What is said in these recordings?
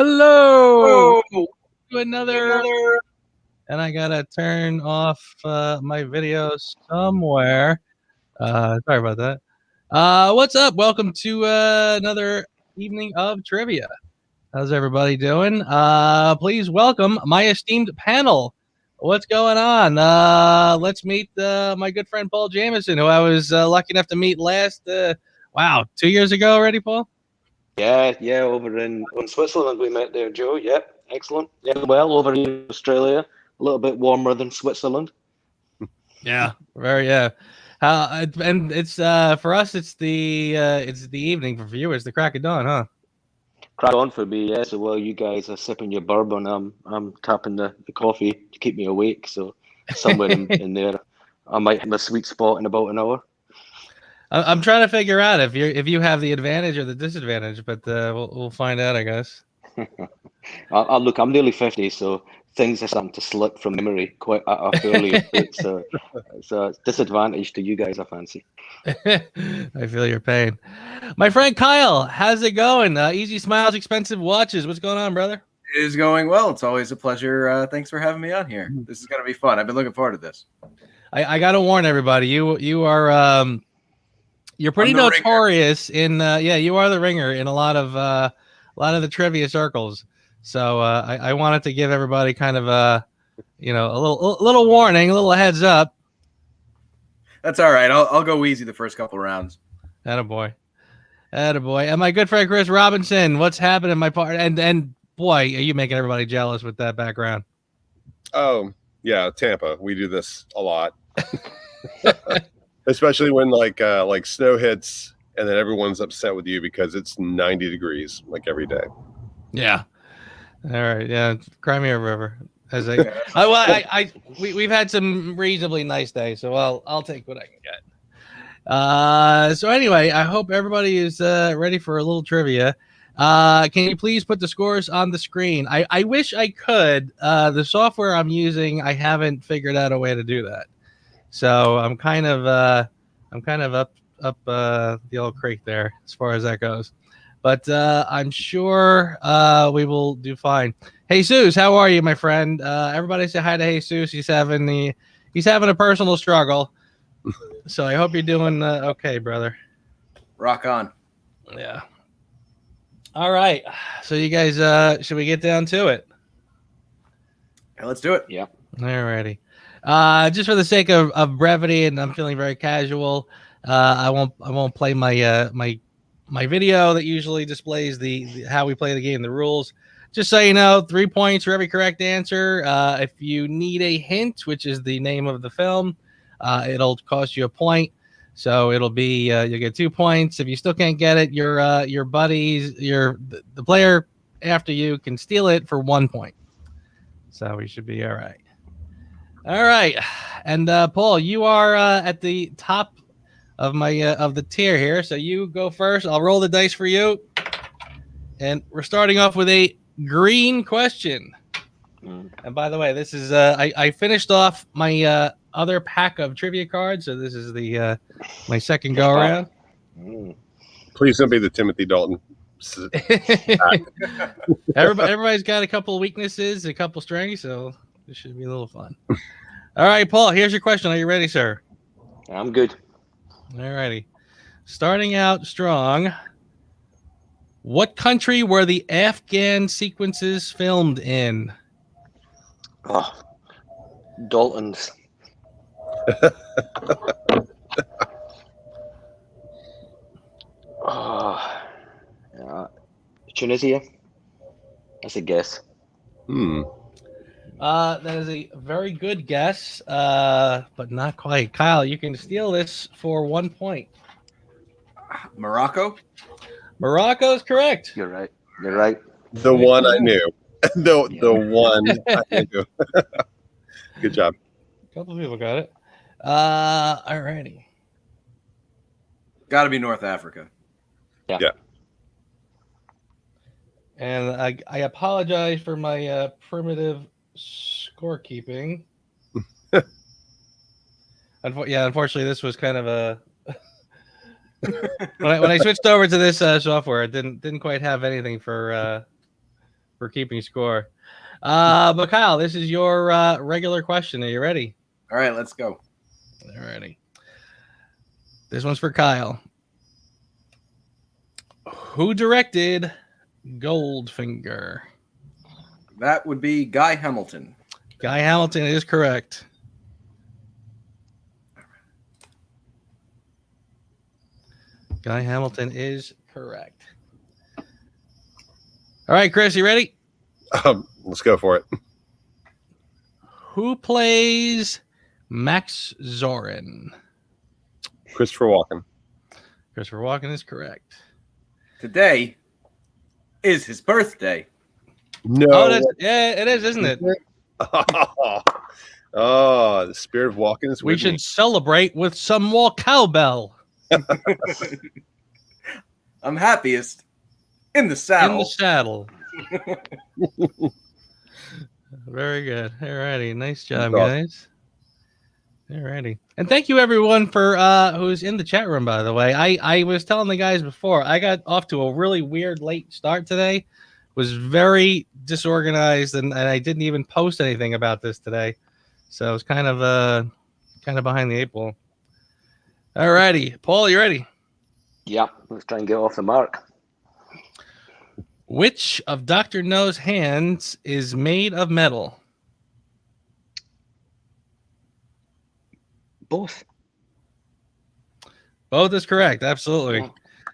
Hello Oh, to another, and I gotta turn off my video somewhere. Sorry about that. What's up? Welcome to another evening of trivia. How's everybody doing? Please welcome my esteemed panel. What's going on? Let's meet my good friend Paul Jamison, who I was lucky enough to meet last, 2 years ago already, Paul? yeah, over in Switzerland we met there, Joe. Yep, excellent. Yeah, well, over here in Australia, a little bit warmer than Switzerland. Yeah, yeah. And it's for us, it's the evening. For viewers, the crack of dawn, huh? Crack on for me, yeah. So while you guys are sipping your bourbon, I'm tapping the coffee to keep me awake. So somewhere in there, I might have a sweet spot in about an hour. I'm trying to figure out if you have the advantage or the disadvantage, but we'll find out, I guess. Look, I'm nearly 50, so things are starting to slip from memory quite at a fairly rate. So it's a disadvantage to you guys, I fancy. I feel your pain. My friend Kyle, how's it going? Easy Smiles, Expensive Watches. What's going on, brother? It is going well. It's always a pleasure. Thanks for having me on here. This is going to be fun. I've been looking forward to this. I got to warn everybody. You are you're pretty notorious ringer. You are the ringer in a lot of the trivia circles. So I wanted to give everybody kind of a little warning, a little heads up. That's all right. I'll go easy the first couple rounds. Attaboy. And my good friend Chris Robinson, what's happening, my part? And boy, are you making everybody jealous with that background? Oh yeah, Tampa. We do this a lot, especially when like snow hits, and then everyone's upset with you because it's 90 degrees like every day. Yeah. All right. Yeah. Cry me a river. As we've had some reasonably nice days, so I'll take what I can get. So anyway, I hope everybody is ready for a little trivia. Can you please put the scores on the screen? I wish I could. The software I'm using, I haven't figured out a way to do that. So I'm kind of up the old creek there as far as that goes. But I'm sure we will do fine. Jesus, how are you, my friend? Everybody say hi to Jesus. He's having a personal struggle. So I hope you're doing okay, brother. Rock on. Yeah. All right. So you guys, should we get down to it? Yeah, let's do it. Yeah. All righty. Just for the sake of brevity, and I'm feeling very casual, I won't play my my video that usually displays the how we play the game, the rules. Just so you know, 3 points for every correct answer. If you need a hint, which is the name of the film, it'll cost you a point. So it'll be you'll get 2 points. If you still can't get it, your buddies, the player after you can steal it for 1 point. So we should be all right. All right, and Paul, you are at the top of my of the tier here. So you go first. I'll roll the dice for you, and we're starting off with a green question. And by the way, this is I finished off my other pack of trivia cards, so this is the my second go around. Please don't be the Timothy Dalton. Everybody's got a couple of weaknesses, a couple strengths, so this should be a little fun. All right, Paul, here's your question. Are you ready, sir? I'm good. All righty. Starting out strong. What country were the Afghan sequences filmed in? Oh, Dalton's. Tunisia. That's a guess. That is a very good guess, but not quite. Kyle, you can steal this for 1 point. Morocco? Morocco is correct. You're right. You're right. The one I knew. The one I knew. Good job. A couple of people got it. All righty. Got to be North Africa. Yeah. And I apologize for my primitive scorekeeping. Unfortunately, this was kind of a when I switched over to this software, it didn't quite have anything for for keeping score. But Kyle, this is your regular question. Are you ready? All right, let's go. All righty. This one's for Kyle. Who directed Goldfinger? That would be Guy Hamilton. Guy Hamilton is correct. Guy Hamilton is correct. All right, Chris, you ready? Let's go for it. Who plays Max Zorin? Christopher Walken. Christopher Walken is correct. Today is his birthday. No. Oh, yeah, it is, isn't it? Oh, the spirit of Walken is We with should me. celebrate with some more cowbell. I'm happiest in the saddle. In the saddle. Very good. All righty. Nice job, That's awesome. guys. All righty. And thank you, everyone, for who's in the chat room, by the way. I was telling the guys before, I got off to a really weird late start today. Was very disorganized, and I didn't even post anything about this today. So I was kind of behind the eight ball. All righty. Paul, you ready? Yeah, let's try and get off the mark. Which of Dr. No's hands is made of metal? Both. Both is correct. Absolutely. Yeah.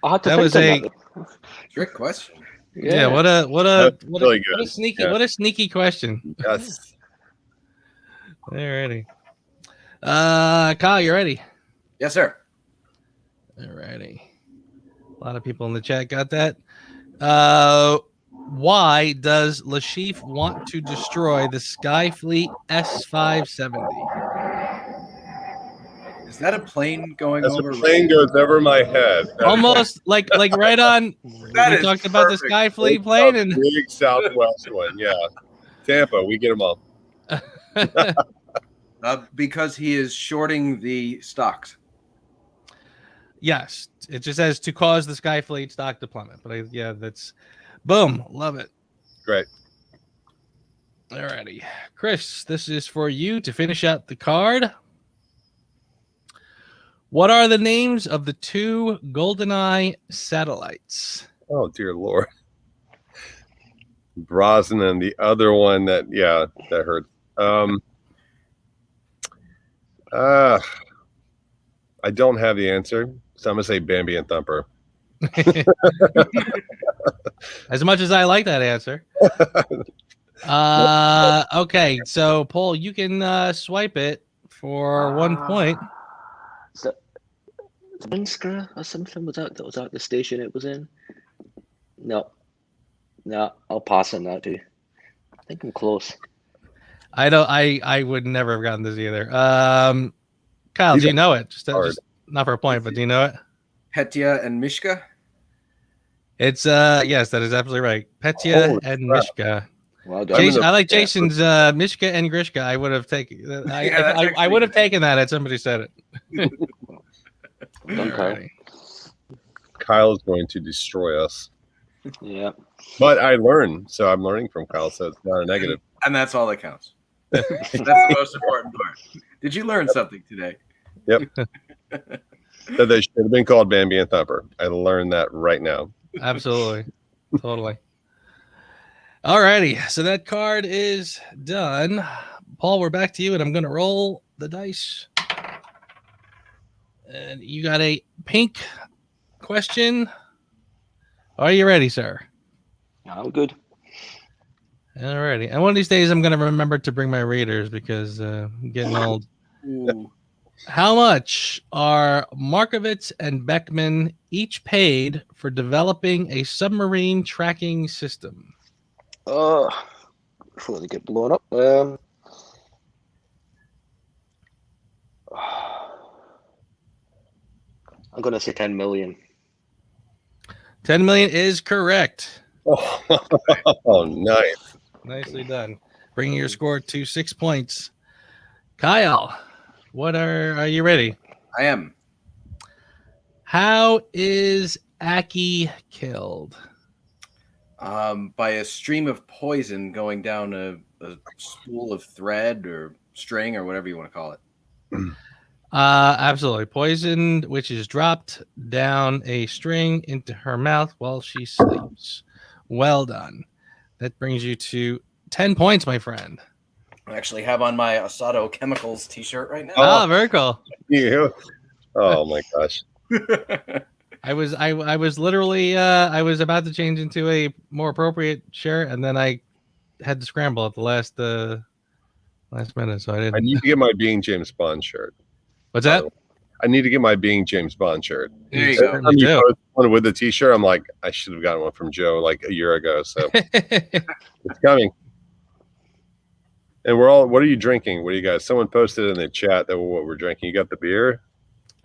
I had to That think was on a- that. Trick question. Yeah. What That's really a good. sneaky Yeah. what a sneaky question. Yes. Alrighty. Kyle, you ready? Yes, sir. Alrighty. A lot of people in the chat got that. Why does Lashif want to destroy the Skyfleet S-570? Is that a plane going As over? the plane goes over my head. Almost like right on. That We is talked about the perfect. Skyfleet plane, and Big Southwest one. Yeah. Tampa, we get them all. Because he is shorting the stocks. yes, it just says to cause the Skyfleet stock to plummet. But that's boom. Love it. Great. Alrighty, Chris, this is for you to finish out the card. What are the names of the two GoldenEye satellites? Oh, dear Lord. Brosnan and the other one that hurt. I don't have the answer, so I'm going to say Bambi and Thumper. As much as I like that answer. Okay, so Paul, you can swipe it for 1 point. Is that Winskra or something? Was that the station it was in? No, I'll pass on that too. I think I'm close. I would never have gotten this either. Kyle, do you know it? Just not for a point, but do you know it? Petya and Mishka. It's yes, that is absolutely right. Petya Holy and crap. Mishka. Well done. Jason, I like Jason's Mishka and Grishka. I would have taken. I would have taken that had somebody said it. Well done, Kyle. Alrighty. Kyle is going to destroy us. Yeah. But I learn, so I'm learning from Kyle, so it's not a negative. And that's all that counts. That's the most important part. Did you learn something today? Yep. So they should have been called Bambi and Thumper. I learned that right now. Absolutely. Totally. Alrighty. So that card is done. Paul, we're back to you, and I'm going to roll the dice. And you got a pink question. Are you ready, sir? I'm good. Alrighty. And one of these days, I'm going to remember to bring my readers because I'm getting old. Ooh. How much are Markovitz and Beckman each paid for developing a submarine tracking system? Before they get blown up. I'm gonna say 10 million. 10 million is correct. Oh, nice. Nicely done. Bringing your score to 6 points. Kyle, are you ready? I am. How is Aki killed? By a stream of poison going down a spool of thread or string or whatever you want to call it. Absolutely. Poisoned, which is dropped down a string into her mouth while she sleeps. Well done. That brings you to 10 points, my friend. I actually have on my Asato Chemicals t-shirt right now. Oh, very cool. Yeah. Oh my gosh. I was literally I was about to change into a more appropriate shirt, and then I had to scramble at the last minute, so I I didn't. need to get my Being James Bond shirt. What's that? I need to get my Being James Bond shirt. There you go. certainly You do. post one with the t-shirt. I'm like, I should have gotten one from Joe like a year ago. So it's coming. And what are you drinking? What do you guys? Someone posted in the chat that what we're drinking. You got the beer?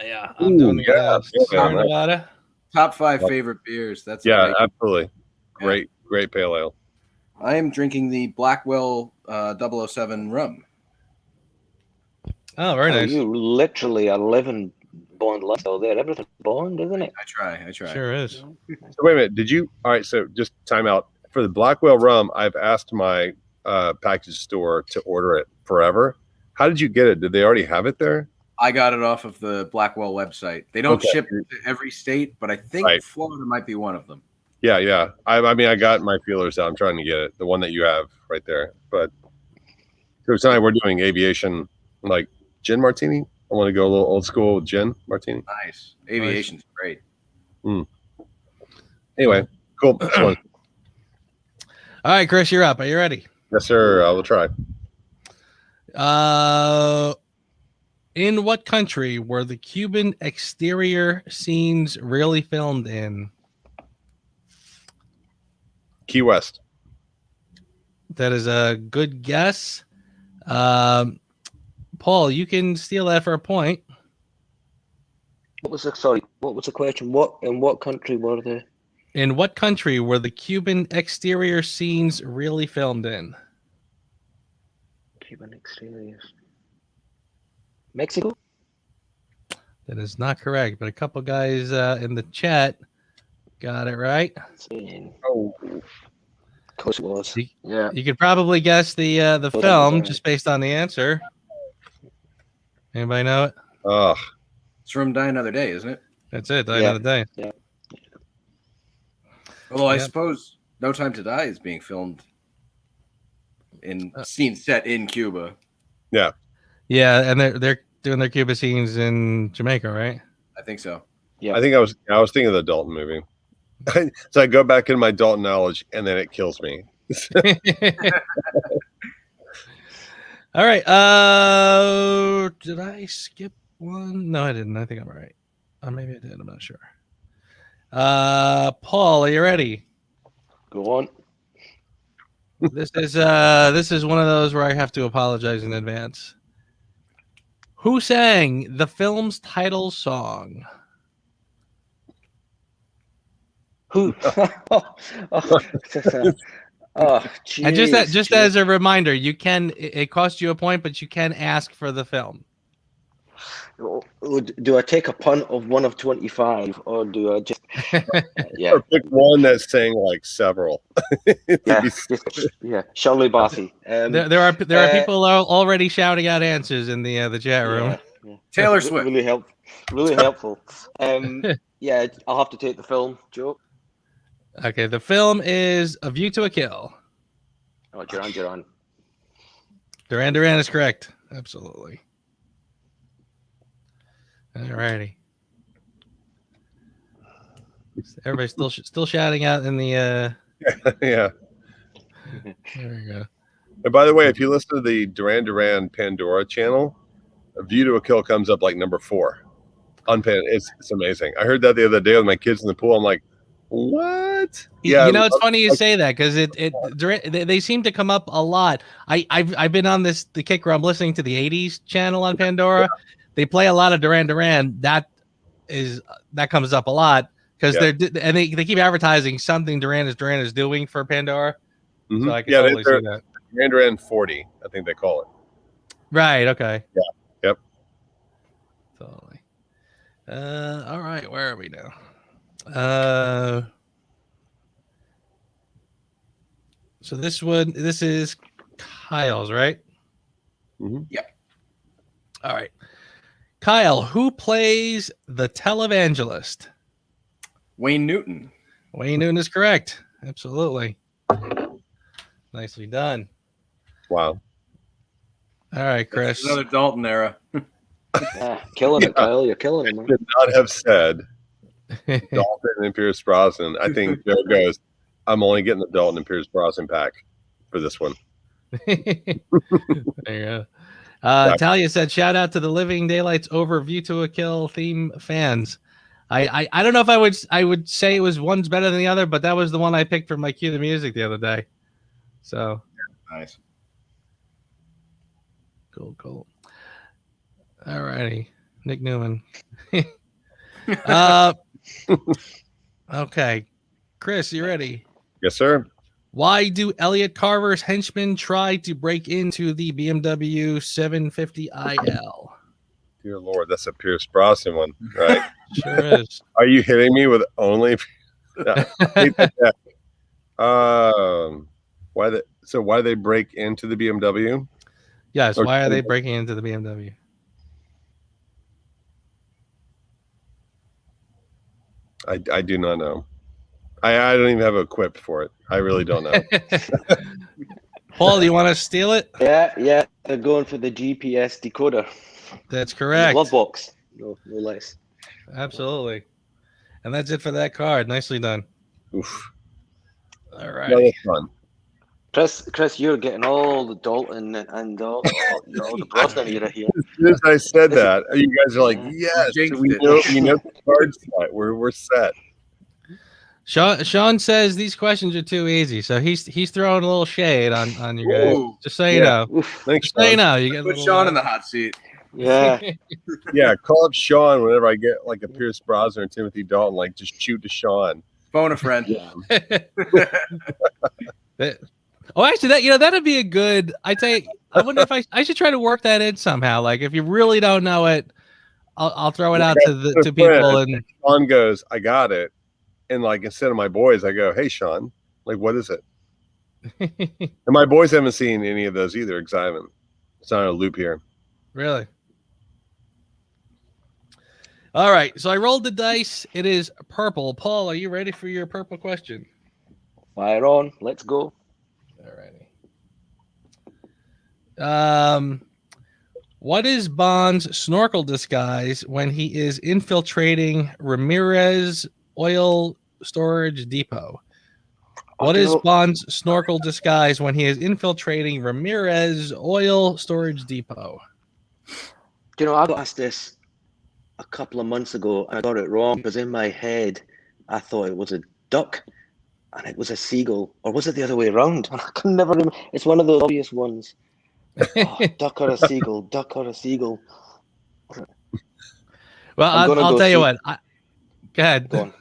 Yeah, I'm doing the Sierra nice. Nevada. Top 5 favorite beers. That's Yeah, amazing. absolutely. Great pale ale. I am drinking the Blackwell 007 rum. Oh, very nice. You literally are living Bond lifestyle there. Everything's Bond, isn't it? I try. Sure is. So wait a minute. Did you? All right. So just time out for the Blackwell rum. I've asked my package store to order it forever. How did you get it? Did they already have it there? I got it off of the Blackwell website. They don't ship to every state, but I think Florida might be one of them. Yeah. I mean, I got my feelers out. I'm trying to get it. The one that you have right there. But so tonight we're doing aviation, like gin martini. I want to go a little old school with gin martini. Nice. Aviation's great. Anyway, cool. All right, Chris, you're up. Are you ready? Yes, sir. I will try. In what country were the Cuban exterior scenes really filmed in? Key West. That is a good guess. Paul, you can steal that for a point. What was the question? In what country were the In what country were the Cuban exterior scenes really filmed in? Cuban exteriors? Mexico? That is not correct, but a couple guys in the chat got it right. Oh, of course it was. Yeah. You could probably guess the film just based on the answer. Anybody know it? Oh, It's from Die Another Day, isn't it? That's it. Die Another Day. Yeah. Although I suppose No Time to Die is being filmed in scenes set in Cuba. Yeah. Yeah, and they're doing their Cuba scenes in Jamaica, right? I think so. Yeah. I think I was thinking of the Dalton movie. So I go back in my Dalton knowledge, and then it kills me. All right. Did I skip one? No, I didn't. I think I'm right. Maybe I did. I'm not sure. Paul, are you ready? Go on. This is one of those where I have to apologize in advance. Who sang the film's title song? Who? And just as a reminder, you can. It costs you a point, but you can ask for the film. Do I take a punt of 1 of 25, or do I just? Yeah. Or pick one that's saying like several. Yeah. Shirley Bassey. There are people already shouting out answers in the chat room. Yeah. Taylor Swift. Really helpful. Yeah, I'll have to take the film, Joe. Okay, the film is A View to a Kill. Oh, Duran. Duran is correct. Absolutely. Alrighty. Everybody's still shouting out in the Yeah. There we go. And by the way, if you listen to the Duran Pandora channel, A View to a Kill comes up like number 4 on Pan. It's amazing. I heard that the other day with my kids in the pool. I'm like, what? Yeah, you know, it's funny you say that because they seem to come up a lot. I've been on the kick where I'm listening to the 80s channel on Pandora. Yeah. They play a lot of Duran. That comes up a lot because they keep advertising something Duran is doing for Pandora. Mm-hmm. So I can totally see that. Duran 40, I think they call it. Right. Okay. Yeah. Yep. Totally. All right. Where are we now? So this is Kyle's, right? Mm-hmm. Yep. All right. Kyle, who plays the televangelist? Wayne Newton. Wayne Newton is correct. Absolutely. Nicely done. Wow. All right, Chris. That's another Dalton era. Yeah, killing it, Kyle. You're killing it, man. Could not have said Dalton and Pierce Brosnan. I think Joe goes, I'm only getting the Dalton and Pierce Brosnan pack for this one. There you go. Talia said, shout out to the Living Daylights over View to a Kill theme fans. I don't know if I would say it was one's better than the other, but that was the one I picked for my Cue the Music the other day. So Nice. Cool. All righty. Nick Newman. Okay. Chris, you ready? Yes, sir. Why do Elliot Carver's henchmen try to break into the BMW 750IL? Dear Lord, that's a Pierce Brosnan one, right? Sure is. Are you hitting me with only? Why do they break into the BMW? Yes. Why are they breaking into the BMW? I do not know. I don't even have a quip for it. I really don't know. Paul, do you want to steal it? Yeah. They're going for the GPS decoder. That's correct. Glove box. No less. Absolutely. And that's it for that card. Nicely done. Oof. All right. No, that's fun. Chris, you're getting all the Dalton and all the Brosnan era here. As soon as I said that, you guys are like, yes, Jinxed we it. know the card set. We're set. Sean says these questions are too easy, so he's throwing a little shade on you guys. Ooh. Just so you know. Oof. Thanks, Just so you Sean. know, you get a Put little, Sean in the hot seat. Yeah. Yeah, call up Sean whenever I get like a Pierce Brosnan or Timothy Dalton. Like, just shoot to Sean. Phone a friend. Yeah. Oh, actually, that'd be a good. I wonder if I should try to work that in somehow. Like, if you really don't know it, I'll throw it out to people. And Sean goes, I got it. And like, instead of my boys, I go, hey, Sean, like, what is it? And my boys haven't seen any of those either because I haven't. It's not a loop here. Really. All right, so I rolled the dice. It is purple. Paul, are you ready for your purple question? Fire on. Let's go. All righty. What is Bond's snorkel disguise when he is infiltrating Ramirez Oil Storage Depot? What is Bond's snorkel disguise when he is infiltrating Ramirez Oil Storage Depot? I got asked this a couple of months ago, and I got it wrong because in my head, I thought it was a duck, and it was a seagull, or was it the other way around? I can never remember. It's one of those obvious ones. Oh, duck or a seagull? Duck or a seagull? Well, I'll tell you what. Go ahead. Go on.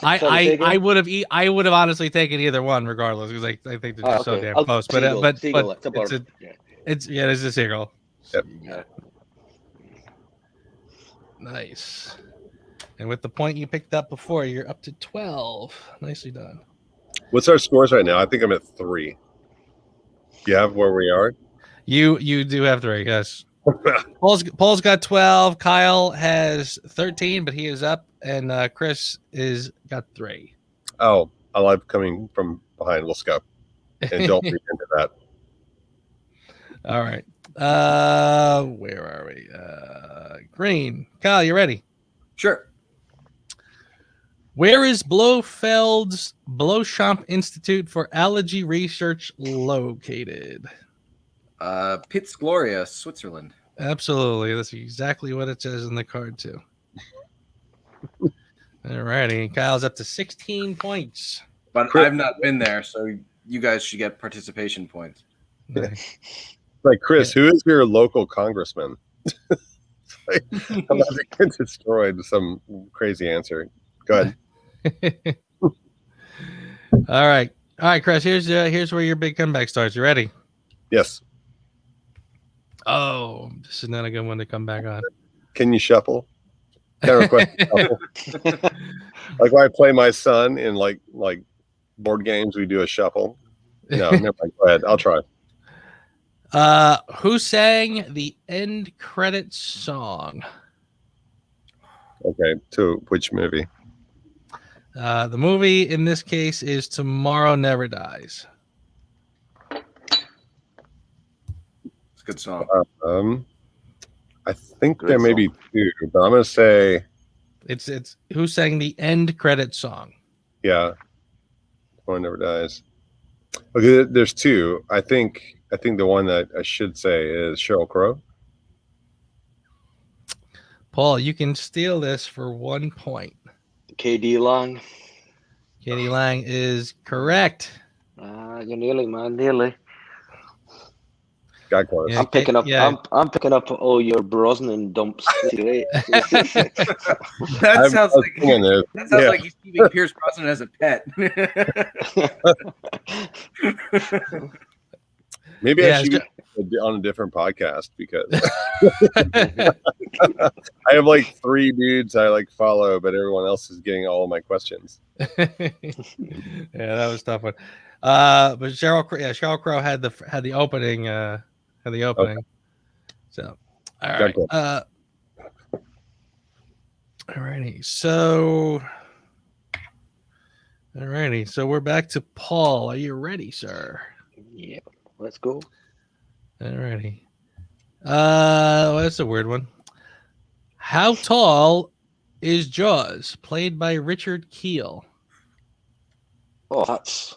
I would have honestly taken either one regardless because I think they're just so damn close. Seagull, But seagull, it's a seagull. Yep. Yeah. Nice. And with the point you picked up before, you're up to 12. Nicely done. What's our scores right now? I think I'm at 3. You have where we are? You do have 3, yes. Paul's got 12. Kyle has 13, but he is up, and Chris got 3. Oh, I like coming from behind. Let's go. And don't read into that. All right. Where are we? Green. Kyle, you ready? Sure. Where is Blofeld's Blowchamp Institute for Allergy Research located? Piz Gloria, Switzerland. Absolutely. That's exactly what it says in the card, too. All righty. Kyle's up to 16 points. But I've not been there, so you guys should get participation points. Nice. Like, Chris, who is your local congressman? Like, I'm about to get destroyed with some crazy answer. Go ahead. All right, Chris. Here's where your big comeback starts. You ready? Yes. Oh, this is not a good one to come back on. Can you shuffle? Can I request a shuffle? Like when I play my son in like board games, we do a shuffle. No, never mind. Go ahead. I'll try. Who sang the end credits song? Okay. To which movie? The movie in this case is Tomorrow Never Dies. It's a good song. I think Great there may be song. two, but I'm gonna say It's who sang the end credits song? yeah. One Never Dies. Okay, there's two. I think the one that I should say is Sheryl Crow. Paul, you can steal this for 1 point. KD Lang. Katie Lang is correct. You're nearly, man, nearly. Got close. Yeah. I'm picking up. Yeah. I'm picking up all your Brosnan dumps today. That sounds like thinking this. that sounds Yeah. like he's keeping Pierce Brosnan as a pet. Maybe Yeah, I should be on a different podcast because I have like 3 dudes I like follow, but everyone else is getting all of my questions. Yeah, that was a tough one. But Sheryl Crow had the opening. So, all right. Gotcha. Alrighty. So we're back to Paul. Are you ready, sir? Yeah, let's go. Alrighty. Well, that's a weird one. How tall is Jaws, played by Richard Keel? Oh, that's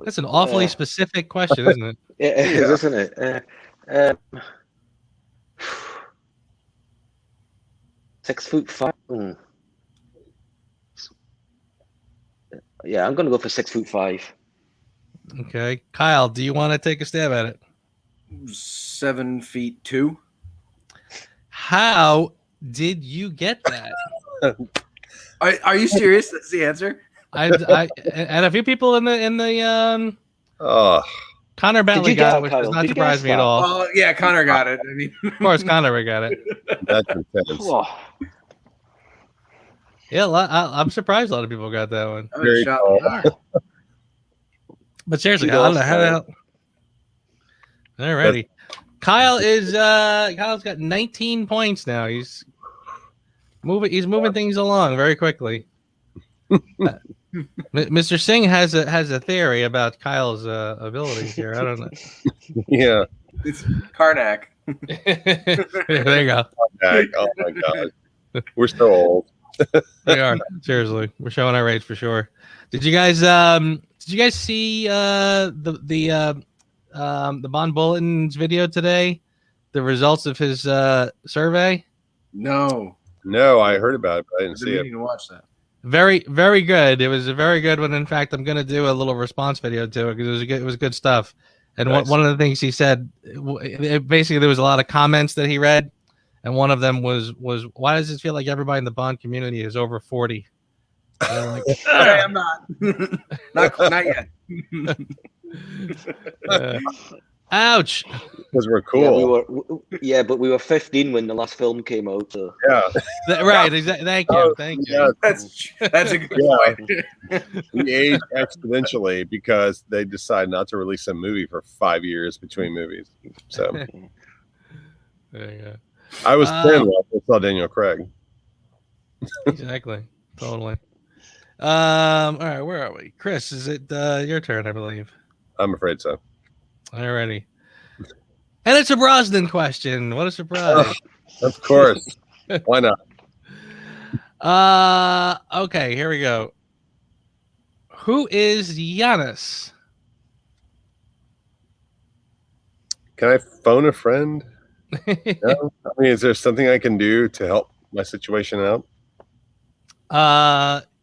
That's an awfully specific question, isn't it? it is, isn't it? 6'5". Yeah, I'm gonna go for 6'5". Okay. Kyle, do you want to take a stab at it? 7'2". How did you get that? Are you serious? That's the answer. I and a few people in the Oh, Connor Bentley you get got it, it, which Kyle? does not Did you surprise guess me at that? all. Oh yeah, Connor got it. I mean, Of course, Connor got it. that's intense. Oh, Yeah, I'm surprised a lot of people got that one. I was Very shocked. tall. But seriously, I Kudos, don't know how the Kyle. hell. Alrighty. Kyle's got 19 points now. He's moving things along very quickly. Mr. Singh has a theory about Kyle's abilities here. I don't know. Yeah. It's Karnak. There you go. Oh my god. We're so old. We are, seriously. We're showing our age for sure. Did you guys see the Bond Bulletin's video today? The results of his survey? No, No, I heard about it, but I didn't I've see been it. meaning to watch that. Very, very good. It was a very good one. In fact, I'm going to do a little response video to it because it was good stuff. And Nice. one of the things he said, basically, there was a lot of comments that he read, and one of them was why does it feel like everybody in the Bond community is over 40? And I'm like, Okay, I'm not. not yet. ouch. Because we're yeah, cool. but we were 15 when the last film came out. So Yeah. Right. Exactly. Thank you. Oh, Thank you. yeah. That's a good Yeah. point. We age exponentially because they decide not to release a movie for 5 years between movies. So There you go. I was 10 when I saw Daniel Craig. Exactly. Totally. All right. Where are we? Chris, is it your turn? I believe. I'm afraid so. Alrighty. And it's a Brosnan question. What a surprise. Of course. Why not? Okay, here we go. Who is Giannis? Can I phone a friend? No? I mean, is there something I can do to help my situation out?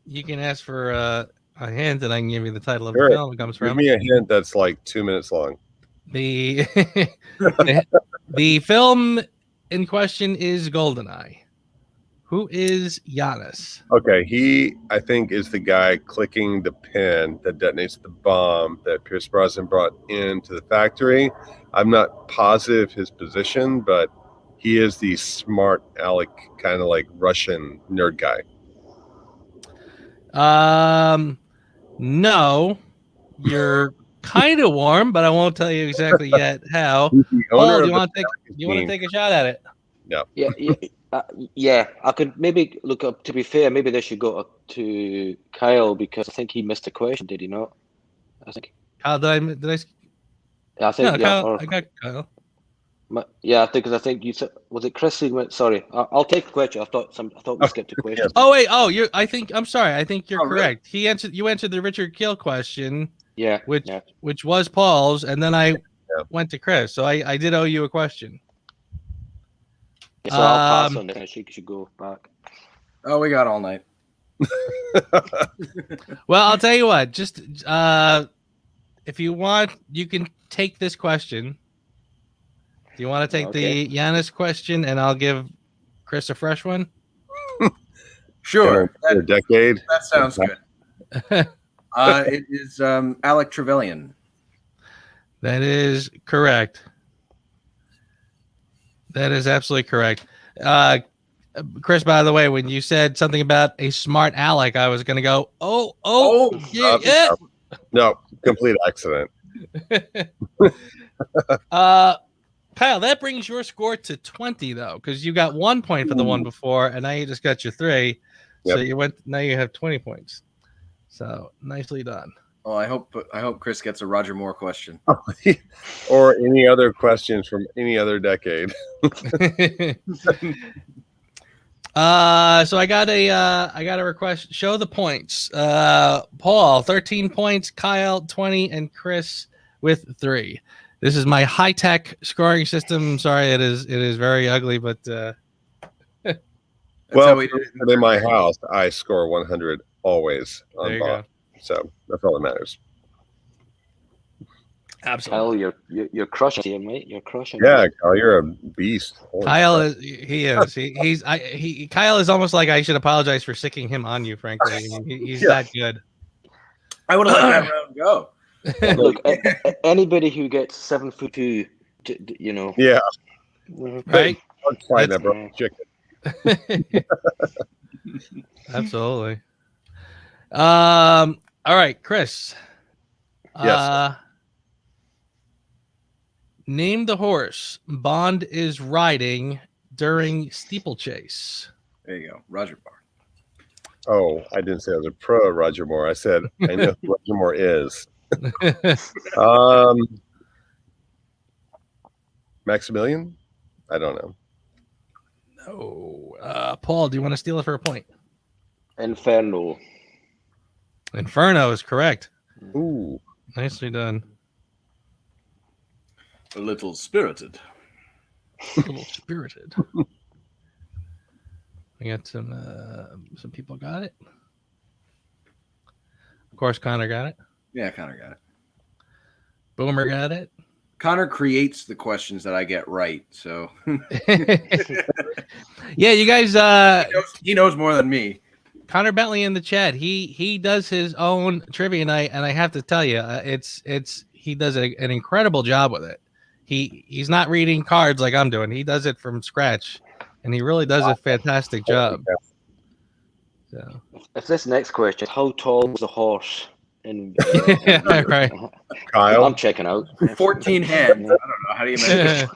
You can ask for a hint, and I can give you the title of Sure. the film it comes Give from. me a hint that's like 2 minutes long. The the film in question is GoldenEye. Who is Giannis? Okay, he, I think, is the guy clicking the pin that detonates the bomb that Pierce Brosnan brought into the factory. I'm not positive his position, but he is the smart aleck, kind of like Russian nerd guy. No, you're kind of warm, but I won't tell you exactly yet how. He's the owner Paul, do of you the want to team. take a shot at it? Yeah, yeah. I could maybe look up. To be fair, maybe they should go up to Kyle because I think he missed a question. Did he not? I think. Kyle, did I? I think. No, Yeah. Kyle, Or, I got Kyle. yeah, I think because I think you said, was it Chris who went? Sorry, I'll take the question. I thought we skipped a question. Oh wait, I'm sorry. I think you're Oh, really? correct. You answered the Richard Kill question, Yeah. which was Paul's, and then I went to Chris. So I did owe you a question. So I'll pass on this. She should go back. Oh, we got all night. Well, I'll tell you what. Just if you want, you can take this question. Do you want to take the Giannis question, and I'll give Chris a fresh one? Sure. A decade. That sounds good. It is Alec Trevelyan. That is correct. That is absolutely correct. Chris, by the way, when you said something about a smart Alec, I was going to go, yeah. No, complete accident. Kyle, that brings your score to 20, though, because you got 1 point for the one before, and now you just got your 3. So now you have 20 points. So nicely done. Oh, I hope Chris gets a Roger Moore question. Or any other questions from any other decade. So I got a request. Show the points. Paul 13 points, Kyle 20, and Chris with 3. This is my high-tech scoring system. Sorry, it is very ugly, but well, in my house, I score 100 always on Bob. So that's all that matters. Absolutely. Kyle, you're crushing here, mate. You're crushing. Yeah, Kyle, you're a beast. Holy Kyle crap. is. Kyle is almost like I should apologize for sicking him on you. Frankly, I mean, he's that good. I would have let that round go. Look, anybody who gets 7'2", you know. Yeah. Right. Fine, that bro. Chicken. Absolutely. All right, Chris. Yes. Name the horse Bond is riding during steeplechase. There you go, Roger Moore. Oh, I didn't say I was a pro Roger Moore. I said I know who Roger Moore is. Maximilian? I don't know. No. Paul, do you want to steal it for a point? Inferno. Inferno is correct. Ooh. Nicely done. A little spirited. We got some people got it. Of course, Connor got it. Yeah, Connor got it. Boomer got it. Connor creates the questions that I get right, so yeah, you guys. He knows more than me. Connor Bentley in the chat. He does his own trivia night, and I have to tell you, he does an incredible job with it. He's not reading cards like I'm doing. He does it from scratch, and he really does a fantastic job. So, if this next question, how tall was the horse? Yeah, right. Kyle, I'm checking out. 14 hands. I don't know. How do you measure?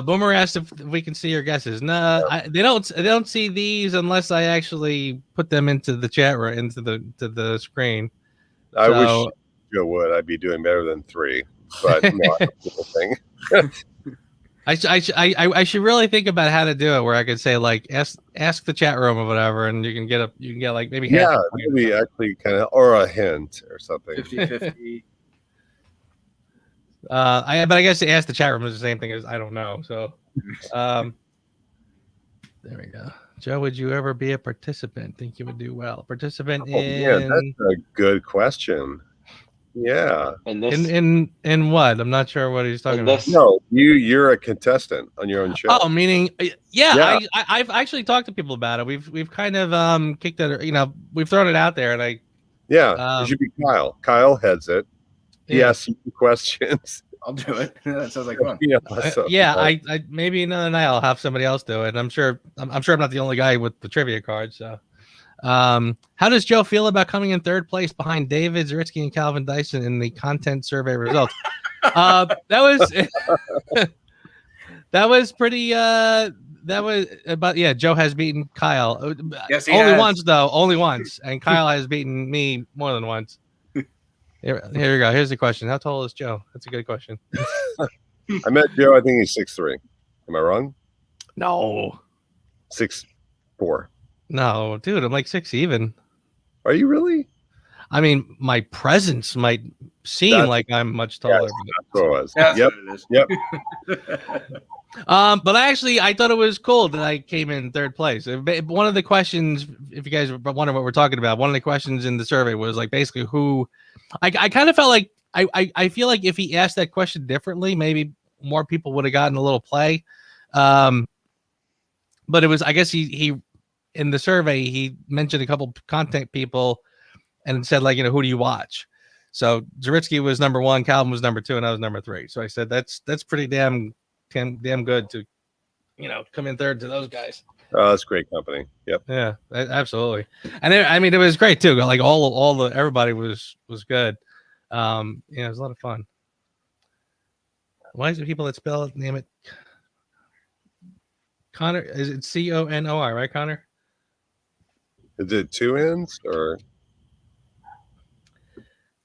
Boomer asked if we can see your guesses. No, they don't see these unless I actually put them into the chat room, into the screen. I wish Joe would. I'd be doing better than 3, but not a thing. I should really think about how to do it, where I could say like ask the chat room or whatever, and you can get like maybe half maybe actually kind of, or a hint or something. 50-50. But I guess to ask the chat room is the same thing as I don't know. So, there we go. Joe, would you ever be a participant? Think you would do well? Participant in? Yeah, that's a good question. Yeah. In what? I'm not sure what he's talking about. No, you're a contestant on your own show. Oh, meaning yeah. I've actually talked to people about it. We've kind of kicked it. We've thrown it out there, and it should be Kyle. Kyle heads it. He asks you questions. I'll do it. That sounds like fun. I maybe another night I'll have somebody else do it. I'm sure I'm not the only guy with the trivia card. So How does Joe feel about coming in third place behind David Zaritsky and Calvin Dyson in the content survey results? That was that was pretty. That was about Joe has beaten Kyle. Yes, he only has. once though, only once, and Kyle has beaten me more than once. Here we go. Here's the question: how tall is Joe? That's a good question. I met Joe. I think he's 6'3". Am I wrong? No, 6'4". no, dude, I'm like 6 even. Are you really? I mean, my presence might seem like I'm much taller. Yes, that's what it was. That's Yep. what it is. Yep. But I thought it was cool that I came in third place. One of the questions, if you guys wonder what we're talking about, one of the questions in the survey was like basically who. I kind of felt like I feel like if he asked that question differently, maybe more people would have gotten a little play. But it was, I guess he in the survey he mentioned a couple content people and said like, who do you watch? So Zaritsky was number 1, Calvin was number 2, and I was number 3. So I said that's pretty damn good to come in third to those guys. Oh, that's great company. Yep. Yeah, absolutely. And it was great too. Like everybody was good. It was a lot of fun. Why is it people that spell it, name it Connor? Is it Conor, right, Connor? Is it 2 N's or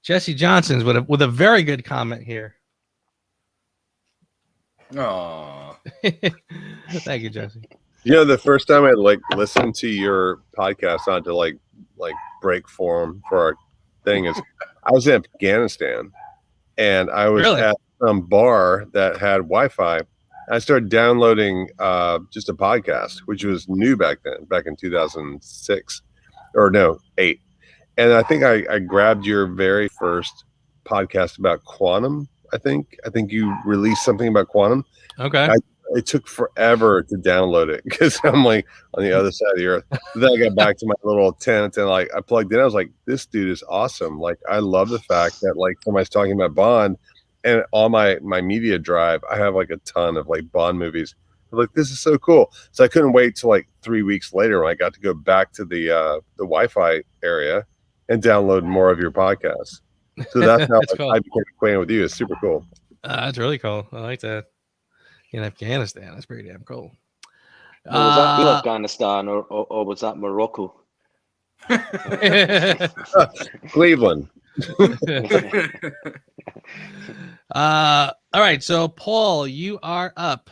Jesse Johnson's with a very good comment here. Aw. Thank you, Jesse. the first time I listened to your podcast on to like break form for our thing is I was in Afghanistan and I was Really? at some bar that had Wi-Fi. I started downloading just a podcast, which was new back then, back in 2006 or no, 8. And I think I grabbed your very first podcast about quantum. I think you released something about quantum. Okay. It took forever to download it because I'm like on the other side of the earth. Then I got back to my little tent and I plugged in. I was like, this dude is awesome. Like, I love the fact that somebody's talking about Bond, and on my media drive, I have a ton of Bond movies. I'm like, this is so cool. So I couldn't wait till 3 weeks later when I got to go back to the Wi-Fi area and download more of your podcasts. So that's how That's cool. I became acquainted with you. It's super cool. That's really cool. I like that. In Afghanistan, that's pretty damn cool. Well, was that real Afghanistan or was that Morocco? Cleveland. All right, so Paul, you are up.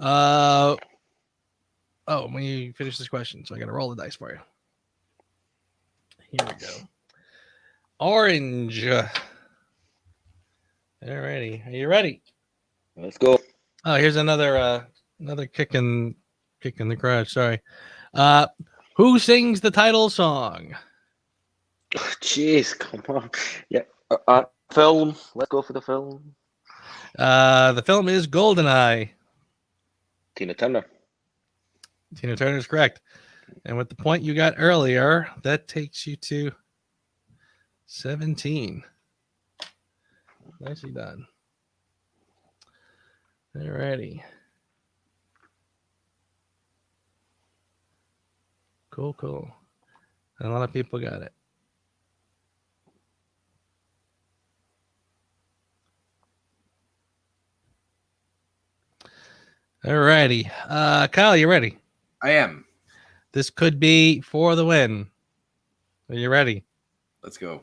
Let me finish this question, so I gotta roll the dice for you. Here we go. Orange. Alrighty, are you ready? Let's go. Oh, here's another kick in the crotch. Sorry. Who sings the title song? Jeez, come on. Yeah. Film. Let's go for the film. The film is GoldenEye. Tina Turner. Tina Turner is correct. And with the point you got earlier, that takes you to 17. Nicely done. Alrighty. Cool. And a lot of people got it. Alrighty. Kyle, you ready? I am. This could be for the win. Are you ready? Let's go.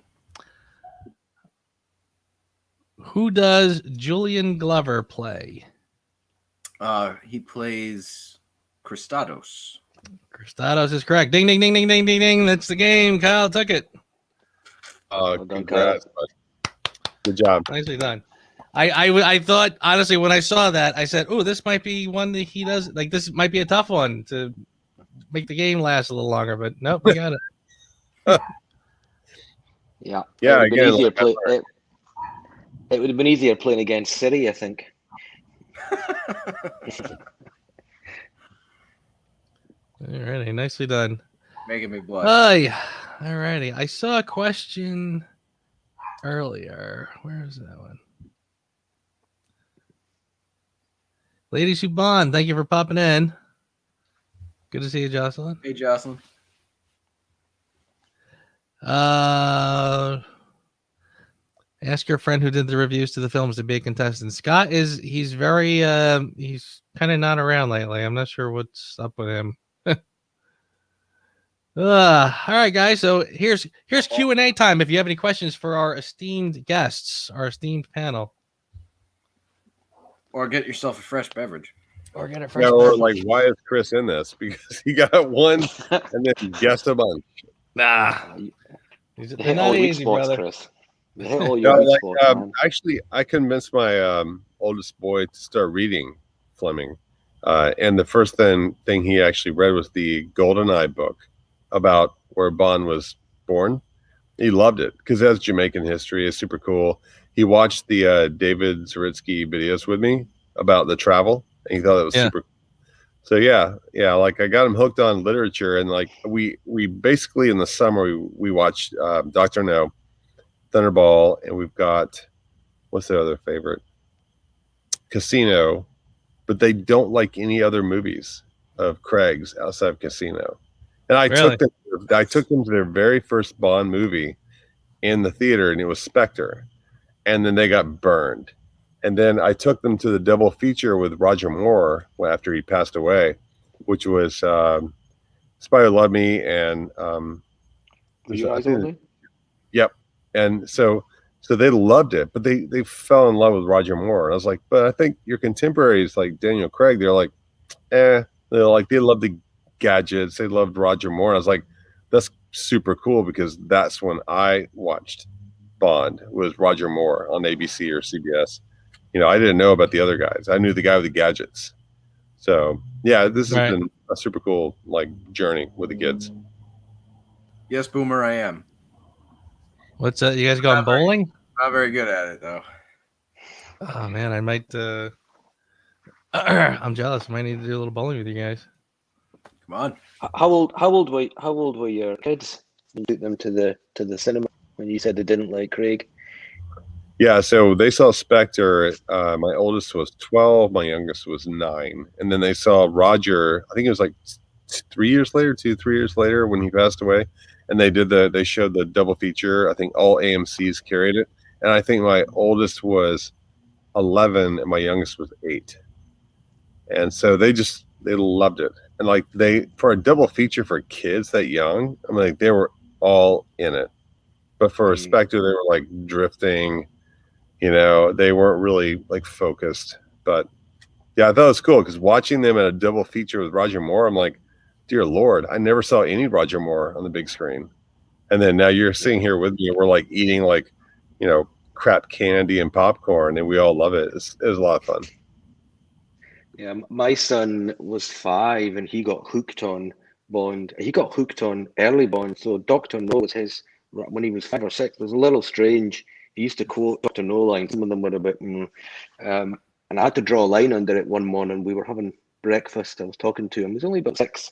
Who does Julian Glover play? He plays Christados. Christados is correct. Ding, ding, ding, ding, ding, ding, ding. That's the game. Kyle took it. Well done, Congrats. Good job. Nicely done. I thought, honestly, when I saw that, I said, oh, this might be one that he does. Like, this might be a tough one to make the game last a little longer. But nope, we got it. Yeah. Yeah, It would have been easier playing against City, I think. Alrighty, nicely done. Making me blush. Alrighty. I saw a question earlier. Where is that one? Ladies who bond, thank you for popping in. Good to see you, Jocelyn. Hey, Jocelyn. Ask your friend who did the reviews to the films to be a contestant. Scott he's very he's kind of not around lately. I'm not sure what's up with him. All right, guys. So here's Q&A time. If you have any questions for our esteemed guests, our esteemed panel, Or get yourself a fresh beverage. or get it Yeah, first. or like, why is Chris in this? Because he got one and then guessed a bunch. Nah, Hit they're all not your weak easy, spots, brother. Chris. You hit all No, your weak like, spots, man. actually, I convinced my oldest boy to start reading Fleming, and the first thing he actually read was the GoldenEye book about where Bond was born. He loved it because it has Jamaican history. It's super cool. He watched the David Zaritsky videos with me about the travel, and he thought it was super cool. So yeah, like I got him hooked on literature, and like we basically in the summer we watched Dr. No, Thunderball, and we've got, what's the other favorite? Casino, but they don't like any other movies of Craig's outside of Casino. And I Really? took them to their very first Bond movie in the theater, and it was Spectre. And then they got burned. And then I took them to the double feature with Roger Moore after he passed away, which was Spy Who Loved Me and Yep. And so they loved it, but they fell in love with Roger Moore. And I was like, but I think your contemporaries like Daniel Craig, they're like, they love the gadgets. They loved Roger Moore. And I was like, that's super cool because that's when I watched Bond was Roger Moore on ABC or CBS. You know, I didn't know about the other guys. I knew the guy with the gadgets. So yeah, this has been a super cool like journey with the kids. Yes, Boomer, I am. What's you guys going bowling? Not very good at it though. Oh man, I might. I'm jealous. I might need to do a little bowling with you guys. Come on. How old were your kids? You took them to the cinema when you said they didn't like Craig. Yeah, so they saw Spectre. My oldest was 12, my youngest was 9, and then they saw Roger. I think it was like 3 years later, 3 years later when he passed away, and they showed the double feature. I think all AMC's carried it, and I think my oldest was 11 and my youngest was 8, and so they loved it. And like for a double feature for kids that young, I mean, like they were all in it. But for Spectre, they were like drifting. You know, they weren't really like focused. But yeah, I thought it was cool because watching them at a double feature with Roger Moore, I'm like, dear Lord, I never saw any Roger Moore on the big screen. And then now you're sitting here with me and we're like eating like, you know, crap candy and popcorn, and we all love it. It was a lot of fun. Yeah, my son was 5 and he got hooked on Bond. He got hooked on early Bond. So Dr. No was his when he was 5 or 6. It was a little strange. He used to quote Dr. No lines. Some of them were a bit, and I had to draw a line under it one morning. We were having breakfast. I was talking to him. He was only about 6.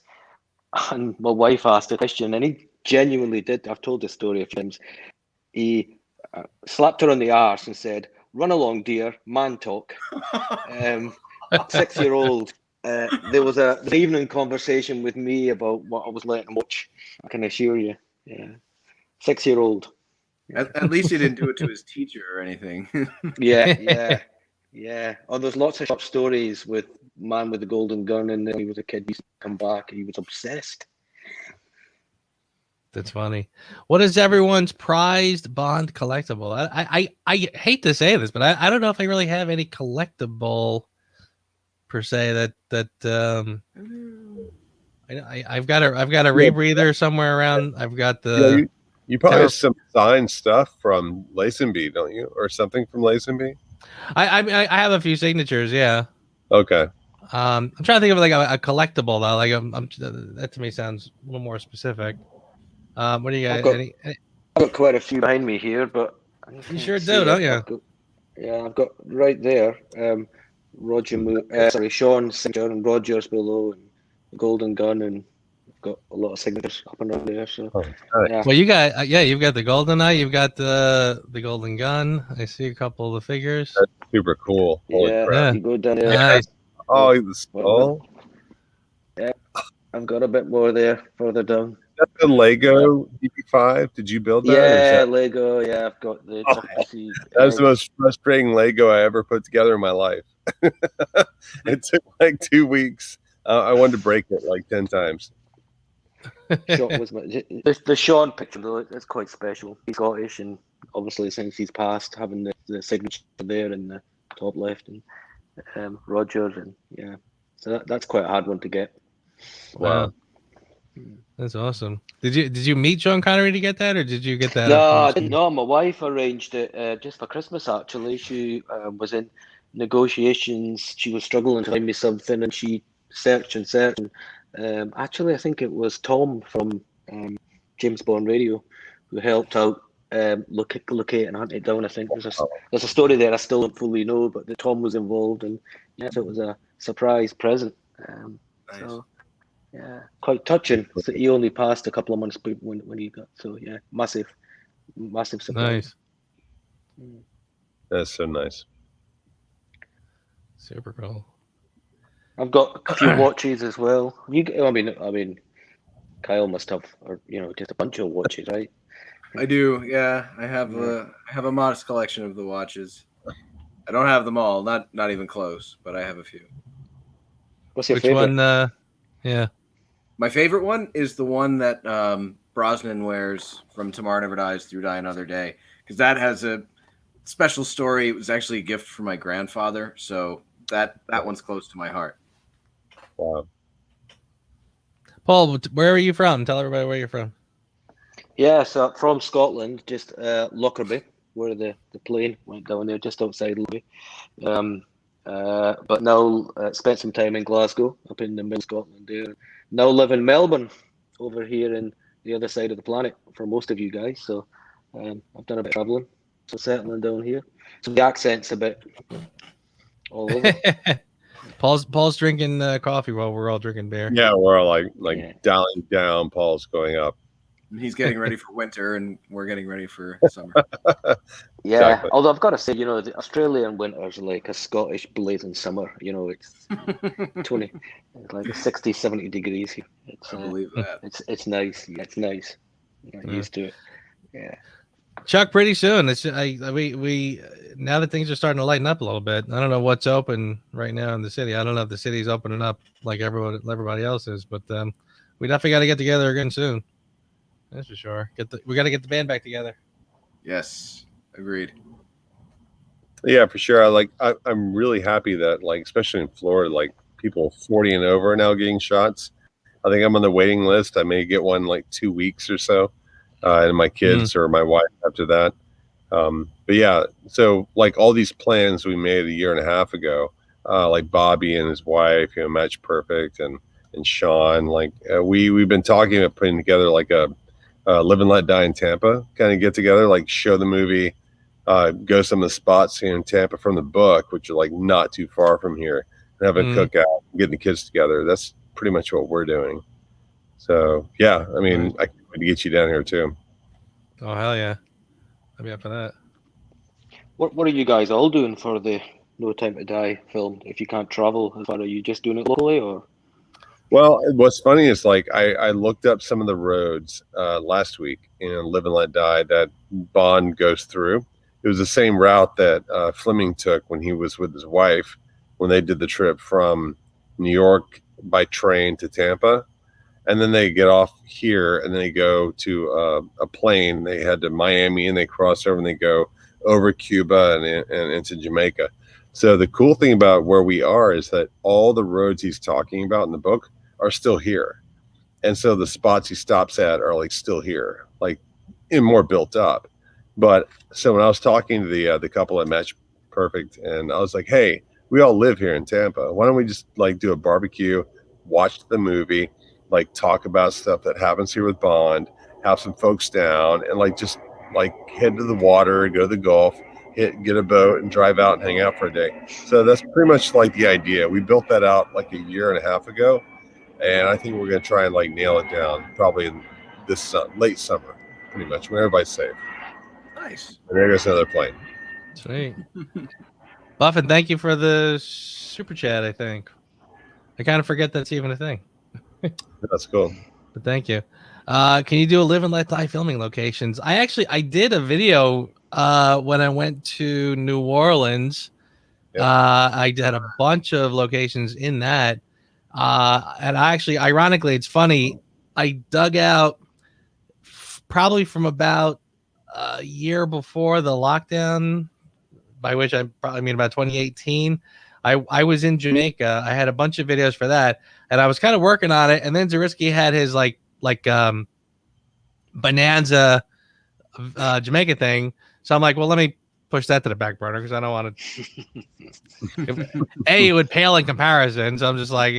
And my wife asked a question, and he genuinely did. I've told this story a few times. He slapped her on the arse and said, "Run along, dear, man talk." 6-year-old. There was an evening conversation with me about what I was letting him watch. I can assure you. Yeah, 6-year-old. At least he didn't do it to his teacher or anything. Yeah. Oh, there's lots of short stories with Man with the Golden Gun, and then he was a kid. He used to come back, and he was obsessed. That's funny. What is everyone's prized Bond collectible? I hate to say this, but I don't know if I really have any collectible per se that I've got a rebreather somewhere around. I've got the you probably have some signed stuff from Lazenby, don't you, or something from Lazenby? I have a few signatures, yeah. Okay. I'm trying to think of like a collectible though. Like that to me sounds a little more specific. What do you guys? I've got quite a few behind me here, but you sure do, don't you? I've got right there. Sean's signature and Roger's below, and the Golden Gun, and I've got a lot of signatures up and around there. So, yeah. Well, you got you've got the GoldenEye, you've got the Golden Gun. I see a couple of the figures. That's super cool. Holy crap. You go down there. Nice. Oh, the skull. Yeah, I've got a bit more there further down. that the Lego DB5? Did you build that? Or is Yeah, that, Lego. Yeah, I've got the Octopuses. that was the most frustrating Lego I ever put together in my life. It took like 2 weeks. I wanted to break it like 10 times. Sean was the Sean picture though. It's quite special. He's Scottish, and obviously since he's passed, having the signature there in the top left, and Rogers, and yeah, so that's quite a hard one to get. Wow. That's awesome. Did you meet Sean Connery to get that, or did you get that? No, I didn't know. My wife arranged it just for Christmas. Actually, she was in negotiations. She was struggling to find me something, and she searched and searched. And, actually, I think it was Tom from James Bond Radio who helped out locate and hunt it down. I think there's a story there I still don't fully know, but that Tom was involved, and yes, it was a surprise present. Nice. So. Yeah, quite touching. So he only passed a couple of months when he got. So yeah, massive surprise. Nice. That's so nice. Super cool. I've got a few watches as well. I mean, Kyle must have, or just a bunch of watches, right? I do. Yeah, I have a modest collection of the watches. I don't have them all, not even close, but I have a few. What's your Which favorite? one? Yeah. My favorite one is the one that Brosnan wears from Tomorrow Never Dies through Die Another Day, because that has a special story. It was actually a gift from my grandfather, so that one's close to my heart. Wow. Paul, where are you from? Tell everybody where you're from. Yeah, so from Scotland, just Lockerbie, where the plane went down there, just outside Lockerbie. But now spent some time in Glasgow, up in the middle of Scotland there. Now live in Melbourne, over here in the other side of the planet for most of you guys. So I've done a bit of traveling, so settling down here. So the accent's a bit all over. Paul's drinking coffee while we're all drinking beer. Yeah, we're all like dialing down. Paul's going up. He's getting ready for winter, and we're getting ready for summer. Yeah, Exactly. although I've got to say, the Australian winter's like a Scottish blazing summer. It's 20, it's like 60, 70 degrees here. I believe that. It's nice. Yeah, it's nice. I'm used to it. Yeah. Chuck, pretty soon. We now that things are starting to lighten up a little bit. I don't know what's open right now in the city. I don't know if the city's opening up like everybody else is, but we definitely got to get together again soon. That's for sure. We got to get the band back together. Yes, agreed. Yeah, for sure. I'm really happy that, like, especially in Florida, like, people 40 and over are now getting shots. I think I'm on the waiting list. I may get one like 2 weeks or so, and my kids or my wife after that. But yeah, so like all these plans we made a year and a half ago, like Bobby and his wife, Match Perfect, and Sean, like we've been talking about putting together like a Live and Let Die in Tampa kind of get together, like show the movie, go some of the spots here in Tampa from the book, which are like not too far from here, and have a cookout, getting the kids together. That's pretty much what we're doing. So yeah, I mean, I can't wait to get you down here too. Oh hell yeah, I'll be up for that. What are you guys all doing for the No Time to Die film? If you can't travel, are you just doing it locally or? Well, what's funny is like I looked up some of the roads last week in Live and Let Die that Bond goes through. It was the same route that Fleming took when he was with his wife when they did the trip from New York by train to Tampa. And then they get off here and then they go to a plane. They head to Miami and they cross over and they go over Cuba and into Jamaica. So the cool thing about where we are is that all the roads he's talking about in the book are still here. And so the spots he stops at are like still here, like in more built up. But so when I was talking to the couple at Match Perfect, and I was like, hey, we all live here in Tampa. Why don't we just like do a barbecue, watch the movie, like talk about stuff that happens here with Bond, have some folks down, and like just like head to the water, go to the Gulf, get a boat and drive out and hang out for a day. So that's pretty much like the idea. We built that out like a year and a half ago, and I think we're going to try and like nail it down probably in this late summer, pretty much when everybody's safe. Nice. And there goes another plane. Sweet. Buffett, thank you for the super chat. I think I kind of forget that's even a thing. That's cool. But thank you. Can you do a live and let die filming locations? I did a video when I went to New Orleans. Yep. I did a bunch of locations in that. And ironically, it's funny. I dug out probably from about a year before the lockdown, by which I probably mean about 2018. I was in Jamaica. I had a bunch of videos for that, and I was kind of working on it. And then Zariski had his like Bonanza Jamaica thing. So I'm like, well, let me push that to the back burner because I don't want to. It would pale in comparison. So I'm just like,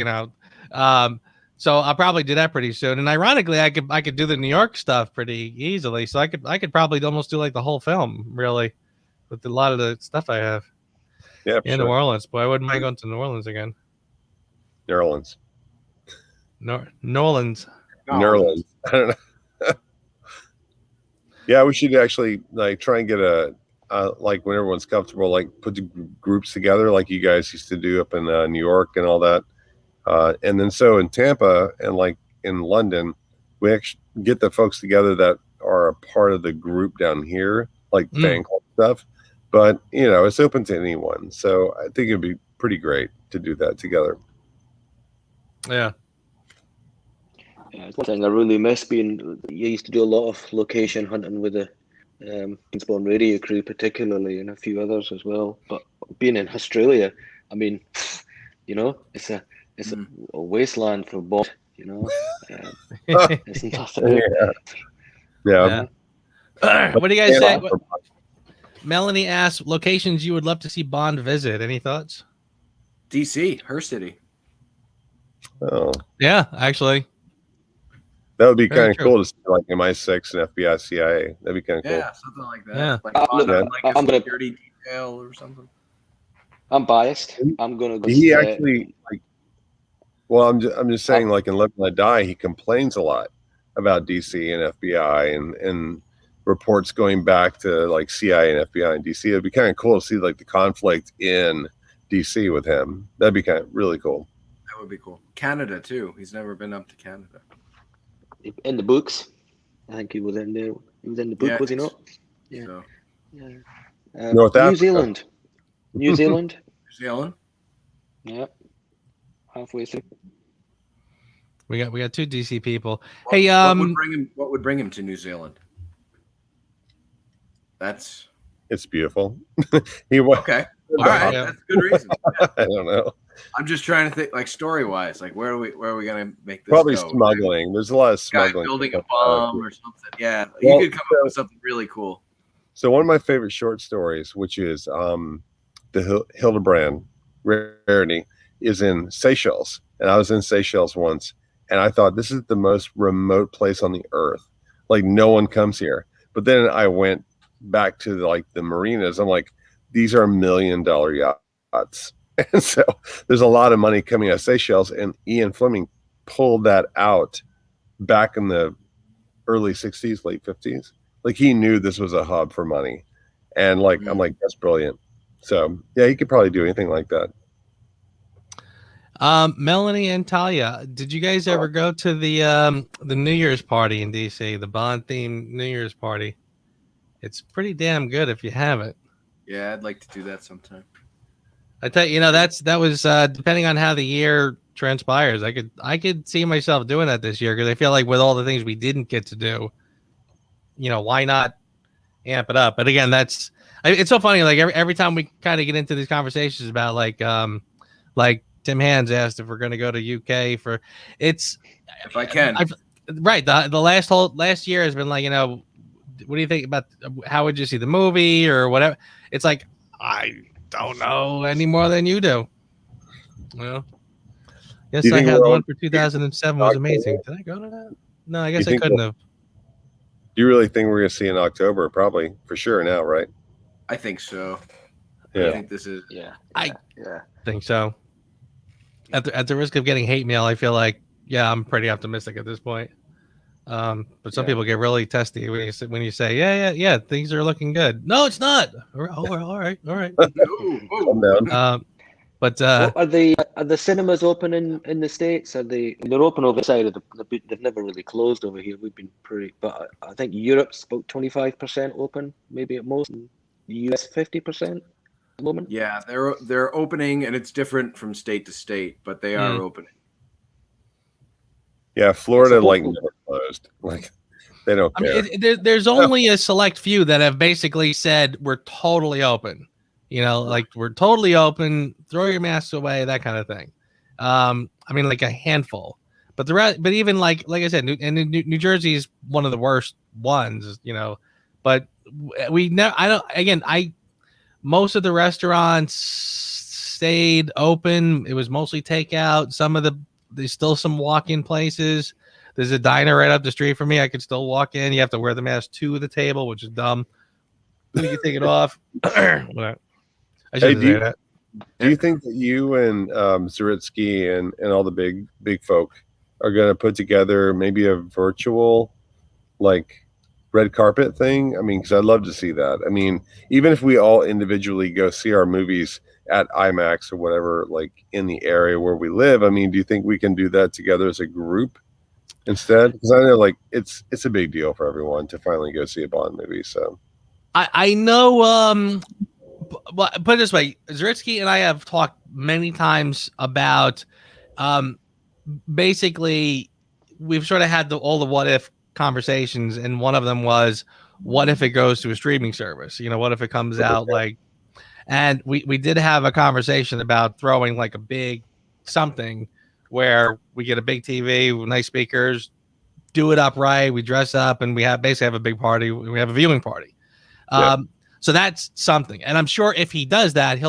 so I'll probably do that pretty soon. And ironically, I could do the New York stuff pretty easily. So I could probably almost do like the whole film really with a lot of the stuff I have. Yeah, in New Orleans. Boy, I wouldn't mind going to New Orleans again. New Orleans. New Orleans. New Orleans. I don't know. Yeah, we should actually like try and get a like when everyone's comfortable, like put the groups together like you guys used to do up in New York and all that. And then so in Tampa and like in London, we actually get the folks together that are a part of the group down here, like fan club stuff. But, it's open to anyone. So I think it'd be pretty great to do that together. Yeah. Yeah, it's one thing I really miss being. You used to do a lot of location hunting with the Spawn Radio crew, particularly, and a few others as well. But being in Australia, I mean, it's a wasteland for Bob. It's nothing. Yeah. What do you guys say? Melanie asks, locations you would love to see Bond visit. Any thoughts? DC, her city. Oh, yeah, actually. That would be kind of cool to see, like MI6 and FBI, CIA. That'd be kind of cool. Yeah, something like that. Yeah. Like a security detail or something. I'm biased. I'm gonna go. He actually well, I'm just saying, like in Live and Let Die, he complains a lot about DC and FBI and reports going back to like CIA and FBI and DC. It'd be kind of cool to see like the conflict in DC with him. That'd be kind of really cool. That would be cool. Canada too. He's never been up to Canada. In the books, I think he was in there. He was in the book, was he not? Yeah. So. Yeah. North Africa. New Zealand. New Zealand. New Zealand. Yeah. Halfway through. We got two DC people. What would bring him to New Zealand? It's beautiful. He was okay. All right, that's a good reason. Yeah. I don't know. I'm just trying to think, like story wise, like where are we gonna make this? Probably go? smuggling. There's a lot of smuggling. Guy building a bomb or something. Yeah, you could come up with something really cool. So one of my favorite short stories, which is the Hildebrand Rarity, is in Seychelles, and I was in Seychelles once, and I thought this is the most remote place on the earth. Like no one comes here. But then I went back to the marinas. I'm like, these are $1 million yachts. And so there's a lot of money coming out of Seychelles, and Ian Fleming pulled that out back in the early 60s, late 50s. Like he knew this was a hub for money. And I'm like, that's brilliant. So yeah, he could probably do anything like that. Melanie and Talia, did you guys ever go to the New Year's party in DC, the Bond themed New Year's party? It's pretty damn good if you haven't. Yeah, I'd like to do that sometime. I tell you, that was depending on how the year transpires. I could see myself doing that this year because I feel like with all the things we didn't get to do, why not amp it up? But again, it's so funny. Like every time we kind of get into these conversations about like Tim Hands asked if we're going to go to UK for it's if I can. Right. The last year has been like, what do you think about how would you see the movie or whatever? It's like, I don't know any more than you do. Well, yes, I had one for 2007 was amazing. Did I go to that? No, I guess I couldn't have. Do you really think we're going to see in October? Probably for sure now, right? I think so. Yeah. I think this is. Yeah. I think so. At the risk of getting hate mail, I feel like, I'm pretty optimistic at this point. But some people get really testy when you say, yeah, things are looking good. No, it's not. Oh, all right. Calm down. But What are the cinemas open in the States? They're open over the side of they've never really closed over here. We've been pretty, but I think Europe's about 25% open, maybe at most. And the US 50% at the moment. Yeah, they're opening, and it's different from state to state, but they are opening. Yeah, Florida So like never closed. Like they don't I care. mean, there's only a select few that have basically said we're totally open. You know, like we're totally open. Throw your masks away, that kind of thing. I mean, like a handful. But the rest, but even like I said, New Jersey is one of the worst ones. You know, but we never. I don't. Again, most of the restaurants stayed open. It was mostly takeout. There's still some walk-in places. There's a diner right up the street from me. I could still walk in. You have to wear the mask to the table, which is dumb. You can take it off. I shouldn't say that. Do you think that you and Zaritsky and all the big folk are going to put together maybe a virtual like red carpet thing? I mean, because I'd love to see that. I mean, even if we all individually go see our movies at IMAX or whatever, like in the area where we live, I mean, do you think we can do that together as a group instead? Because I know like it's a big deal for everyone to finally go see a Bond movie. So I know. But put it this way, Zaritsky and I have talked many times about basically we've sort of had all the what if conversations, and one of them was what if it goes to a streaming service? You know, what if it comes out like, and we did have a conversation about throwing like a big something where we get a big TV with nice speakers, do it upright, we dress up, and we basically have a big party. We have a viewing party. Yeah. So that's something. And I'm sure if he does that,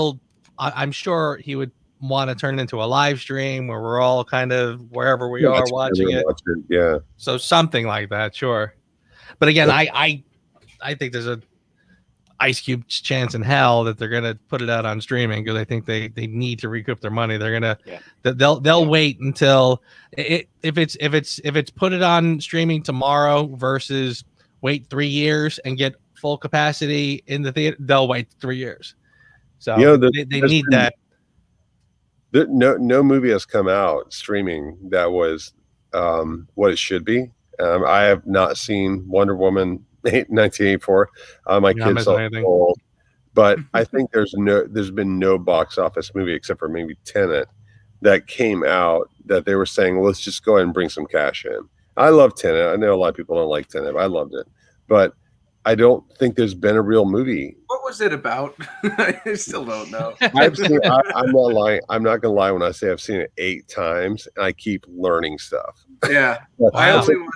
I'm sure he would want to turn it into a live stream where we're all kind of wherever we are watching it. Yeah. So something like that. Sure. But again, I think there's a Ice Cube chance in hell that they're going to put it out on streaming because I think they need to recoup their money. They're going to, they'll wait until if it's put it on streaming tomorrow versus wait 3 years and get full capacity in the theater, they'll wait 3 years. So they need that. No movie has come out streaming that was what it should be. I have not seen Wonder Woman 1984. My kids saw it old, but I think there's been no box office movie except for maybe Tenet that came out that they were saying, well, let's just go ahead and bring some cash in. I love Tenet. I know a lot of people don't like Tenet, but I loved it. But I don't think there's been a real movie. What was it about? I still don't know. I'm not lying. I'm not gonna lie when I say I've seen it 8 times and I keep learning stuff. Yeah,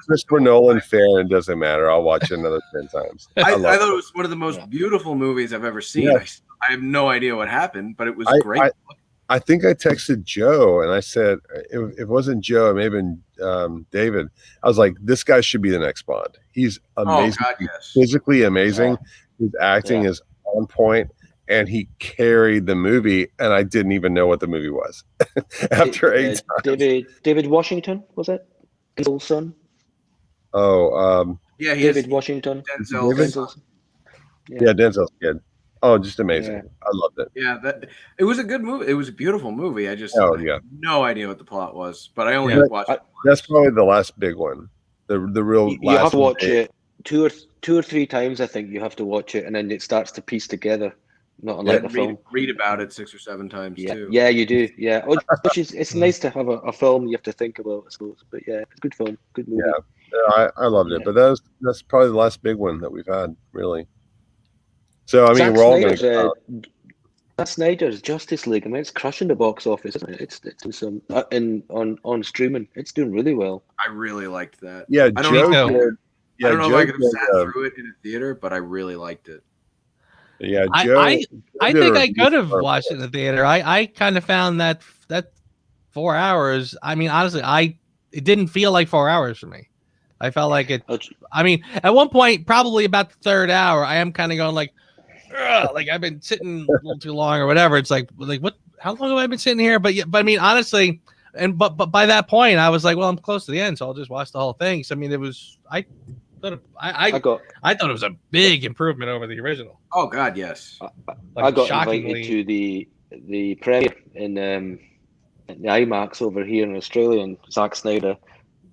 Christopher Nolan fan. It doesn't matter. I'll watch it another 10 times. I thought it was one of the most beautiful movies I've ever seen. Yeah. I have no idea what happened, but it was great. I think I texted Joe and I said, if it wasn't Joe, it may have been David. I was like, this guy should be the next Bond. He's amazing. Oh, God, yes. Physically amazing. Yeah. His acting is on point, and he carried the movie, and I didn't even know what the movie was after 8 times. David Washington, was it? Denzel's son? Oh, yeah, David Washington. Denzel's. Yeah, Denzel's kid. Oh, just amazing. Yeah. I loved it. Yeah, it was a good movie. It was a beautiful movie. I just had no idea what the plot was, but I only watched it. That's probably the last big one. The real you have to watch it two or three times, I think. You have to watch it, and then it starts to piece together. Not unlike the film. Read about it 6 or 7 times too. Yeah, you do. Yeah, it's nice to have a film you have to think about, I suppose. But yeah, it's a good film, good movie. Yeah, I loved it. But that's probably the last big one that we've had, really. So I mean, we're all going to. Zack Snyder's Justice League. I mean, it's crushing the box office, isn't it? It's in some on streaming. It's doing really well. I really liked that. Yeah, I don't know if I could have sat through it in a theater, but I really liked it. Yeah, Joe. I think I could have watched it in the theater. I kind of found that 4 hours. I mean, honestly, it didn't feel like 4 hours for me. I felt like it. I mean, at one point, probably about the third hour, I am kind of going like I've been sitting a little too long or whatever. It's like what? How long have I been sitting here? But I mean, honestly, but by that point, I was like, well, I'm close to the end, so I'll just watch the whole thing. So I mean, it was I thought it was a big improvement over the original. Oh God, yes. I got invited to the the premiere in the IMAX over here in Australia, and Zack Snyder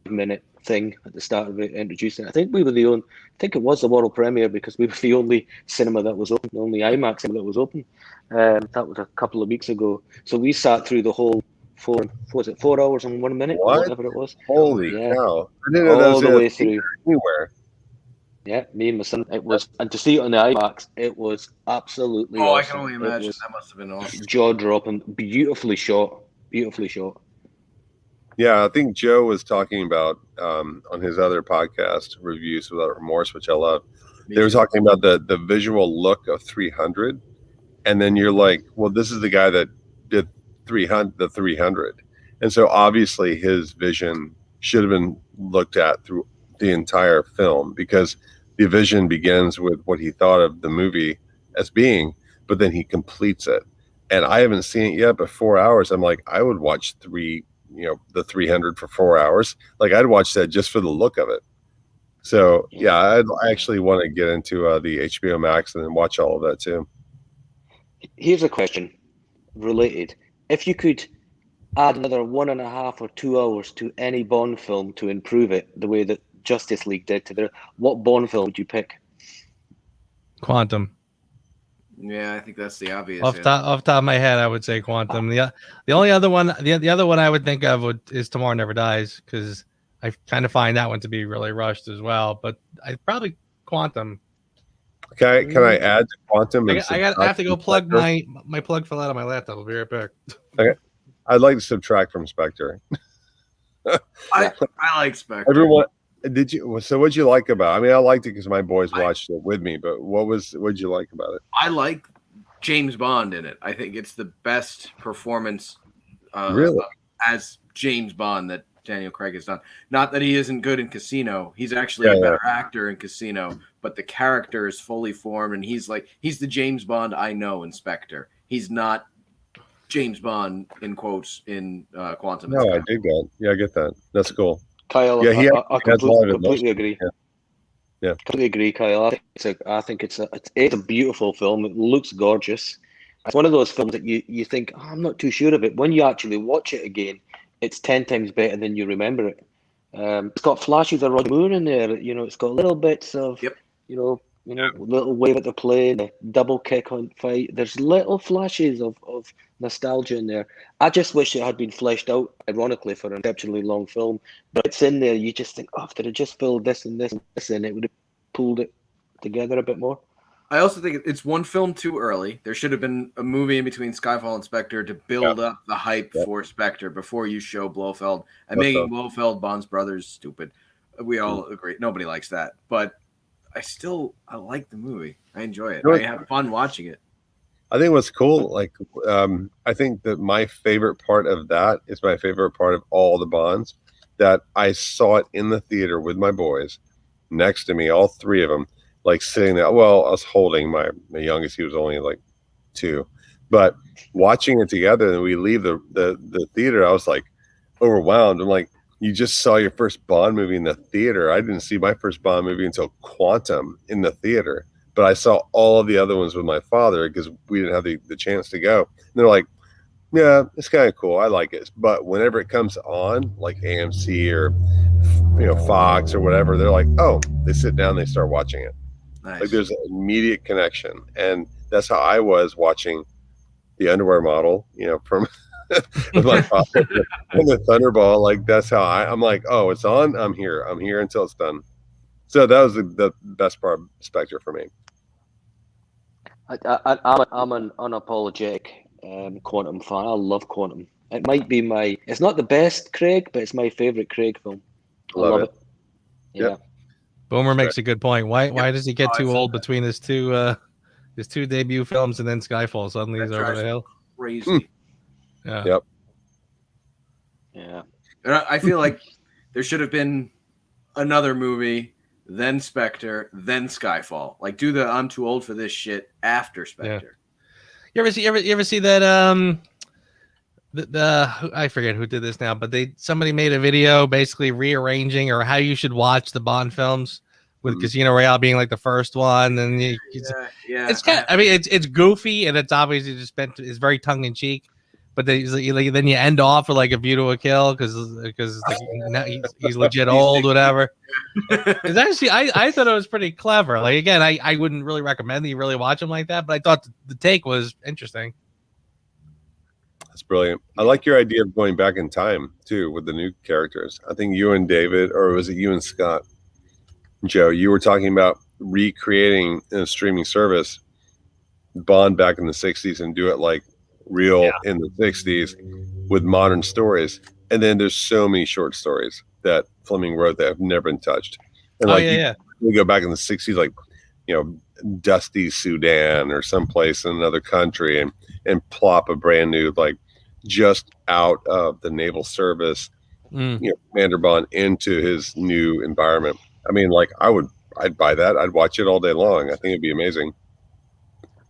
minute thing at the start of it introducing it. I think we were the only. I think it was the world premiere because we were the only cinema that was open, the only IMAX cinema that was open. That was a couple of weeks ago. So we sat through the whole 4 hours and 1 minute, or What? whatever it was. Holy Yeah. cow! I didn't know that All was the in a way theater through. anywhere. Yeah, me and my son. It was, and to see it on the IMAX, it was absolutely Oh, awesome. I can only imagine. It was That must have been awesome. jaw dropping, beautifully shot, beautifully shot. Yeah, I think Joe was talking about on his other podcast, Reviews Without Remorse, which I love. They were talking about the visual look of 300, and then you're like, well, this is the guy that did 300, and so obviously his vision should have been looked at through the entire film, because the vision begins with what he thought of the movie as being, but then he completes it. And I haven't seen it yet, but 4 hours, I'm like, I would watch the 300 for 4 hours. Like, I'd watch that just for the look of it. So yeah, I actually want to get into the HBO Max and then watch all of that too. Here's a question related. If you could add another 1.5 or 2 hours to any Bond film to improve it the way that Justice League did to what Bond film would you pick? Quantum. Yeah, I think that's the obvious. Off top of my head, I would say Quantum. The only other one, the other one I would think of is Tomorrow Never Dies, because I kind of find that one to be really rushed as well. But I probably Quantum. Okay, can I add to Quantum? I have to go plug my plug fell out of my laptop. I'll be right back. Okay, I'd like to subtract from Spectre. I like Spectre. Everyone, did you? So what'd you like about it? I mean, I liked it because my boys watched it with me. But what'd you like about it? I like James Bond in it. I think it's the best performance Really? as James Bond that Daniel Craig has done. Not that he isn't good in Casino. He's actually a better actor in Casino, but the character is fully formed, and he's the James Bond I know in Spectre. He's not James Bond in quotes in Quantum. No, I dig that. Yeah, I get that. That's cool. Kyle, Yeah, I completely agree. Yeah, completely agree, Kyle. I think it's a beautiful film. It looks gorgeous. It's one of those films that you think, oh, I'm not too sure of it. When you actually watch it again, it's 10 times better than you remember it. It's got flashes of Roger Moore in there. It's got little bits of, little wave at the plane, a double kick on fight. There's little flashes of nostalgia in there. I just wish it had been fleshed out, ironically, for an exceptionally long film. But it's in there. You just think, oh, if they'd have just filled this and this and this in, it would have pulled it together a bit more. I also think it's one film too early. There should have been a movie in between Skyfall and Spectre to build up the hype for Spectre before you show Blofeld. And making Blofeld Bond's brother is stupid. We all agree. Nobody likes that. But I like the movie. I enjoy it. I have fun watching it. I think what's cool, I think that my favorite part of that is my favorite part of all the Bonds, that I saw it in the theater with my boys next to me, all three of them, like sitting there. Well, I was holding my youngest, he was only like 2, but watching it together, and we leave the theater, I was like overwhelmed. I'm like, you just saw your first Bond movie in the theater. I didn't see my first Bond movie until Quantum in the theater, but I saw all of the other ones with my father because we didn't have the chance to go. And they're like, yeah, it's kind of cool. I like it. But whenever it comes on, like AMC or Fox or whatever, they're like, oh, they sit down, they start watching it. Nice. Like, there's an immediate connection. And that's how I was watching the Underwear Model, from with my father and the Thunderball. Like, that's how I'm like, oh, it's on, I'm here until it's done. So that was the best part of Spectre for me. I'm an unapologetic Quantum fan. I love Quantum. It might be it's not the best Craig, but it's my favorite Craig film. I love it. Yeah. Yep. Boomer makes a good point. Why does he get too old between his two debut films and then Skyfall? Suddenly he's over the hill. Crazy. Yeah. Yep. Yeah. And I feel like there should have been another movie, then Spectre, then Skyfall. Like, do the I'm too old for this shit after Spectre. Yeah. You ever see that I forget who did this now, but somebody made a video basically rearranging or how you should watch the Bond films with Casino Royale being like the first one, and it's kind of, I mean, it's goofy, and it's obviously just it's very tongue in cheek. But then you end off with like A View to a Kill because like, now he's legit old, whatever. It's actually I thought it was pretty clever. Like again, I wouldn't really recommend that you really watch him like that, but I thought the take was interesting. That's brilliant. I like your idea of going back in time too with the new characters. I think you and David, or was it you and Scott, Joe, you were talking about recreating in a streaming service Bond back in the 60s and do it like real in the 60s with modern stories. And then there's so many short stories that Fleming wrote that have never been touched. And we go back in the 60s, like, you know, dusty Sudan or someplace in another country, and plop a brand new, like, just out of the naval service, you know, Commander Bond into his new environment. I mean, like, I'd buy that. I'd watch it all day long. I think it'd be amazing.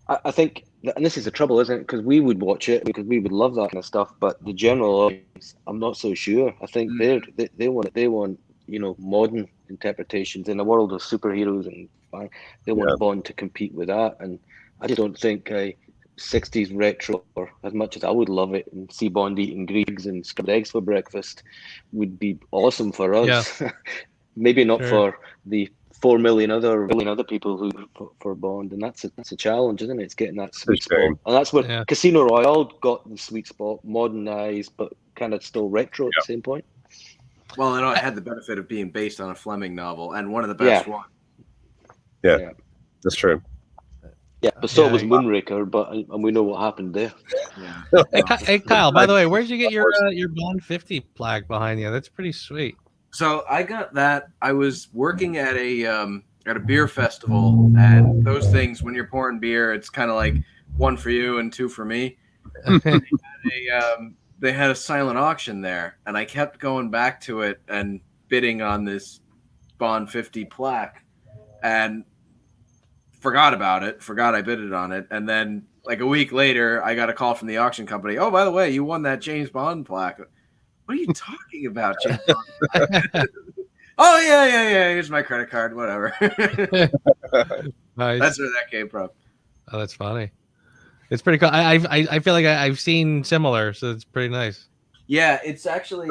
I think, and this is the trouble, isn't it? Because we would watch it because we would love that kind of stuff, but the general audience, I'm not so sure. I think they want you know, modern interpretations in a world of superheroes, and they want Bond to compete with that. And I just don't think 60s retro, or as much as I would love it and see Bond eating Greeks and scrambled eggs for breakfast, would be awesome for us. Yeah. Maybe not for the 4 million other people who for Bond, and that's a challenge, isn't it? It's getting that sweet spot, and that's where Casino Royale got the sweet spot, modernized but kind of still retro at the same point. Well, and it had the benefit of being based on a Fleming novel, and one of the best ones. Yeah, that's true. Yeah, but so was Moonraker, and we know what happened there. Yeah. Hey, Kyle, by the way, where'd you get your Bond 50 plaque behind you? That's pretty sweet. So I got that. I was working at a beer festival, and those things, when you're pouring beer, it's kind of like 1 for you and 2 for me. They had a silent auction there, and I kept going back to it and bidding on this Bond 50 plaque, and forgot about it. Forgot I bidded on it, and then like a week later, I got a call from the auction company. Oh, by the way, you won that James Bond plaque. What are you talking about, James Bond? Oh, yeah. Here's my credit card. Whatever. Nice. That's where that came from. Oh, that's funny. It's pretty cool. I feel like I've seen similar, so it's pretty nice. Yeah, it's actually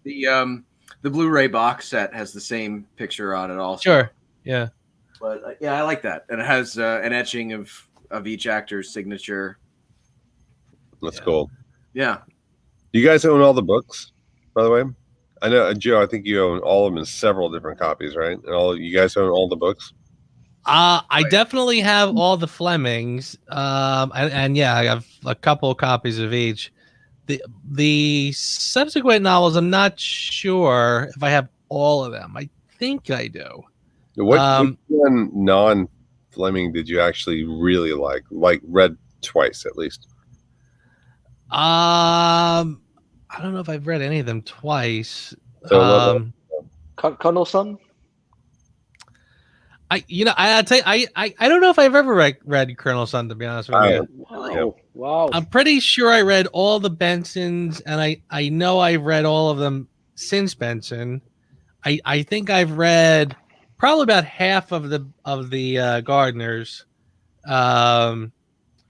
the Blu-ray box set has the same picture on it also. Sure. Yeah. But yeah, I like that, and it has an etching of each actor's signature. That's cool. Yeah. Do you guys own all the books, by the way? I know, Joe, I think you own all of them in several different copies, right? And you guys own all the books? I definitely have all the Flemings. And yeah, I have a couple of copies of each. The subsequent novels, I'm not sure if I have all of them. I think I do. What one non-Fleming did you actually really like read twice at least? I don't know if I've read any of them twice. Colonel Sun? I'll tell you, I don't know if I've ever read Colonel Sun, to be honest with you. Wow. I'm pretty sure I read all the Bensons, and I know I've read all of them since Benson. I think I've read probably about half of the Gardners,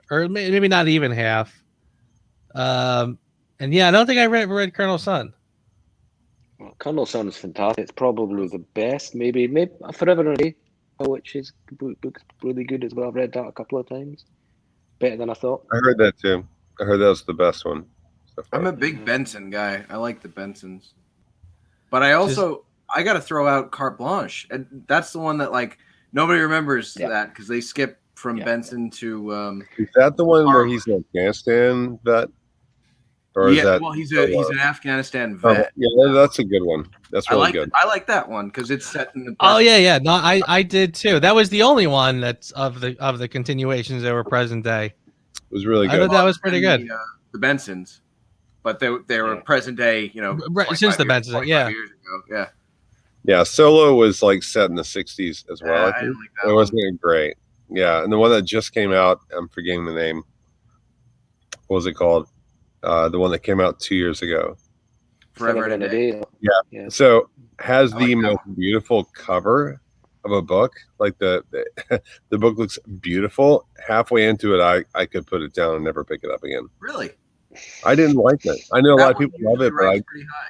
or maybe not even half. And yeah, I don't think I read Colonel Sun. Well, Colonel Sun is fantastic. It's probably the best. Maybe Forever and a Day, which is book's really good as well. I've read that a couple of times. Better than I thought. I heard that too. I heard that was the best one. I'm a big Benson guy. I like the Bensons. But I also I got to throw out Carte Blanche, and that's the one that like nobody remembers that because they skip from Benson to. Is that the one where he's in Afghanistan vet? Or is that? Well, he's an Afghanistan vet. Yeah, that's a good one. That's really good. I like that one because it's set in the. Oh yeah. No, I did too. That was the only one that's of the continuations that were present day. It was really good. I thought that was pretty good. The Bensons, but they were present day. Since the Bensons, years ago. Yeah. Yeah, Solo was like set in the 60s as well. I think. Like that it wasn't great. Yeah, and the one that just came out, I'm forgetting the name. What was it called? The one that came out 2 years ago. Forever and a Day. Yeah. So has the most beautiful cover of a book. Like the book looks beautiful. Halfway into it, I could put it down and never pick it up again. Really? I didn't like it. I know a lot of That people one love it, but usually ranks pretty high.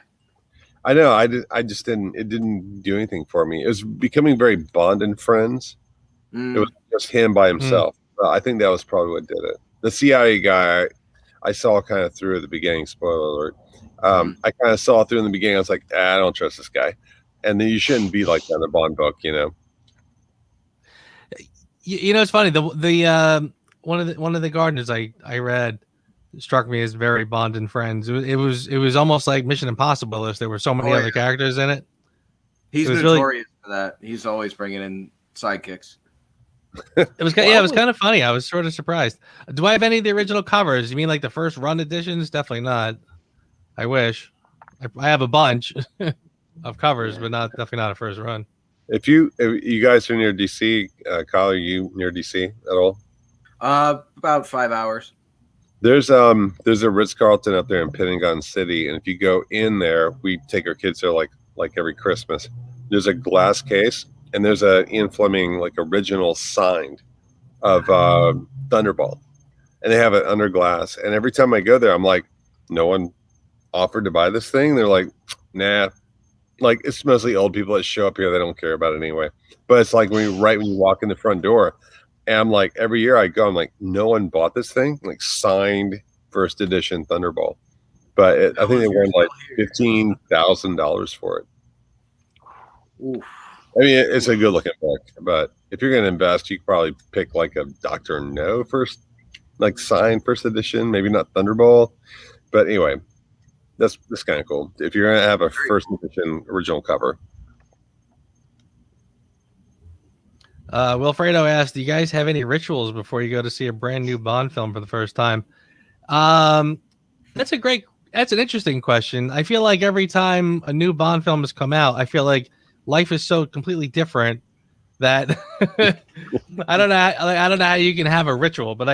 I know I just didn't. It didn't do anything for me. It was becoming very Bond and Friends. It was just him by himself. I think that was probably what did it. The CIA guy, I saw kind of through at the beginning. Spoiler alert. I kind of saw through in the beginning. I was like, I don't trust this guy. And then you shouldn't be like that in a Bond book, you know. You know, it's funny. The one of the gardeners I read struck me as very Bond and Friends. It was almost like Mission Impossible. If there were so many other characters in it. He's notorious for that. He's always bringing in sidekicks. It was kind of funny. I was sort of surprised. Do I have any of the original covers? You mean like the first run editions? Definitely not. I wish. I have a bunch of covers, but definitely not a first run. If you guys are near DC, Kyle, are you near DC at all? About 5 hours. There's a Ritz-Carlton up there in Pentagon City, and if you go in there, we take our kids there like every Christmas. There's a glass case, and there's a Ian Fleming like original signed of Thunderball, and they have it under glass. And every time I go there, I'm like, no one offered to buy this thing. They're like, nah. Like, it's mostly old people that show up here. They don't care about it anyway. But it's like when you walk in the front door, and I'm like, every year I go, I'm like, no one bought this thing, like signed first edition Thunderball. But I think they won like $15,000 for it. Oof. I mean, it's a good looking book, but if you're going to invest, you could probably pick like a Dr. No first, like signed first edition, maybe not Thunderball. But anyway, that's kind of cool. If you're going to have a first edition original cover. Wilfredo asked, do you guys have any rituals before you go to see a brand new Bond film for the first time? That's an interesting question. I feel like every time a new Bond film has come out, I feel like life is so completely different that I don't know how you can have a ritual, but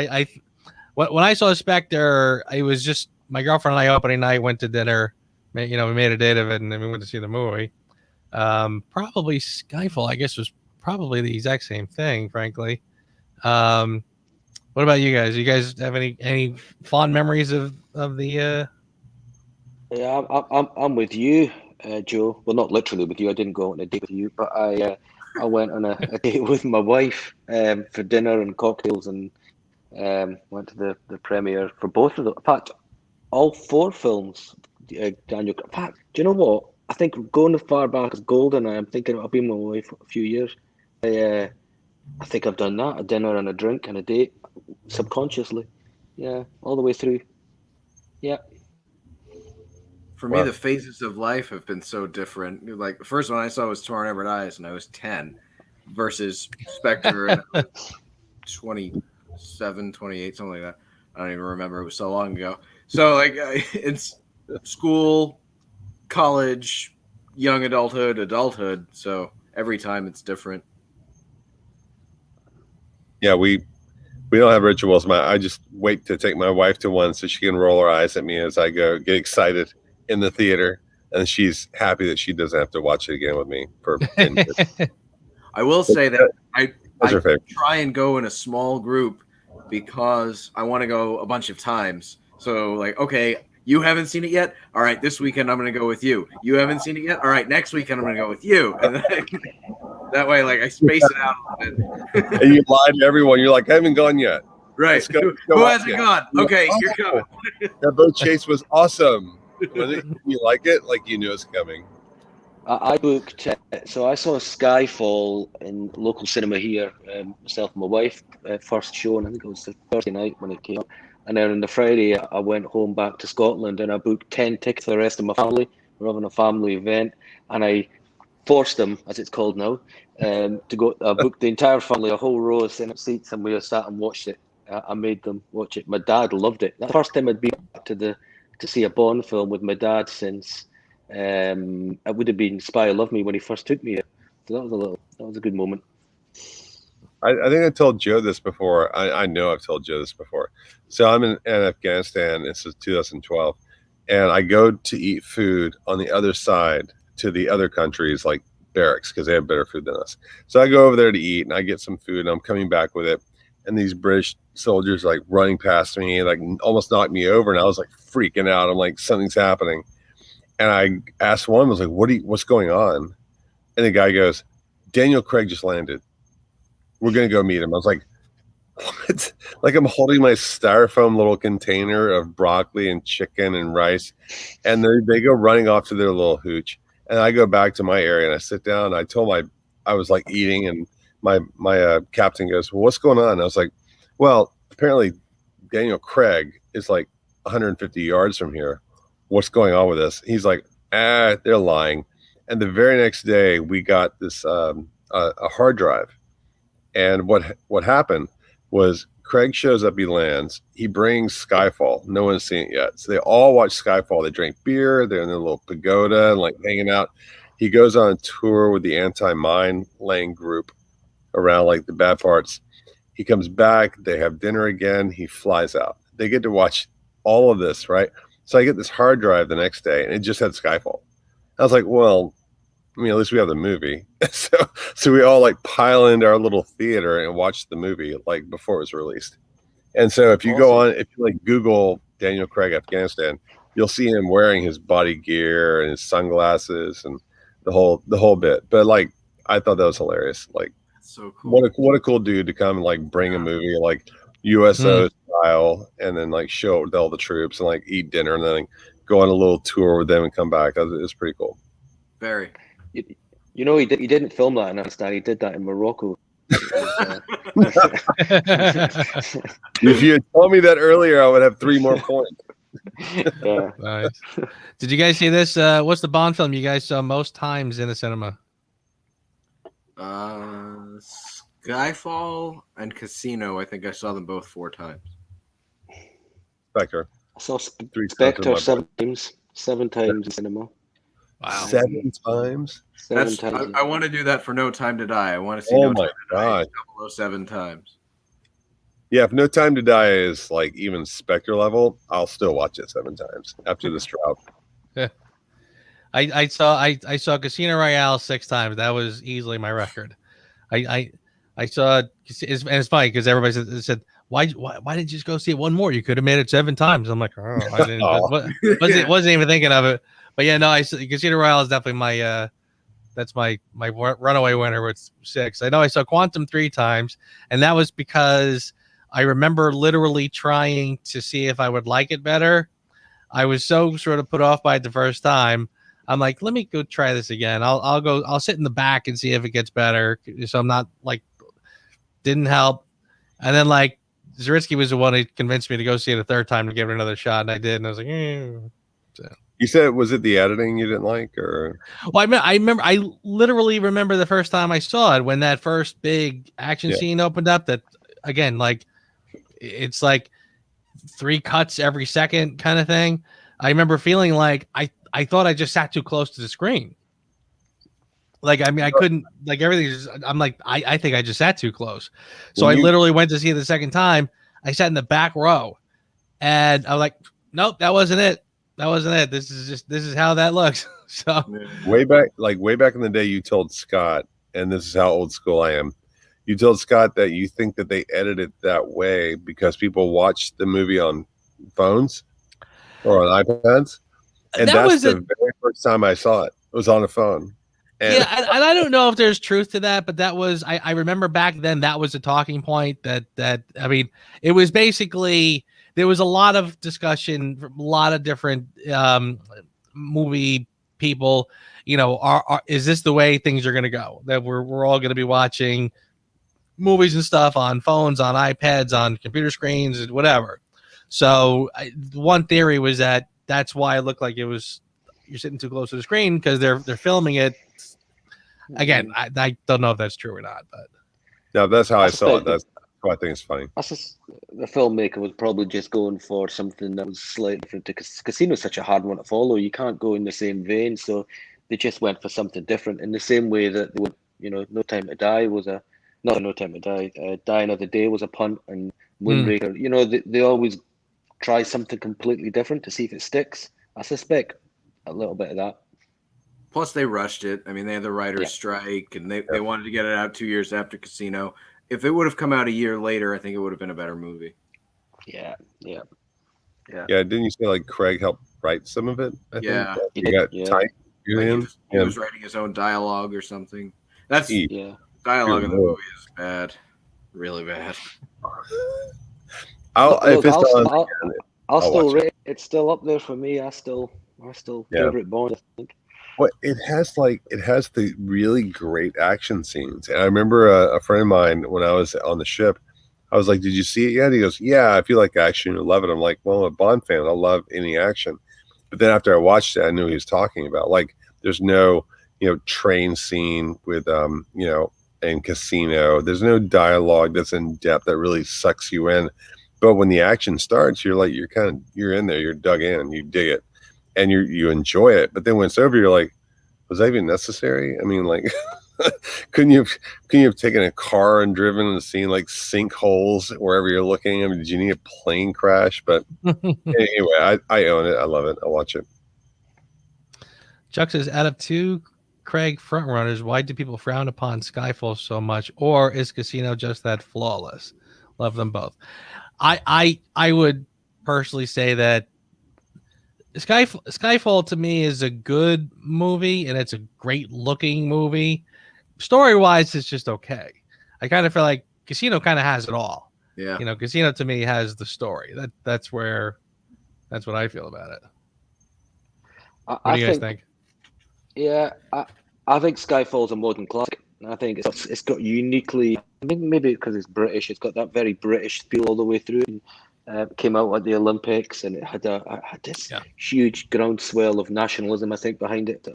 when I saw Spectre, it was just my girlfriend and I opening night went to dinner, we made a date of it, and then we went to see the movie. Probably Skyfall, I guess, was probably the exact same thing, frankly. What about you guys? You guys have any fond memories of the? Yeah, I'm with you, Joe. Well, not literally with you. I didn't go on a date with you, but I went on a date with my wife for dinner and cocktails, and went to the premiere for both of them. In fact, all 4 films. Daniel. In fact, do you know what? I think going as far back as GoldenEye, I'm thinking I've been with my wife for a few years. I think I've done that, a dinner and a drink and a date, subconsciously. Yeah, all the way through. Yeah. For me, the phases of life have been so different. Like, the first one I saw was Tomorrow Never Dies, and I was 10, versus Spectre, and I was 27, 28, something like that. I don't even remember. It was so long ago. So, like, it's school, college, young adulthood. So every time it's different. Yeah, we don't have rituals. I just wait to take my wife to one so she can roll her eyes at me as I go get excited in the theater, and she's happy that she doesn't have to watch it again with me for 10 years. I will say that I try and go in a small group because I want to go a bunch of times. So, like, okay, you haven't seen it yet? All right, this weekend I'm going to go with you. You haven't seen it yet? All right, next weekend I'm going to go with you. And then, that way, like, I space it out a little bit. And you lie to everyone. You're like, I haven't gone yet. Right. Who hasn't gone? Okay, you're coming. That boat chase was awesome. When you like it, like you knew it's coming. I booked, so I saw Skyfall in local cinema here, myself and my wife, first show, and I think it was the Thursday night when it came up. And then on the Friday, I went home back to Scotland, and I booked 10 tickets for the rest of my family. We're having a family event, and I forced them, as it's called now, to go. I booked the entire family, a whole row of seats, and we sat and watched it. I made them watch it. My dad loved it. That's the first time I'd been back to see a Bond film with my dad since it would have been Spy Who Loved Me when he first took me here. So that was a good moment. I think I told Joe this before. I know I've told Joe this before. So I'm in Afghanistan. This is 2012. And I go to eat food on the other side to the other countries like barracks because they have better food than us. So I go over there to eat, and I get some food, and I'm coming back with it. And these British soldiers like running past me, like almost knocked me over, and I was like freaking out. I'm like, something's happening. And I asked one, I was like, what's going on? And the guy goes, Daniel Craig just landed. We're gonna go meet him. I was like, what? Like, I'm holding my styrofoam little container of broccoli and chicken and rice, and they go running off to their little hooch. And I go back to my area and I sit down. And I was like eating, and my captain goes, well, what's going on? And I was like, well, apparently Daniel Craig is like 150 yards from here. What's going on with this? He's like, they're lying. And the very next day we got this a hard drive. And what happened was Craig shows up, he lands, he brings Skyfall. No one's seen it yet. So they all watch Skyfall. They drink beer, they're in their little pagoda and like hanging out. He goes on a tour with the anti-mine laying group around like the bad parts. He comes back, they have dinner again, he flies out. They get to watch all of this, right? So I get this hard drive the next day, and it just had Skyfall. I was like, well, I mean, at least we have the movie. so we all like pile into our little theater and watch the movie like before it was released. And so if you go on, if you like Google Daniel Craig Afghanistan, you'll see him wearing his body gear and his sunglasses and the whole bit. But like, I thought that was hilarious. Like, so cool. What a cool dude to come and like bring a movie like USO style, and then like show it with all the troops and like eat dinner and then go on a little tour with them and come back. It was pretty cool. Very. You know, he didn't film that in Afghanistan. He did that in Morocco. If you had told me that earlier, I would have 3 more points. Yeah. Nice. Did you guys see this? What's the Bond film you guys saw most times in the cinema? Skyfall and Casino. I think I saw them both 4 times. Spectre. I saw Spectre 7 times. 7 times in cinema. Wow. 7 times? 7 times. I want to do that for No Time to Die. I want to see Oh No my Time to Die God. 007 times. Yeah, if No Time to Die is like even Spectre level, I'll still watch it 7 times after this drought. Yeah. I saw Casino Royale 6 times. That was easily my record. I saw, and it's funny because everybody said, why didn't you just go see it one more? You could have made it 7 times. I'm like, oh, I didn't. wasn't even thinking of it. But yeah, no, Casino Royale is definitely my that's my runaway winner with 6. I know I saw Quantum 3 times, and that was because I remember literally trying to see if I would like it better. I was so sort of put off by it the first time. I'm like, let me go try this again. I'll sit in the back and see if it gets better. So I'm not like, didn't help. And then like Zaritsky was the one who convinced me to go see it a 3rd time to give it another shot, and I did. And I was like, So. You said, was it the editing you didn't like, or? Well, I literally remember the first time I saw it when that first big action scene opened up. That again, like it's like 3 cuts every second kind of thing. I remember feeling like I thought I just sat too close to the screen. Like, I mean, I couldn't, like everything. I'm like, I think I just sat too close. So I literally went to see it the second time. I sat in the back row, and I'm like, nope, that wasn't it. That wasn't it. This is how that looks. So way back in the day, you told Scott, and this is how old school I am. You told Scott that you think that they edit it that way because people watch the movie on phones or on iPads. And that's the very first time I saw it. It was on a phone. And yeah, and I don't know if there's truth to that, but that was I remember back then that was a talking point that I mean, it was basically there was a lot of discussion from a lot of different movie people, you know, is this the way things are going to go? That we're all going to be watching movies and stuff on phones, on iPads, on computer screens, whatever. So one theory was that that's why it looked like it was you're sitting too close to the screen because they're filming it. Again, I don't know if that's true or not, but no, that's how I saw it. That's why I think it's funny. The filmmaker was probably just going for something that was slightly different because Casino is such a hard one to follow. You can't go in the same vein, so they just went for something different. In the same way that they would, you know, No Time to Die was No Time to Die. Die Another Day was a punt, and Moonraker. You know, they always try something completely different to see if it sticks. I suspect a little bit of that. Plus, they rushed it. I mean, they had the writer's Yeah. strike, and they wanted to get it out 2 years after Casino. If it would have come out a year later, I think it would have been a better movie. Yeah. Didn't you say like Craig helped write some of it? I Yeah. think He you did, got yeah. tight. Like he was writing his own dialogue or something. That's Yeah. dialogue in the movie is bad, really bad. Look, If it's on, I'll I'll still watch it. rate it. It's still up there for me. I still Yeah. favorite Bond, I think. Well, it has the really great action scenes. And I remember a friend of mine when I was on the ship, I was like, "Did you see it yet?" He goes, "Yeah, if you like action, you'll love it." I'm like, "Well, I'm a Bond fan. I love any action." But then after I watched it, I knew what he was talking about. Like, there's no, train scene with, in Casino. There's no dialogue that's in depth that really sucks you in. But when the action starts, you're like, you're in there, you're dug in, you dig it, and you enjoy it. But then when it's over, you're like, was that even necessary? I mean, like, couldn't you have taken a car and driven and seen like sinkholes wherever you're looking? I mean, did you need a plane crash? But anyway, I own it. I love it. I'll watch it. Chuck says, out of two Craig frontrunners, why do people frown upon Skyfall so much? Or is Casino just that flawless? Love them both. I would personally say that Skyfall to me is a good movie, and it's a great looking movie. Story wise, it's just okay. I kind of feel like Casino kind of has it all. Yeah. Casino to me has the story. That's what I feel about it. What do you guys think? Yeah, I think Skyfall's a modern classic. I think it's got uniquely. I think maybe because it's British, it's got that very British feel all the way through. And came out at the Olympics, and it had this huge groundswell of nationalism, I think, behind it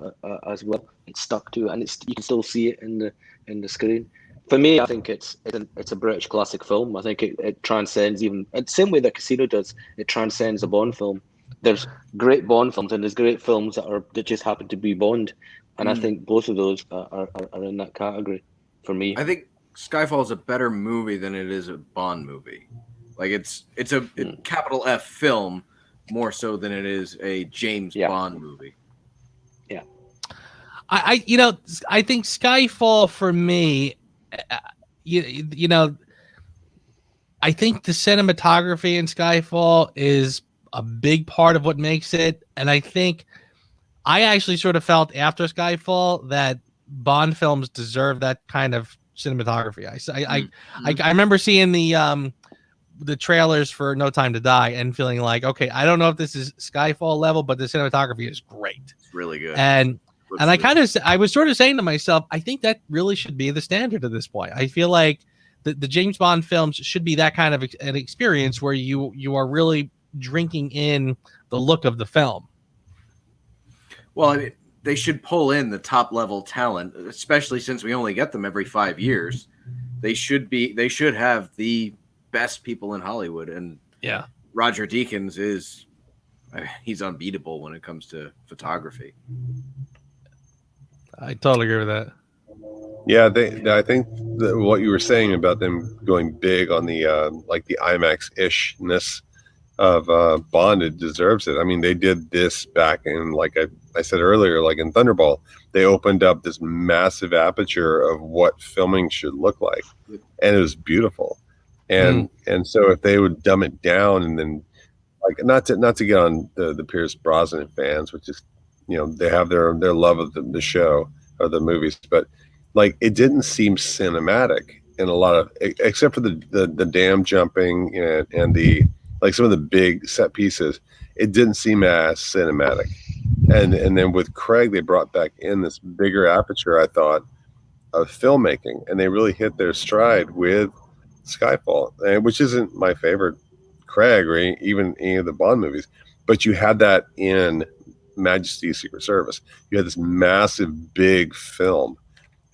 as well. It stuck to it, and you can still see it in the screen. For me, I think it's a British classic film. I think it transcends even the same way that Casino does. It transcends a Bond film. There's great Bond films, and there's great films that just happen to be Bond, and I think both of those are in that category for me. I think Skyfall is a better movie than it is a Bond movie. Like it's a capital F film more so than it is a James Bond movie. Yeah, I think Skyfall for me, I think the cinematography in Skyfall is a big part of what makes it, and I think I actually sort of felt after Skyfall that Bond films deserve that kind of cinematography. I remember seeing the trailers for No Time to Die and feeling like, okay, I don't know if this is Skyfall level, but the cinematography is great. It's really good. And I was sort of saying to myself, I think that really should be the standard at this point. I feel like the James Bond films should be that kind of an experience where you are really drinking in the look of the film. Well, I mean, they should pull in the top level talent, especially since we only get them every 5 years. They should have the best people in Hollywood, and Roger Deakins he's unbeatable when it comes to photography. I totally agree with that. Yeah, I think what you were saying about them going big on the like the IMAX-ishness of Bond, it deserves it. I mean, they did this back in, like I said earlier, like in Thunderball, they opened up this massive aperture of what filming should look like, and it was beautiful. And so if they would dumb it down, and then like not to get on the Pierce Brosnan fans, which is, they have their love of the show or the movies, but like it didn't seem cinematic in a lot of, except for the dam jumping and the, like some of the big set pieces, it didn't seem as cinematic. And then with Craig, they brought back in this bigger aperture, I thought, of filmmaking, and they really hit their stride with Skyfall, which isn't my favorite Craig or even any of the Bond movies, but you had that in Majesty's Secret Service. You had this massive, big film,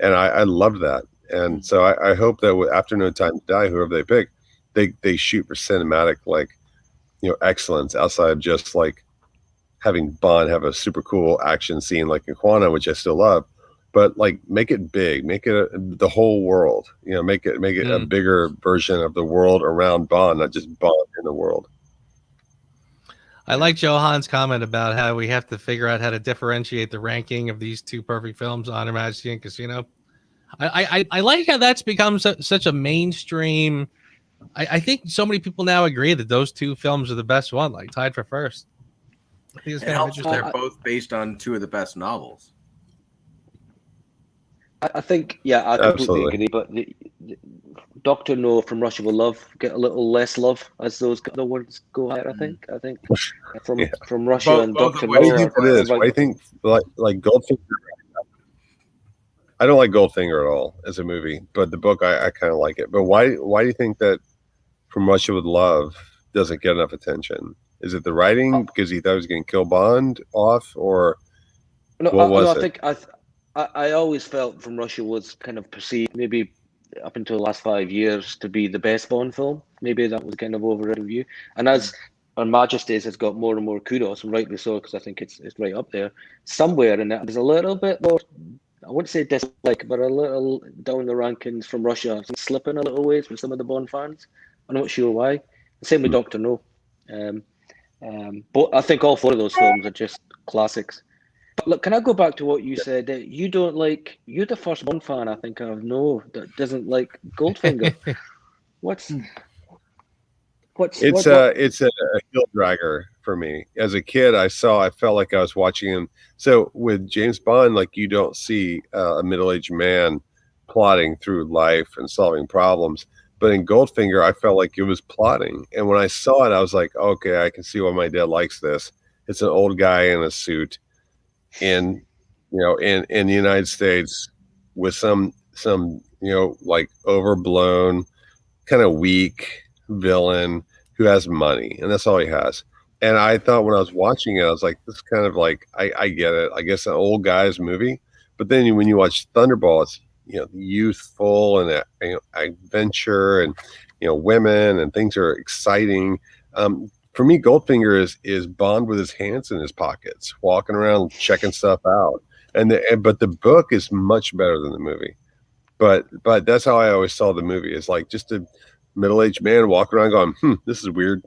and I loved that. And so I hope that after No Time to Die, whoever they pick, they shoot for cinematic, like, excellence outside of just like having Bond have a super cool action scene like in Quantum, which I still love, but like make it big, make it the whole world, make it a bigger version of the world around Bond, not just Bond in the world. I like Johan's comment about how we have to figure out how to differentiate the ranking of these two perfect films, Honor Majesty and Casino. I like how that's become such a mainstream. I think so many people now agree that those two films are the best one, like tied for first. I think it's It kind of helps interesting. they're both based on two of the best novels. I think, yeah, I completely Absolutely. agree. But the Doctor No from Russia with Love get a little less love as those other ones go higher. I think from Yeah. from Russia Both- and both Doctor of No. Why do which you are- think it is? are Why do you think like Goldfinger? I don't like Goldfinger at all as a movie, but the book I kind of like it. But why do you think that From Russia with Love doesn't get enough attention? Is it the writing because he thought he was going to kill Bond off, or No, what was I it? think I always felt From Russia was kind of perceived, maybe up until the last 5 years, to be the best Bond film. Maybe that was kind of overrated view. And as Her Majesty's has got more and more kudos, and rightly so, because I think it's right up there. Somewhere in that, there's a little bit more, I wouldn't say dislike, but a little down the rankings from Russia, slipping a little ways with some of the Bond fans. I'm not sure why. Same with Doctor No. But I think all four of those films are just classics. But look, can I go back to what you said? You don't like. You're the first Bond fan I think I know that doesn't like Goldfinger. What's It's a heel dragger for me. As a kid, I felt like I was watching him. So with James Bond, like you don't see a middle-aged man plotting through life and solving problems. But in Goldfinger, I felt like it was plotting. And when I saw it, I was like, okay, I can see why my dad likes this. It's an old guy in a suit in the United States with some like overblown, kind of weak villain who has money, and that's all he has. And I thought when I was watching it, I was like, this is kind of like, I get it. I guess an old guy's movie. But then when you watch Thunderball, it's youthful and adventure and women and things are exciting. For me, Goldfinger is Bond with his hands in his pockets, walking around checking stuff out. But the book is much better than the movie. But that's how I always saw the movie. It's like just a middle-aged man walking around going, this is weird.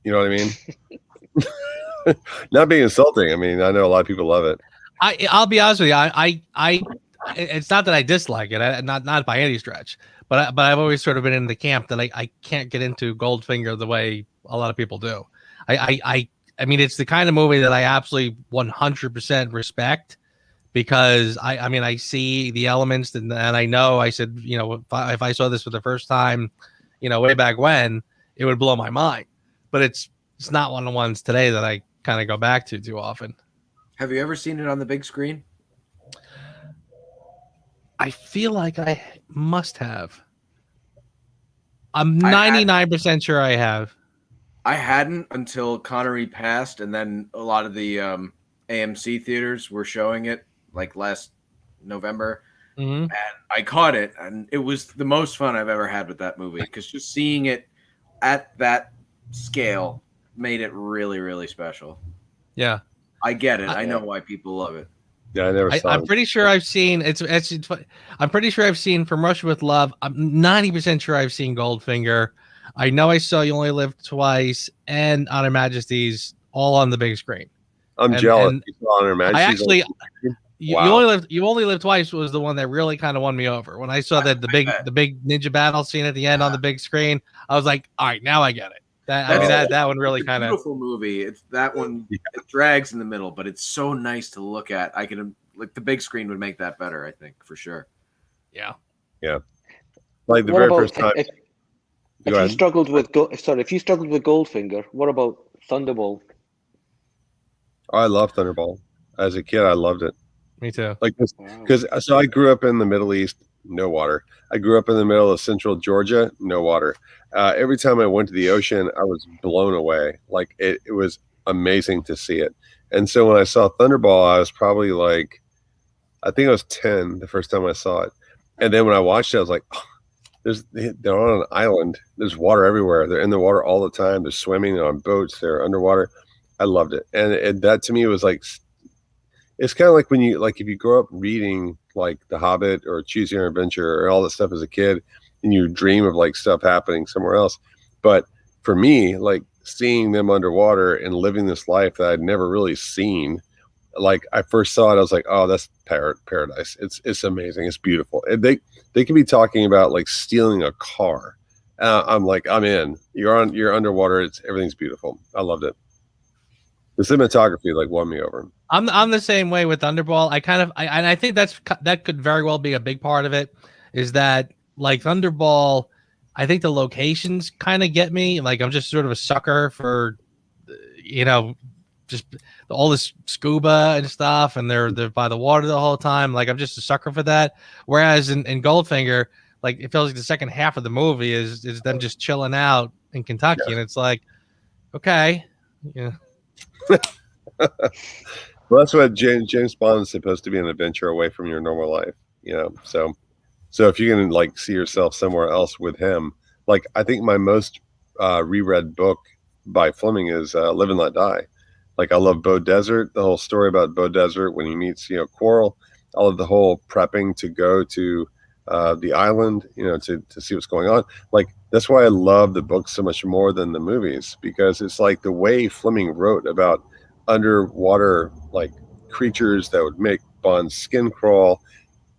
You know what I mean? Not being insulting. I mean, I know a lot of people love it. I'll be honest with you. It's not that I dislike it, not by any stretch, but I've always sort of been in the camp that I can't get into Goldfinger the way a lot of people do. I mean, it's the kind of movie that I absolutely 100% respect, because I see the elements and I know I said, if I saw this for the first time, way back when, it would blow my mind. But it's not one of the ones today that I kind of go back to too often. Have you ever seen it on the big screen? I feel like I must have. I'm 99% sure I have. I hadn't until Connery passed, and then a lot of the AMC theaters were showing it like last November. Mm-hmm. And I caught it, and it was the most fun I've ever had with that movie, because just seeing it at that scale made it really, really special. Yeah. I get it. I know why people love it. Yeah, I never saw I'm it. pretty sure I've seen I'm pretty sure I've seen From Russia with Love. I'm 90% sure I've seen Goldfinger. I know I saw You Only Live Twice and On Her Majesty's all on the big screen. I'm jealous. You saw On Her Majesty's. I actually Wow. You Only Live Twice was the one that really kind of won me over. When I saw that the big ninja battle scene at the end on the big screen, I was like, all right, now I get it. That one really kind of beautiful movie. It's that one. It drags in the middle, but it's so nice to look at. I can like the big screen would make that better. I think for sure. Yeah. Like the What very about first time. if you struggled with Goldfinger, what about Thunderball? Oh, I love Thunderball. As a kid, I loved it. Me too. Like this, because so I grew up in the Middle East, no water. I grew up in the middle of central Georgia, no water. Every time I went to the ocean, I was blown away. Like it was amazing to see it. And so when I saw Thunderball, I was probably like, I think I was 10 the first time I saw it. And then when I watched it, I was like, they're on an island. There's water everywhere. They're in the water all the time. They're swimming on boats. They're underwater. I loved it. And that to me was like, it's kind of like when you, like, if you grow up reading like The Hobbit or Choose Your Own Adventure or all that stuff as a kid, and you dream of like stuff happening somewhere else. But for me, like seeing them underwater and living this life that I'd never really seen. Like I first saw it, I was like, "Oh, that's paradise! It's amazing. It's beautiful." And they can be talking about like stealing a car. I'm like, I'm in. You're underwater. Everything's beautiful. I loved it. The cinematography like won me over. I'm the same way with Thunderball. I think that could very well be a big part of it. Is that like Thunderball? I think the locations kind of get me. Like I'm just sort of a sucker for, just all this scuba and stuff, and they're by the water the whole time. Like I'm just a sucker for that. Whereas in Goldfinger, like it feels like the second half of the movie is them just chilling out in Kentucky, and it's like, okay, yeah. Well, that's what James Bond is supposed to be, an adventure away from your normal life, So if you can like see yourself somewhere else with him, like I think my most reread book by Fleming is Live and Let Die. Like I love Bow Desert, the whole story about Bow Desert when he meets, Quarrel. I love the whole prepping to go to the island, to see what's going on. Like that's why I love the book so much more than the movies, because it's like the way Fleming wrote about underwater like creatures that would make Bond's skin crawl